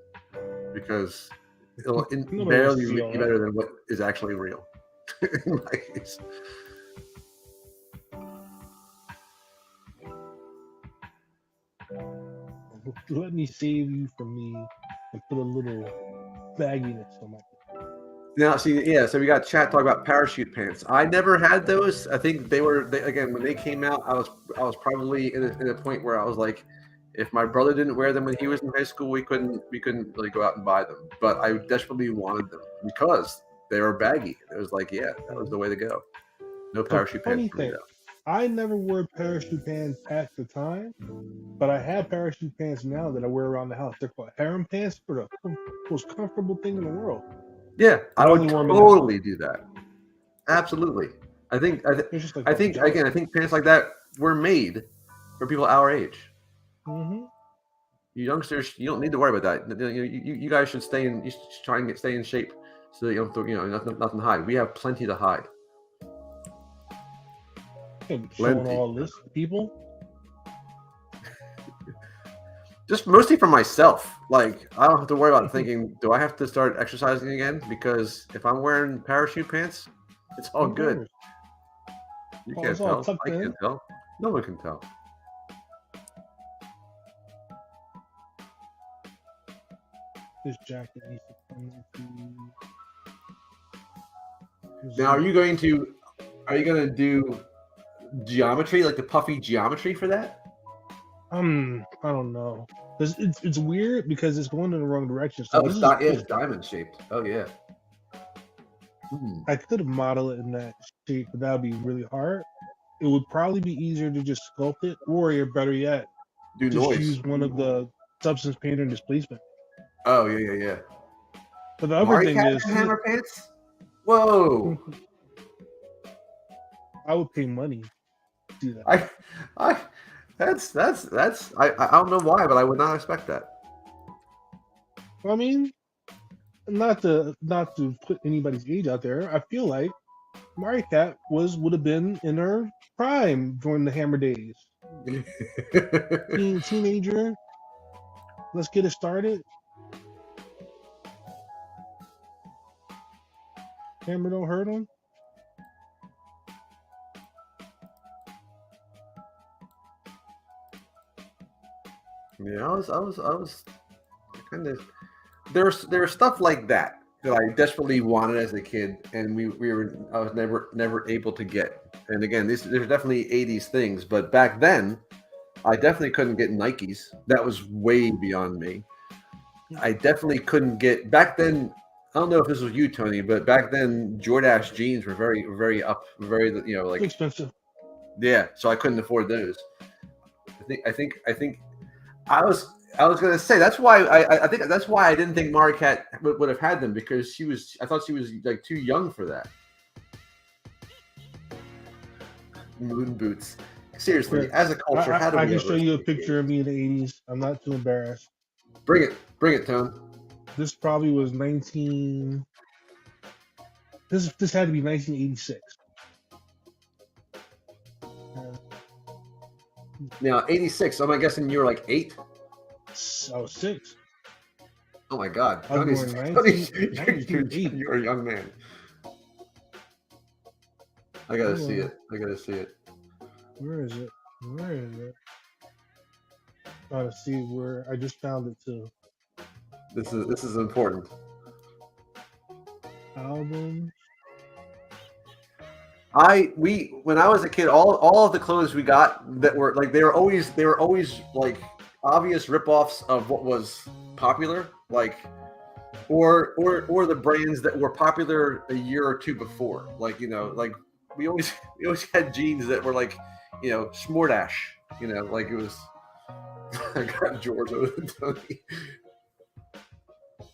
because it'll barely be better than what is actually real. In my case. Let me save you from me and put a little bagginess on my. Now, see, yeah, so we got chat talking about parachute pants. I never had those. I think again, when they came out, I was probably in a point where I was like, if my brother didn't wear them when he was in high school, we couldn't really go out and buy them. But I desperately wanted them because they were baggy. It was like, yeah, that was the way to go. No parachute pants for me though. I never wore parachute pants at the time, but I have parachute pants now that I wear around the house. They're called harem pants. For the most comfortable thing in the world. Yeah, I would totally do that. Absolutely. I think pants like that were made for people our age. Mm-hmm. You youngsters, you don't need to worry about that. You guys should stay in. You should try and stay in shape so that you don't nothing to hide. We have plenty to hide. Showing all this to people. Just mostly for myself. Like I don't have to worry about thinking, do I have to start exercising again? Because if I'm wearing parachute pants, it's all good. You can't tell. I can't tell. No one can tell. This jacket needs to come into. Now, are you going to do geometry, like the puffy geometry for that? I don't know. It's weird because it's going in the wrong direction. So it's diamond shaped. Oh yeah. I could model it in that shape, but that would be really hard. It would probably be easier to just sculpt it, or better yet, just use one of the substance painter displacement. Oh yeah. But the other thing is hammer pants. Whoa! I would pay money to do that. That's I don't know why, but I would not expect that. I mean, not to put anybody's age out there. I feel like Mario Cat would have been in her prime during the Hammer days. Teenager. Let's get it started. Hammer don't hurt him. Yeah, I was kind of there's stuff like that I desperately wanted as a kid, and I was never able to get. And again, there's definitely 80s things, but back then I definitely couldn't get Nikes. That was way beyond me. I definitely couldn't get back then. I don't know if this was you, Tony, but back then Jordache jeans were very like expensive. Yeah, so I couldn't afford those. I think I was gonna say that's why I think that's why I didn't think Mario Cat would have had them, because I thought she was like too young for that. Moon boots. Seriously, as a culture, how do we? I can show you a picture of me in the 80s. I'm not too embarrassed. Bring it, Tone. This probably was 19. This had to be 1986. Now 86. I'm guessing you were like 8. I was 6. Oh my God, you're a young man. I gotta see it. Where is it? Trying to see where I just found it too. This is important. Albums. When I was a kid, all of the clothes we got that were like they were always like obvious ripoffs of what was popular, like or the brands that were popular a year or two before. Like like we always we always had jeans that were like Smordash. Like it was. I got George over Tony.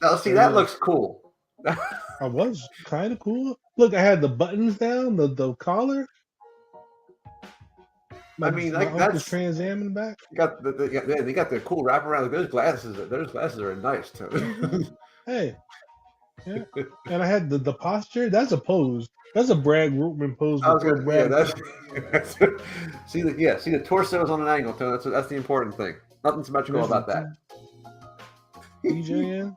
Now see that looks cool. I was kind of cool. Look, I had the buttons down, the collar. I mean, My like uncle's that's Trans Am in the back. you got they got the cool wraparound. Those glasses are nice too. Hmm. Hey, yeah. And I had the posture. That's a pose. That's a Brad Groatman pose I was before gonna, yeah, Brad. that's see the torso is on an angle, Tony. That's the important thing. Nothing symmetrical about that. DJing.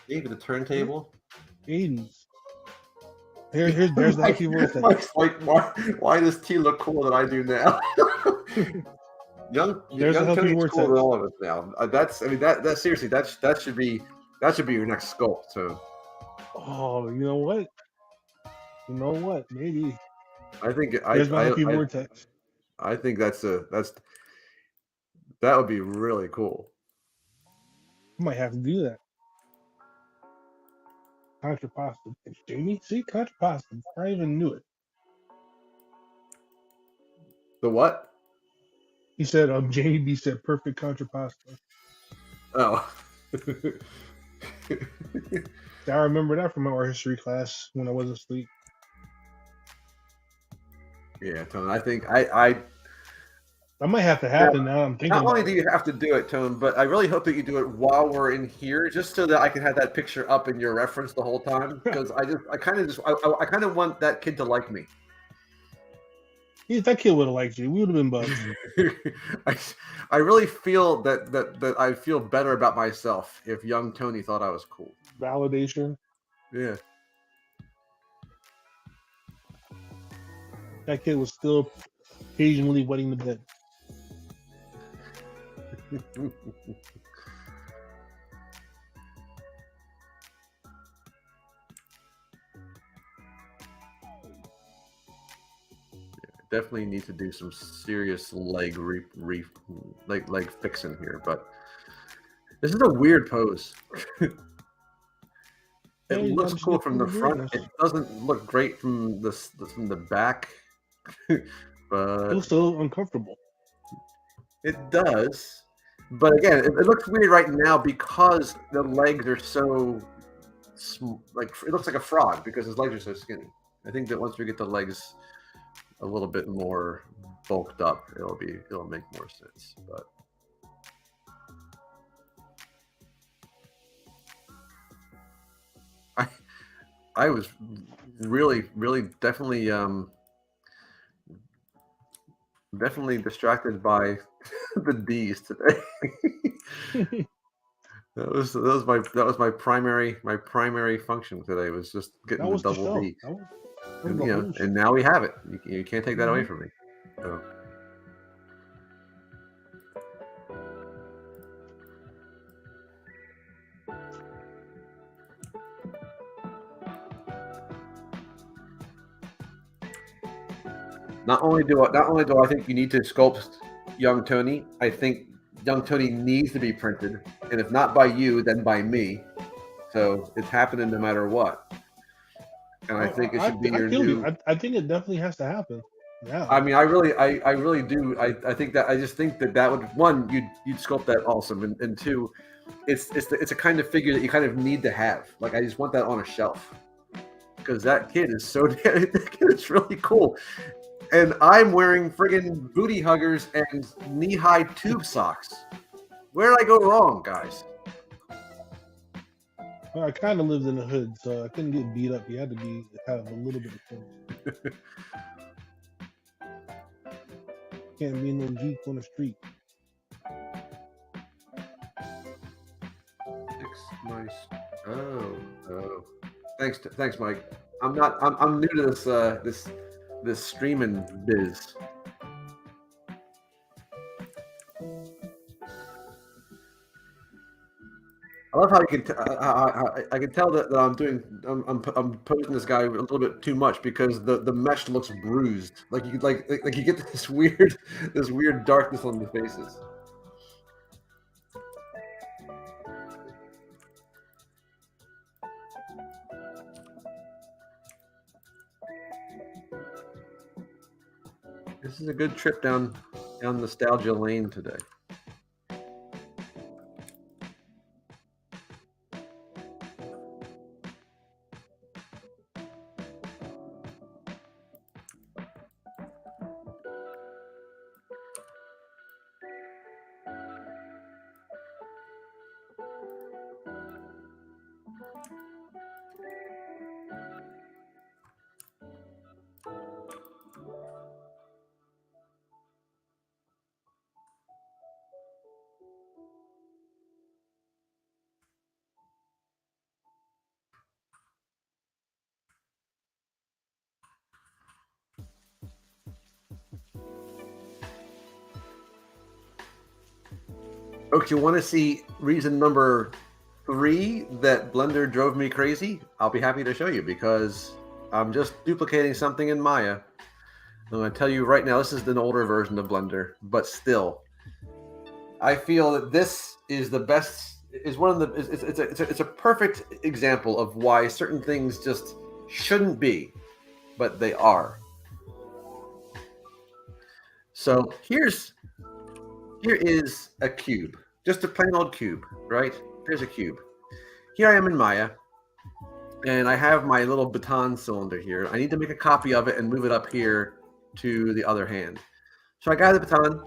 Even the turntable. 80s. There's the Healthy Vortex. Mike's like, why does T look cooler than I do now? young There's a young Healthy Tony's Vortex. cooler than all of us now. That seriously that should be your next sculpt. So Oh, you know what? You know what? Maybe. I think There's my Healthy Vortex. I think that would be really cool. I might have to do that. Contra Pasta. Jamie, see Contra Pasta. Before I even knew it. The what? He said, Jamie B said perfect Contra Pasta. Oh. I remember that from my art history class when I wasn't asleep. Yeah, Tone. I think I That might have to happen now. I'm thinking. Not only do you have to do it, Tone, but I really hope that you do it while we're in here, just so that I can have that picture up in your reference the whole time. Because I kind of want that kid to like me. Yeah, that kid would have liked you. We would have been buds. I really feel that I feel better about myself if young Tony thought I was cool. Validation. Yeah. That kid was still occasionally wetting the bed. Definitely need to do some serious leg leg fixing here, but this is a weird pose. It looks cool from the front. It doesn't look great from the back, but it looks a little uncomfortable. It does, but again, it looks weird right now because the legs are so like it looks like a frog because his legs are so skinny. I think that once we get the legs a little bit more bulked up, it'll make more sense. But I was really definitely distracted by the D's today. that was my primary function today was just getting the double D. And now we have it. You can't take that away from me. So. Not only do I think you need to sculpt young Tony, I think young Tony needs to be printed, and if not by you, then by me. So it's happening no matter what. And I think it should be your new. I think it definitely has to happen. Yeah. I mean, I really do. I think that I just think that would one you'd sculpt that awesome, and two, it's a kind of figure that you kind of need to have. Like I just want that on a shelf because that kid is so that kid is really cool. And I'm wearing friggin' booty huggers and knee-high tube socks. Where did I go wrong, guys? Well, I kind of lived in the hood, so I couldn't get beat up. You had to have a little bit of sense. Can't be no geek on the street. Nice. Oh. Thanks, Mike. I'm new to this streaming biz. I love how you can. I can tell that I'm posing this guy a little bit too much because the mesh looks bruised. Like you like you get this weird darkness on the faces. This is a good trip down nostalgia lane today. Folks, you want to see reason number 3 that Blender drove me crazy? I'll be happy to show you because I'm just duplicating something in Maya. I'm going to tell you right now, this is an older version of Blender, but still, I feel that this is the best. Is one of the. It's a perfect example of why certain things just shouldn't be, but they are. So here is a cube, just a plain old cube, right? Here's a cube. Here I am in Maya, and I have my little baton cylinder here. I need to make a copy of it and move it up here to the other hand. So I got the baton,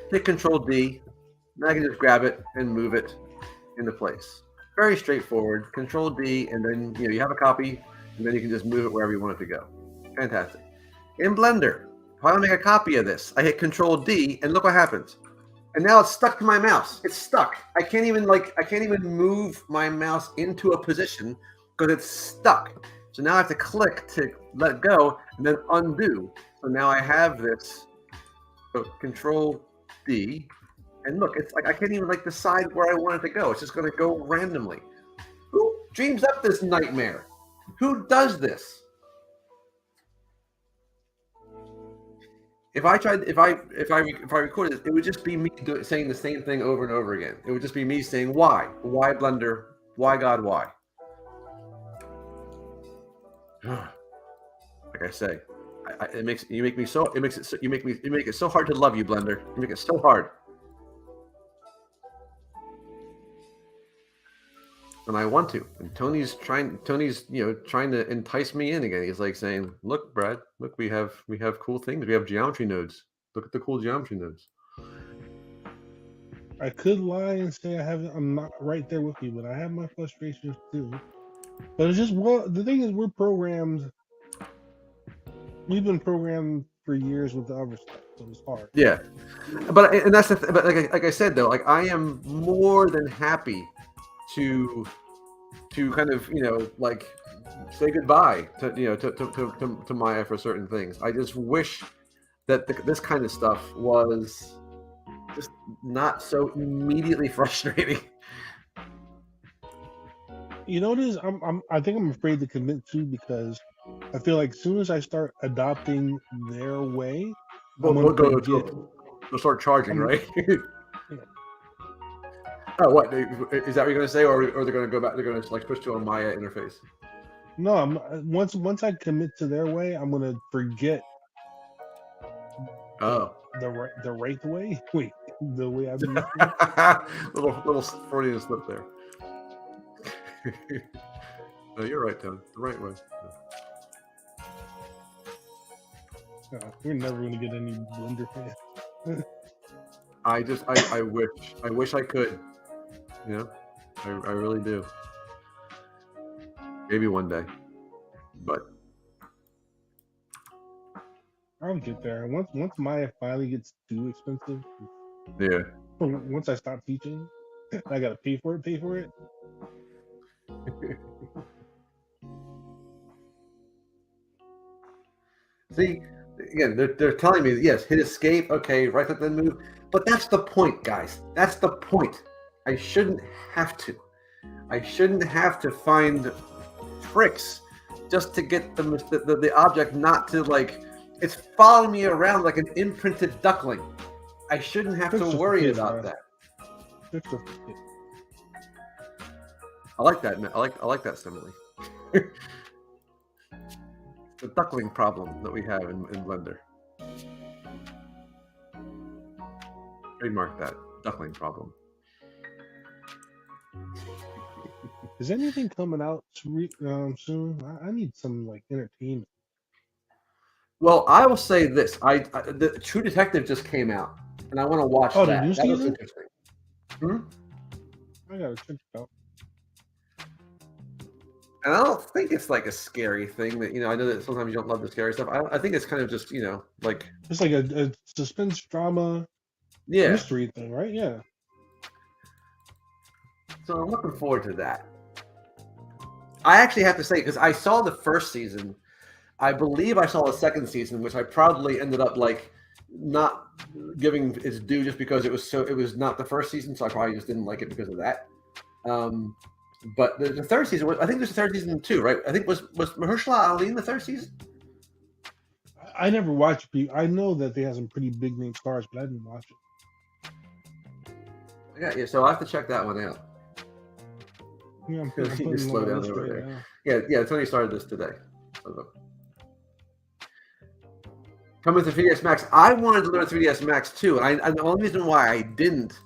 hit Control D, and I can just grab it and move it into place. Very straightforward. Control D, and then you have a copy, and then you can just move it wherever you want it to go. Fantastic. In Blender, if I want to make a copy of this, I hit Control D, and look what happens. And now it's stuck to my mouse. It's stuck. I can't even move my mouse into a position because it's stuck. So now I have to click to let go and then undo. So now I have this. So Control D, and look, it's like I can't even decide where I want it to go. It's just going to go randomly. Who dreams up this nightmare? Who does this? If I recorded it, it would just be me saying the same thing over and over again. It would just be me saying, "Why? Why Blender? Why God? Why?" Like I say, you make it so hard to love you, Blender. You make it so hard. And I want to. And Tony's trying to entice me in again. He's like saying, "Look, Brad, look, we have cool things. We have geometry nodes. Look at the cool geometry nodes." I could lie and say I'm not right there with you, but I have my frustrations too. But it's just the thing is we've been programmed for years with the other stuff, so it's hard. Yeah. But that's but like I said though, I am more than happy to kind of say goodbye to Maya for certain things. I just wish that this kind of stuff was just not so immediately frustrating. You know what it is? I think I'm afraid to commit to because I feel like as soon as I start adopting their way, We'll start charging, right? Oh, what is that? What you're going to say, or they're going to go back? They're going to switch to a Maya interface. No, once I commit to their way, I'm going to forget. Oh, the right way. Wait, the way I'm used to. little Freudian slip there. No, you're right, Tom. The right way. We're never going to get any Blender fans. I wish I could. I really do. Maybe one day, but I'll get there. Once Maya finally gets too expensive. Yeah. Once I stop teaching, I gotta pay for it. See, again, they're telling me, yes, hit escape, okay, right click then move. But that's the point, guys. That's the point. I shouldn't have to. I shouldn't have to find tricks just to get the object not to like. It's following me around like an imprinted duckling. I shouldn't have to Tricks are for worry kids, about man. that. Tricks are for kids. I like that. I like that simile. The duckling problem that we have in Blender. Trademark that duckling problem. Is anything coming out soon? I need some like entertainment. Well, I will say this: the True Detective just came out, and I want to watch Oh, the that. new That looks season? interesting. Hmm? I gotta check it out. And I don't think it's like a scary thing that I know that sometimes you don't love the scary stuff. I think it's kind of just like It's like a suspense drama yeah. mystery thing, right? Yeah. So I'm looking forward to that. I actually have to say because I saw the first season. I believe I saw the second season, which I probably ended up like not giving its due just because it was not the first season, so I probably just didn't like it because of that. But the third season, I think there's a third season too, right? I think was Mahershala Ali in the third season? I never watched. I know that they have some pretty big name stars, but I didn't watch it. Yeah. So I have to check that one out. Yeah, I'm You putting just them slow on my down list over right there. now. Yeah. Tony started this today. Coming to 3ds Max, I wanted to learn 3ds Max too, and the only reason why I didn't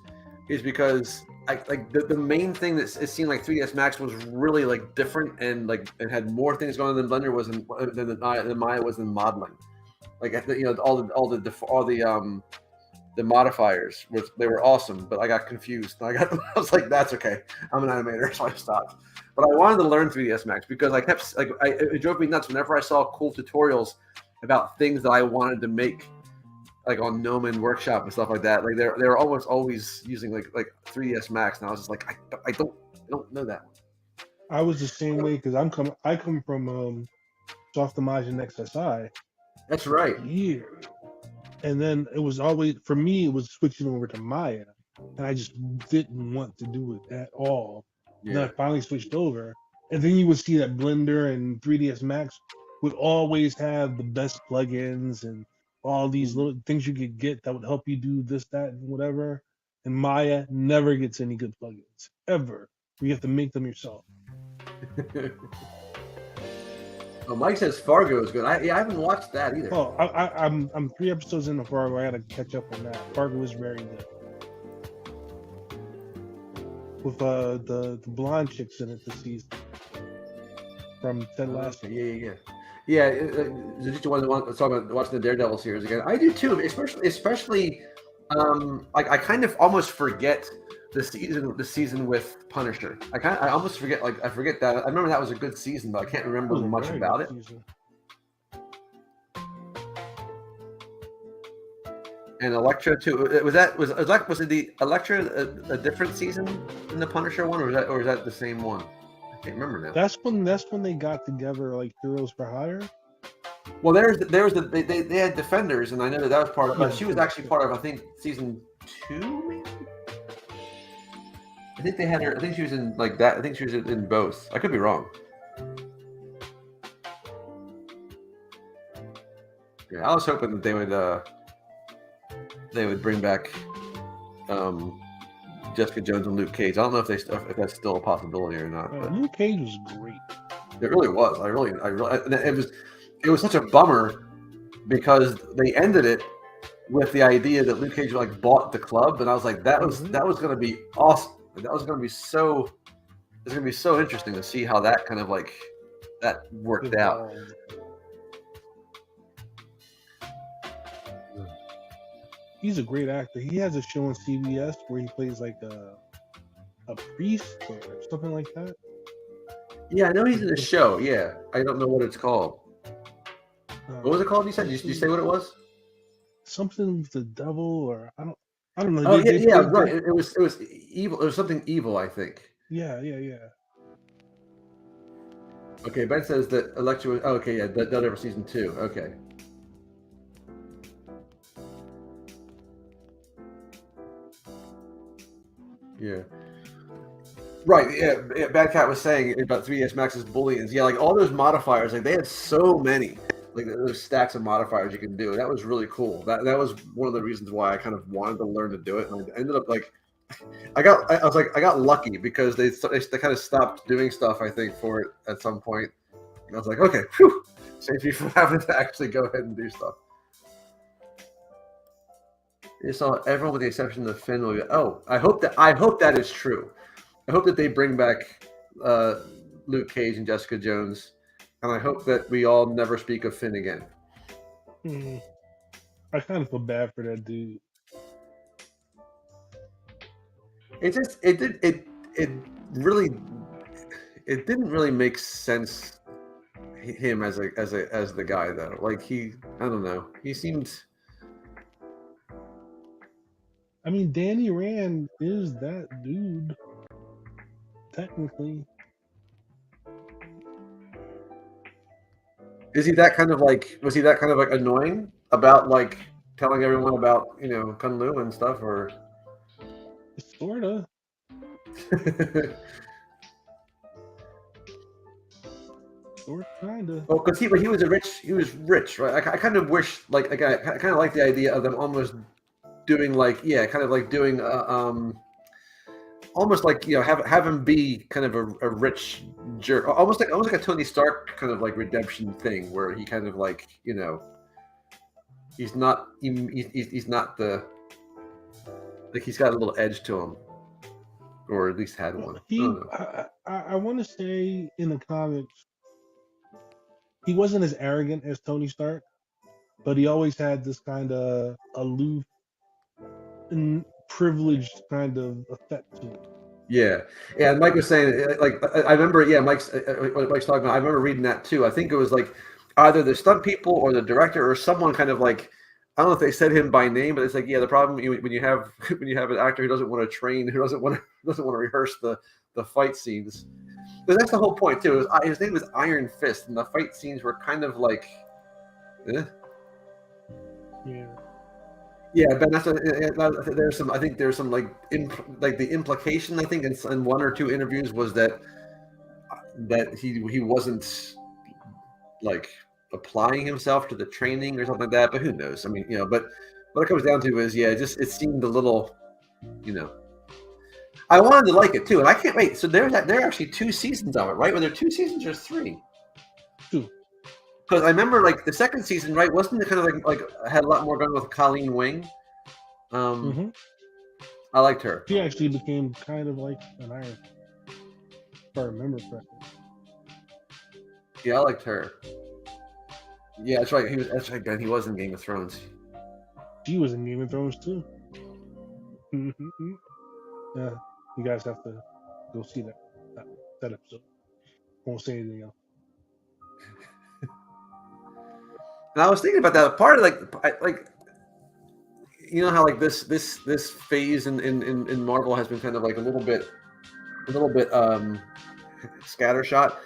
is because the main thing that it seemed like 3ds Max was really like different and like it had more things going on than Blender was than Maya was in modeling. Like all the modifiers they were awesome, but I got confused. I was like, that's okay. I'm an animator, so I stopped. But I wanted to learn 3ds Max because I kept it drove me nuts whenever I saw cool tutorials about things that I wanted to make, like on Gnomon Workshop and stuff like that. Like they're almost always using like 3ds Max, and I was just like, I don't know that one. I was the same way because I come from Softimage and XSI That's for right. years, and then it was always for me. It was switching over to Maya, and I just didn't want to do it at all. And then I Yeah. finally switched over, and then you would see that Blender and 3ds Max would always have the best plugins and all these little things you could get that would help you do this, that, and whatever. And Maya never gets any good plugins ever. You have to make them yourself. Oh, Mike says Fargo is good. I haven't watched that either. Oh, I'm 3 episodes in the Fargo. I gotta catch up on that. Fargo is very good. With the blonde chicks in it this season from Ted Lasso. Yeah. Did you want to talk about watching the Daredevil series again? I do too, especially. I kind of almost forget the season with Punisher. I almost forget. Like I forget that. I remember that was a good season, but I can't remember That was a much very about good it. season. And Elektra too. Was it the Elektra a different season than the Punisher one, or is that the same one? I can't remember now. That's when they got together like Heroes for Hire. Well, they had Defenders, and I know that was part of. But she was actually part of, I think, season 2, maybe. I think they had her. I think she was in like that. I think she was in both. I could be wrong. Yeah, I was hoping that they would bring back Jessica Jones and Luke Cage. I don't know if that's still a possibility or not. But Luke Cage was great. It really was. I really. It was such a bummer because they ended it with the idea that Luke Cage like bought the club, and I was like, that was going to be awesome. That was going to be so. It's going to be so interesting to see how that kind of like that worked out. He's a great actor. He has a show on CBS where he plays like a priest or something like that. Yeah, I know he's in a show. Yeah, I don't know what it's called. What was it called? You said? Did you say what it was? Something with the devil, or I don't know. Oh right. It was evil. It was something evil, I think. Yeah. Okay, Ben says that Elektra was. Oh, okay, yeah, Daredevil season 2. Okay. Yeah. Right, yeah, Bad Cat was saying about 3ds Max's booleans. Yeah, like all those modifiers, like they had so many, like those stacks of modifiers you can do. That was really cool. That was one of the reasons why I kind of wanted to learn to do it, and I ended up like, I got lucky because they kind of stopped doing stuff. I think for it at some point, and I was like, okay, phew, save me from having to actually go ahead and do stuff. You saw everyone with the exception of Finn. Oh, I hope that is true. I hope that they bring back Luke Cage and Jessica Jones, and I hope that we all never speak of Finn again. I kind of feel bad for that dude. It didn't really make sense him as the guy though. Like I don't know. He seemed. I mean, Danny Rand is that dude. Technically. Is he that kind of like? Was he that kind of like annoying about like telling everyone about Kun Lu and stuff, or? Sorta. Or kinda. Well, because he was rich, right? I kind of wish, like, I kind of like the idea of them almost doing like, kind of like doing, almost like have him be kind of a rich jerk, almost like a Tony Stark kind of like redemption thing, where he kind of like he's not the like he's got a little edge to him, or at least had one. I want to say in the comics, he wasn't as arrogant as Tony Stark, but he always had this kind of aloof and privileged kind of effect to him. Yeah. And Mike was saying, like, I remember, Mike's what Mike's talking about. I remember reading that too. I think it was like either the stunt people or the director or someone kind of like, I don't know if they said him by name, but it's like, the problem when you have an actor who doesn't want to train, who doesn't want to rehearse the fight scenes. But that's the whole point too. His name was Iron Fist, and the fight scenes were kind of like, Yeah. Yeah, Ben. There's some. I think there's some like the implication. I think in one or two interviews was that he wasn't like applying himself to the training or something like that. But who knows? I mean, But what it comes down to is, it seemed a little, I wanted to like it too, and I can't wait. So there are actually 2 seasons of it, right? Were there 2 seasons or 3? 2. Because I remember, like, the second season, right? Wasn't it kind of like had a lot more going with Colleen Wing? I liked her. She actually became kind of like an Iron Fist, if I remember correctly. Yeah, I liked her. Yeah, that's right. That's right. He was in Game of Thrones. She was in Game of Thrones too. Yeah, you guys have to go see that episode. Won't say anything else. And I was thinking about that part of like how like this phase in Marvel has been kind of like a little bit scattershot.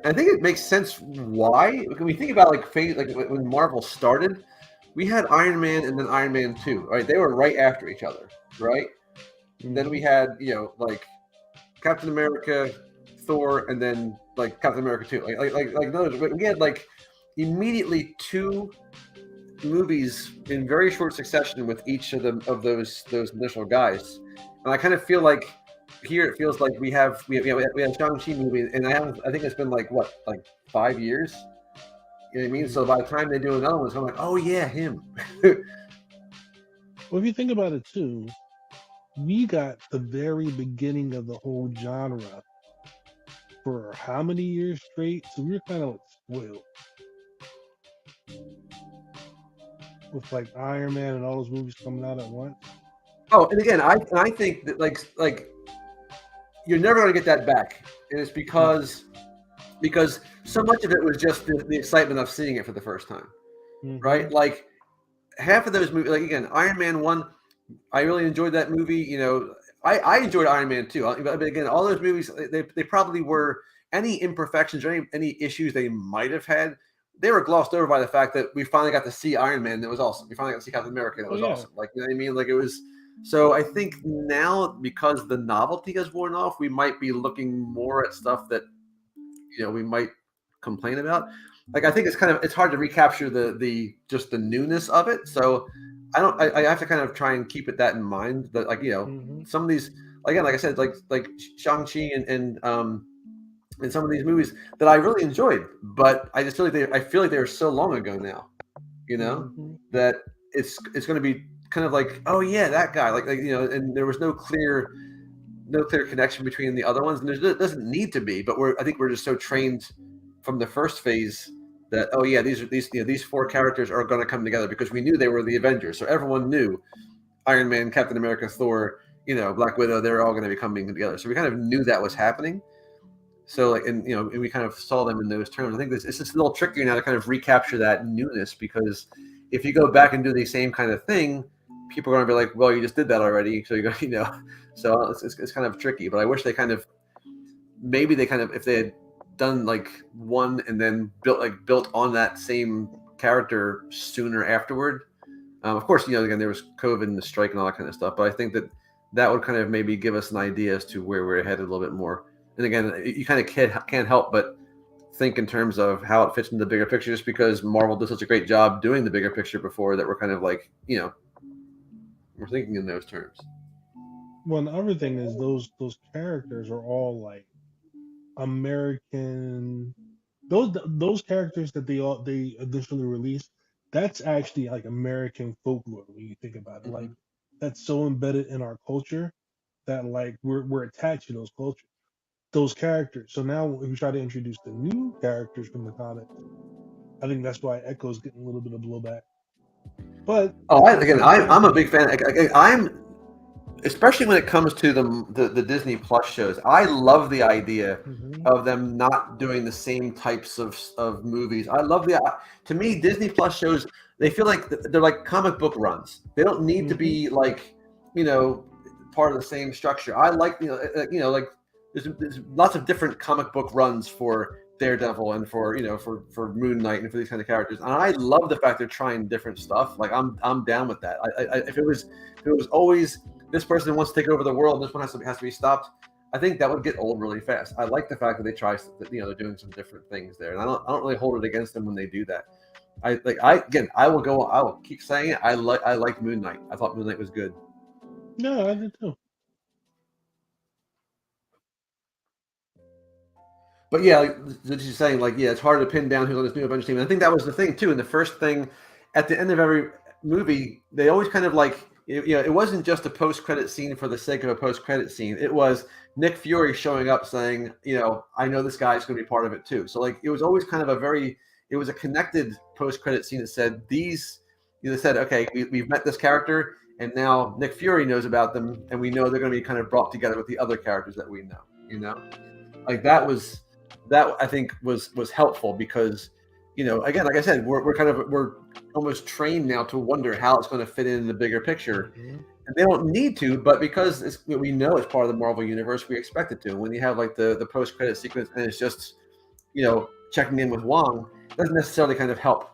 And I think it makes sense why. When we think about like phase, like when Marvel started, we had Iron Man and then Iron Man 2, right? They were right after each other, right? And then we had like Captain America, Thor, and then like Captain America 2. Like those. We had like immediately 2 movies in very short succession with each of those initial guys, and I kind of feel like here it feels like we have Shang-Chi movie, and I think it's been like 5 years. You know what I mean? So by the time they do another one, I'm like, oh yeah, him. Well, if you think about it too, we got the very beginning of the whole genre for how many years straight? So we were kind of like spoiled with like Iron Man and all those movies coming out at once. Oh, and again, I think that like you're never going to get that back, and it's because so much of it was just the excitement of seeing it for the first time, right? Like half of those movies, like again, Iron Man 1, I really enjoyed that movie. I enjoyed Iron Man 2, but again, all those movies, they probably were any imperfections or any issues they might have had. They were glossed over by the fact that we finally got to see Iron Man. That was awesome. We finally got to see Captain America. That was awesome. Like, you know what I mean? Like it was. So I think now, because the novelty has worn off, we might be looking more at stuff that we might complain about. Like, I think it's hard to recapture the just the newness of it. So I have to kind of try and keep that in mind, that, like, Hmm. some of these, again, like I said, like Shang-Chi and some of these movies that I really enjoyed, but I feel like they were so long ago now, Hmm. that it's going to be kind of like, oh yeah, that guy, and there was no clear connection between the other ones, and there doesn't need to be. But I think we're just so trained from the first phase that, oh yeah, these four characters are going to come together, because we knew they were the Avengers, so everyone knew Iron Man, Captain America, Thor, Black Widow, they're all going to be coming together. So we kind of knew that was happening. So, like, and we kind of saw them in those terms. I think it's just a little trickier now to kind of recapture that newness, because if you go back and do the same kind of thing, people are going to be like, well, you just did that already, so so it's kind of tricky. But I wish they kind of, maybe they kind of, if they had done like one and then built on that same character sooner afterward. Of course, again, there was COVID and the strike and all that kind of stuff, but I think that would kind of maybe give us an idea as to where we're headed a little bit more. And again, you kind of can't help but think in terms of how it fits into the bigger picture, just because Marvel did such a great job doing the bigger picture before, that we're kind of like, we're thinking in those terms. Well, the other thing is those characters are all like American. Those characters that they initially released, that's actually like American folklore when you think about it. Like, Mm-hmm. that's so embedded in our culture that, like, we're attached to those characters. So now if we try to introduce the new characters from the comics, I think that's why Echo's getting a little bit of blowback. But Oh, at the same I'm a big time, fan. I'm especially when it comes to the Disney Plus shows. I love the idea mhm, of them not doing the same types of movies. I love to me, Disney Plus shows, they feel like they're like comic book runs. They don't need to mhm, be like, you know part of the same structure. I like, like, there's lots of different comic book runs for Daredevil, and for Moon Knight, and for these kind of characters. And I love the fact they're trying different stuff. Like, I'm down with that. If it was always, this person wants to take over the world, this one has to be stopped, I think that would get old really fast. I like the fact that they try that, they're doing some different things there, and I don't really hold it against them when they do that. I will keep saying it. I like Moon Knight. I thought Moon Knight was good. yeah, I did too. But yeah, like you're saying, like, yeah, it's hard to pin down who's on this new Avengers team. And I think that was the thing too. In the first thing, at the end of every movie, they always kind of like, it wasn't just a post-credit scene for the sake of a post-credit scene. It was Nick Fury showing up saying, I know this guy's going to be part of it too. So, like, it was always kind of it was a connected post-credit scene that said they said, okay, we've met this character, and now Nick Fury knows about them, and we know they're going to be kind of brought together with the other characters that we know. Like, that I think was helpful, because, again, like I said, we're almost trained now to wonder how it's going to fit in the bigger picture, Mhm. and they don't need to, but because we know it's part of the Marvel universe, we expect it to. When you have like the post credit sequence, and it's just, checking in with Wong, it doesn't necessarily kind of help.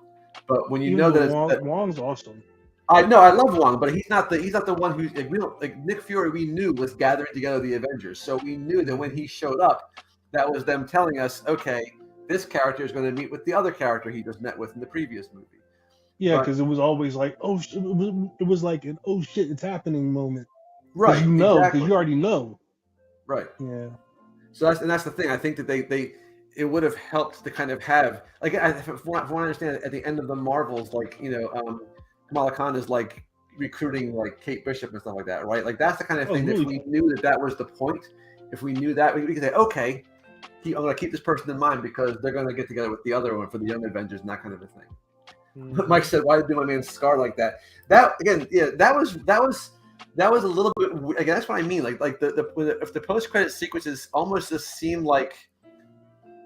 But when you Even know though that Wong's awesome. I know, I love Wong, but he's not the one who's like, we don't like Nick Fury. We knew was gathering together the Avengers, so we knew that when Mhm. he showed up, that was them telling us, okay, this character is going to meet with the other character he just met with in the previous movie. Yeah, But because it was always like, oh, it was like an oh shit, it's happening moment. Because right, because exactly, you already know. right. Yeah. So that's the thing. I think that they it would have helped to kind of have, like, from what I understand, at the end of the Marvels, like, Kamala Khan is like recruiting like Kate Bishop and stuff like that, right? Like, that's the kind of That was thing that if really we cool. knew that was the point, if we knew that, we could say, okay, I'm going to keep this person in mind because they're going to get together with the other one for the Young Avengers and that kind of a thing. But Mike Hmm. said, "Why did my man Scar like that?" That again, yeah, that was a little bit. Again, that's what I mean. Like if the post credit sequences almost just seem like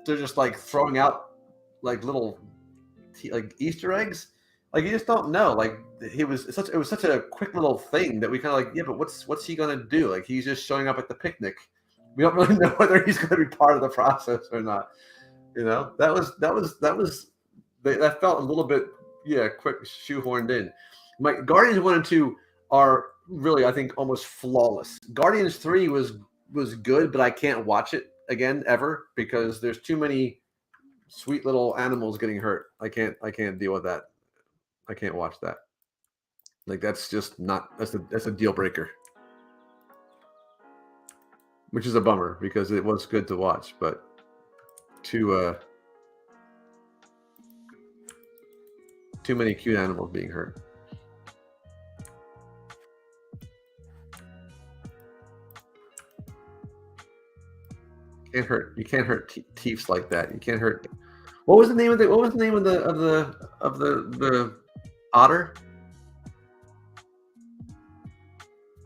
they're just like throwing out like little like Easter eggs. Like, you just don't know. Like, it was such a quick little thing that we kind of like, yeah, but what's he gonna do? Like, he's just showing up at the picnic. We don't really know whether he's going to be part of the process or not. That felt a little bit, yeah, quick shoehorned in. My Guardians 1 and 2 are really, I think, almost flawless. Guardians 3 was good, but I can't watch it again ever because there's too many sweet little animals getting hurt. I can't deal with that. I can't watch that. Like that's just not that's a deal breaker. Which is a bummer because it was good to watch, but too many cute animals being hurt. You can't hurt Teefs like that. You can't hurt. What was the name of the otter?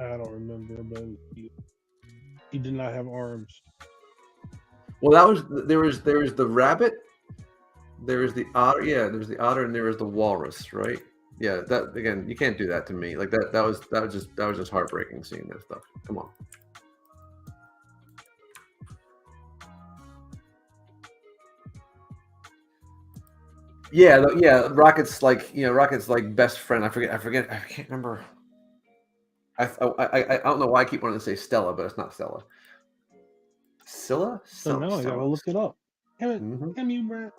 I don't remember, but he did not have arms. Well, that was there was the rabbit, there was the otter. Yeah, there was the otter, and there was the walrus. Right? Yeah. That again, you can't do that to me. Like that was just heartbreaking seeing that stuff. Come on. Yeah, yeah. Rocket's like best friend. I can't remember. I don't know why I keep wanting to say Stella, but it's not Stella. Scylla? So now I gotta look it up. Damn it, damn you, Brad.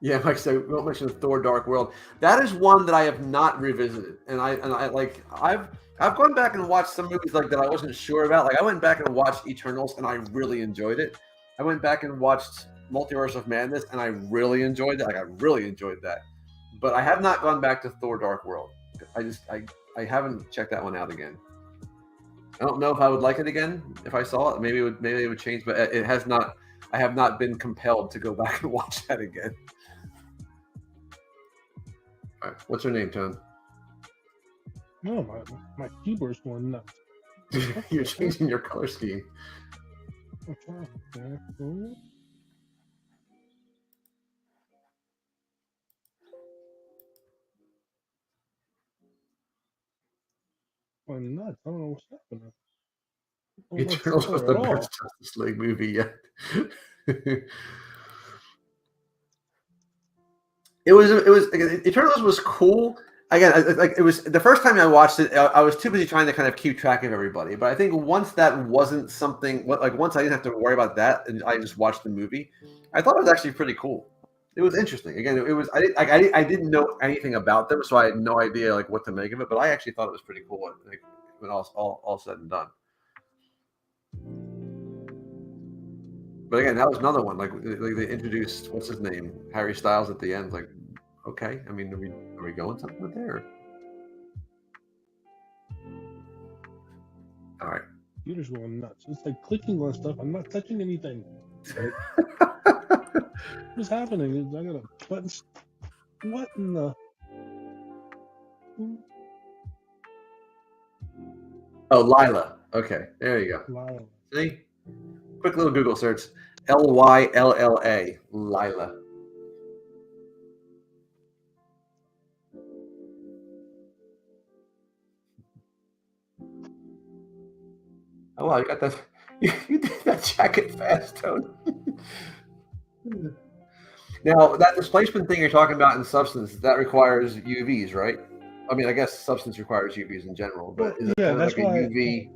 Yeah, like so. Don't mention Thor: Dark World. That is one that I have not revisited, and I like I've gone back and watched some movies like that I wasn't sure about. Like I went back and watched Eternals, and I really enjoyed it. I went back and watched Multiverse of Madness, and I really enjoyed that. Like I really enjoyed that. But I have not gone back to Thor: Dark World. I haven't checked that one out again. I don't know if I would like it again if I saw it. Maybe it would change, but it has not. I have not been compelled to go back and watch that again. All right. What's her name, Tone? No, my keyboard's going nuts. You're changing your color scheme. Going nuts. I don't know what's happening. Eternals was the best Justice League movie yet. It was Eternals was cool. Again, it was the first time I watched it. I was too busy trying to kind of keep track of everybody. But I think once that wasn't something, once I didn't have to worry about that, and I just watched the movie, I thought it was actually pretty cool. It was interesting. Again, it was. I didn't know anything about them, so I had no idea what to make of it. But I actually thought it was pretty cool when all said and done. But again, that was another one. Like they introduced what's his name, Harry Styles at the end. Like, okay, I mean, are we going something with there? All right. Computer's going nuts. It's like clicking on stuff. I'm not touching anything. What's happening? I got a button. What in the? Oh, Lila. Okay, there you go. Lila. See? Quick little Google search. Lylla. Lila. Oh wow, you got that. You did that jacket fast, Tone. Now that displacement thing you're talking about in Substance, that requires UVs, right? I mean, I guess Substance requires UVs in general, but is it yeah, that's like why a UV?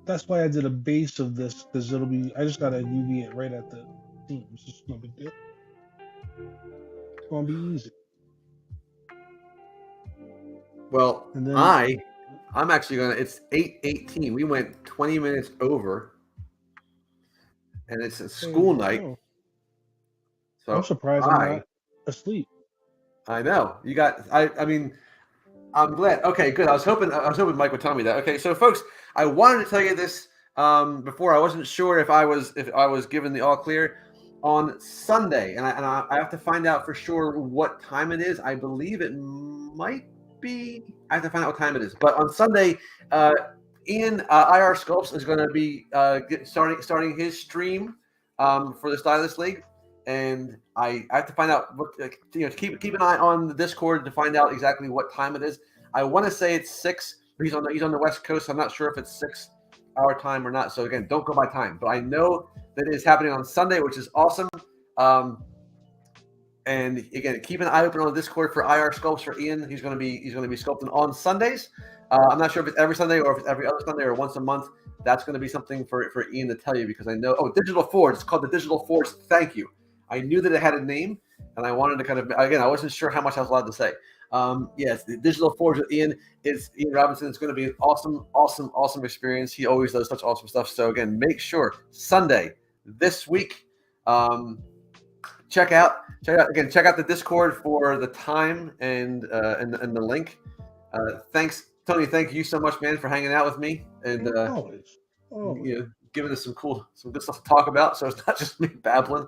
That's why I did a base of this because it'll be. I just got a UV it right at the seam. It's just no big deal. It's gonna be easy. Well, and then I'm actually gonna. It's 8:18. We went 20 minutes over, and it's a school night. So I'm surprised I'm not asleep. I know you got. I mean, I'm glad. Okay, good. I was hoping Mike would tell me that. Okay, so folks, I wanted to tell you this before. I wasn't sure if I was given the all clear on Sunday, and I have to find out for sure what time it is. I believe it might be. I have to find out what time it is. But on Sunday, Ian IR Sculpts is going to be starting his stream for the Stylist League. And I have to find out what keep an eye on the Discord to find out exactly what time it is. I want to say it's 6. He's on the West Coast. So I'm not sure if it's 6 our time or not. So again, don't go by time. But I know that it is happening on Sunday, which is awesome. And again, keep an eye open on the Discord for IR sculpts for Ian. He's going to be sculpting on Sundays. I'm not sure if it's every Sunday or if it's every other Sunday or once a month. That's going to be something for Ian to tell you, because I know. Oh, Digital Forge. It's called the Digital Forge. Thank you. I knew that it had a name, and I wanted to kind of, again, I wasn't sure how much I was allowed to say. Yes, the Digital Forge with Ian is Ian Robinson. It's going to be an awesome experience. He always does such awesome stuff. So again, make sure Sunday this week. Check out the Discord for the time and the link. Thanks, Tony. Thank you so much, man, for hanging out with me and Always. giving us some good stuff to talk about. So it's not just me babbling.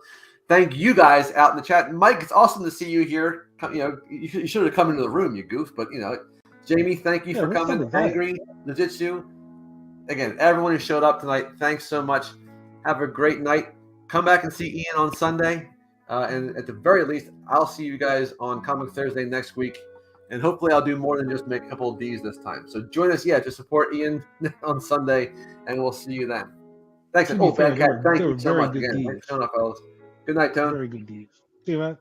Thank you guys out in the chat. Mike, it's awesome to see you here. You should have come into the room, you goof. But Jamie, thank you for coming. Angry, Nojitsu. Again, everyone who showed up tonight, thanks so much. Have a great night. Come back and see Ian on Sunday. And at the very least, I'll see you guys on Comic Thursday next week. And hopefully I'll do more than just make a couple of Ds this time. So join us, to support Ian on Sunday, and we'll see you then. Thanks. Bad Cat, thank you so much again. Thanks for showing up, fellas. Good night, Tone. Very good Ds. See you, man.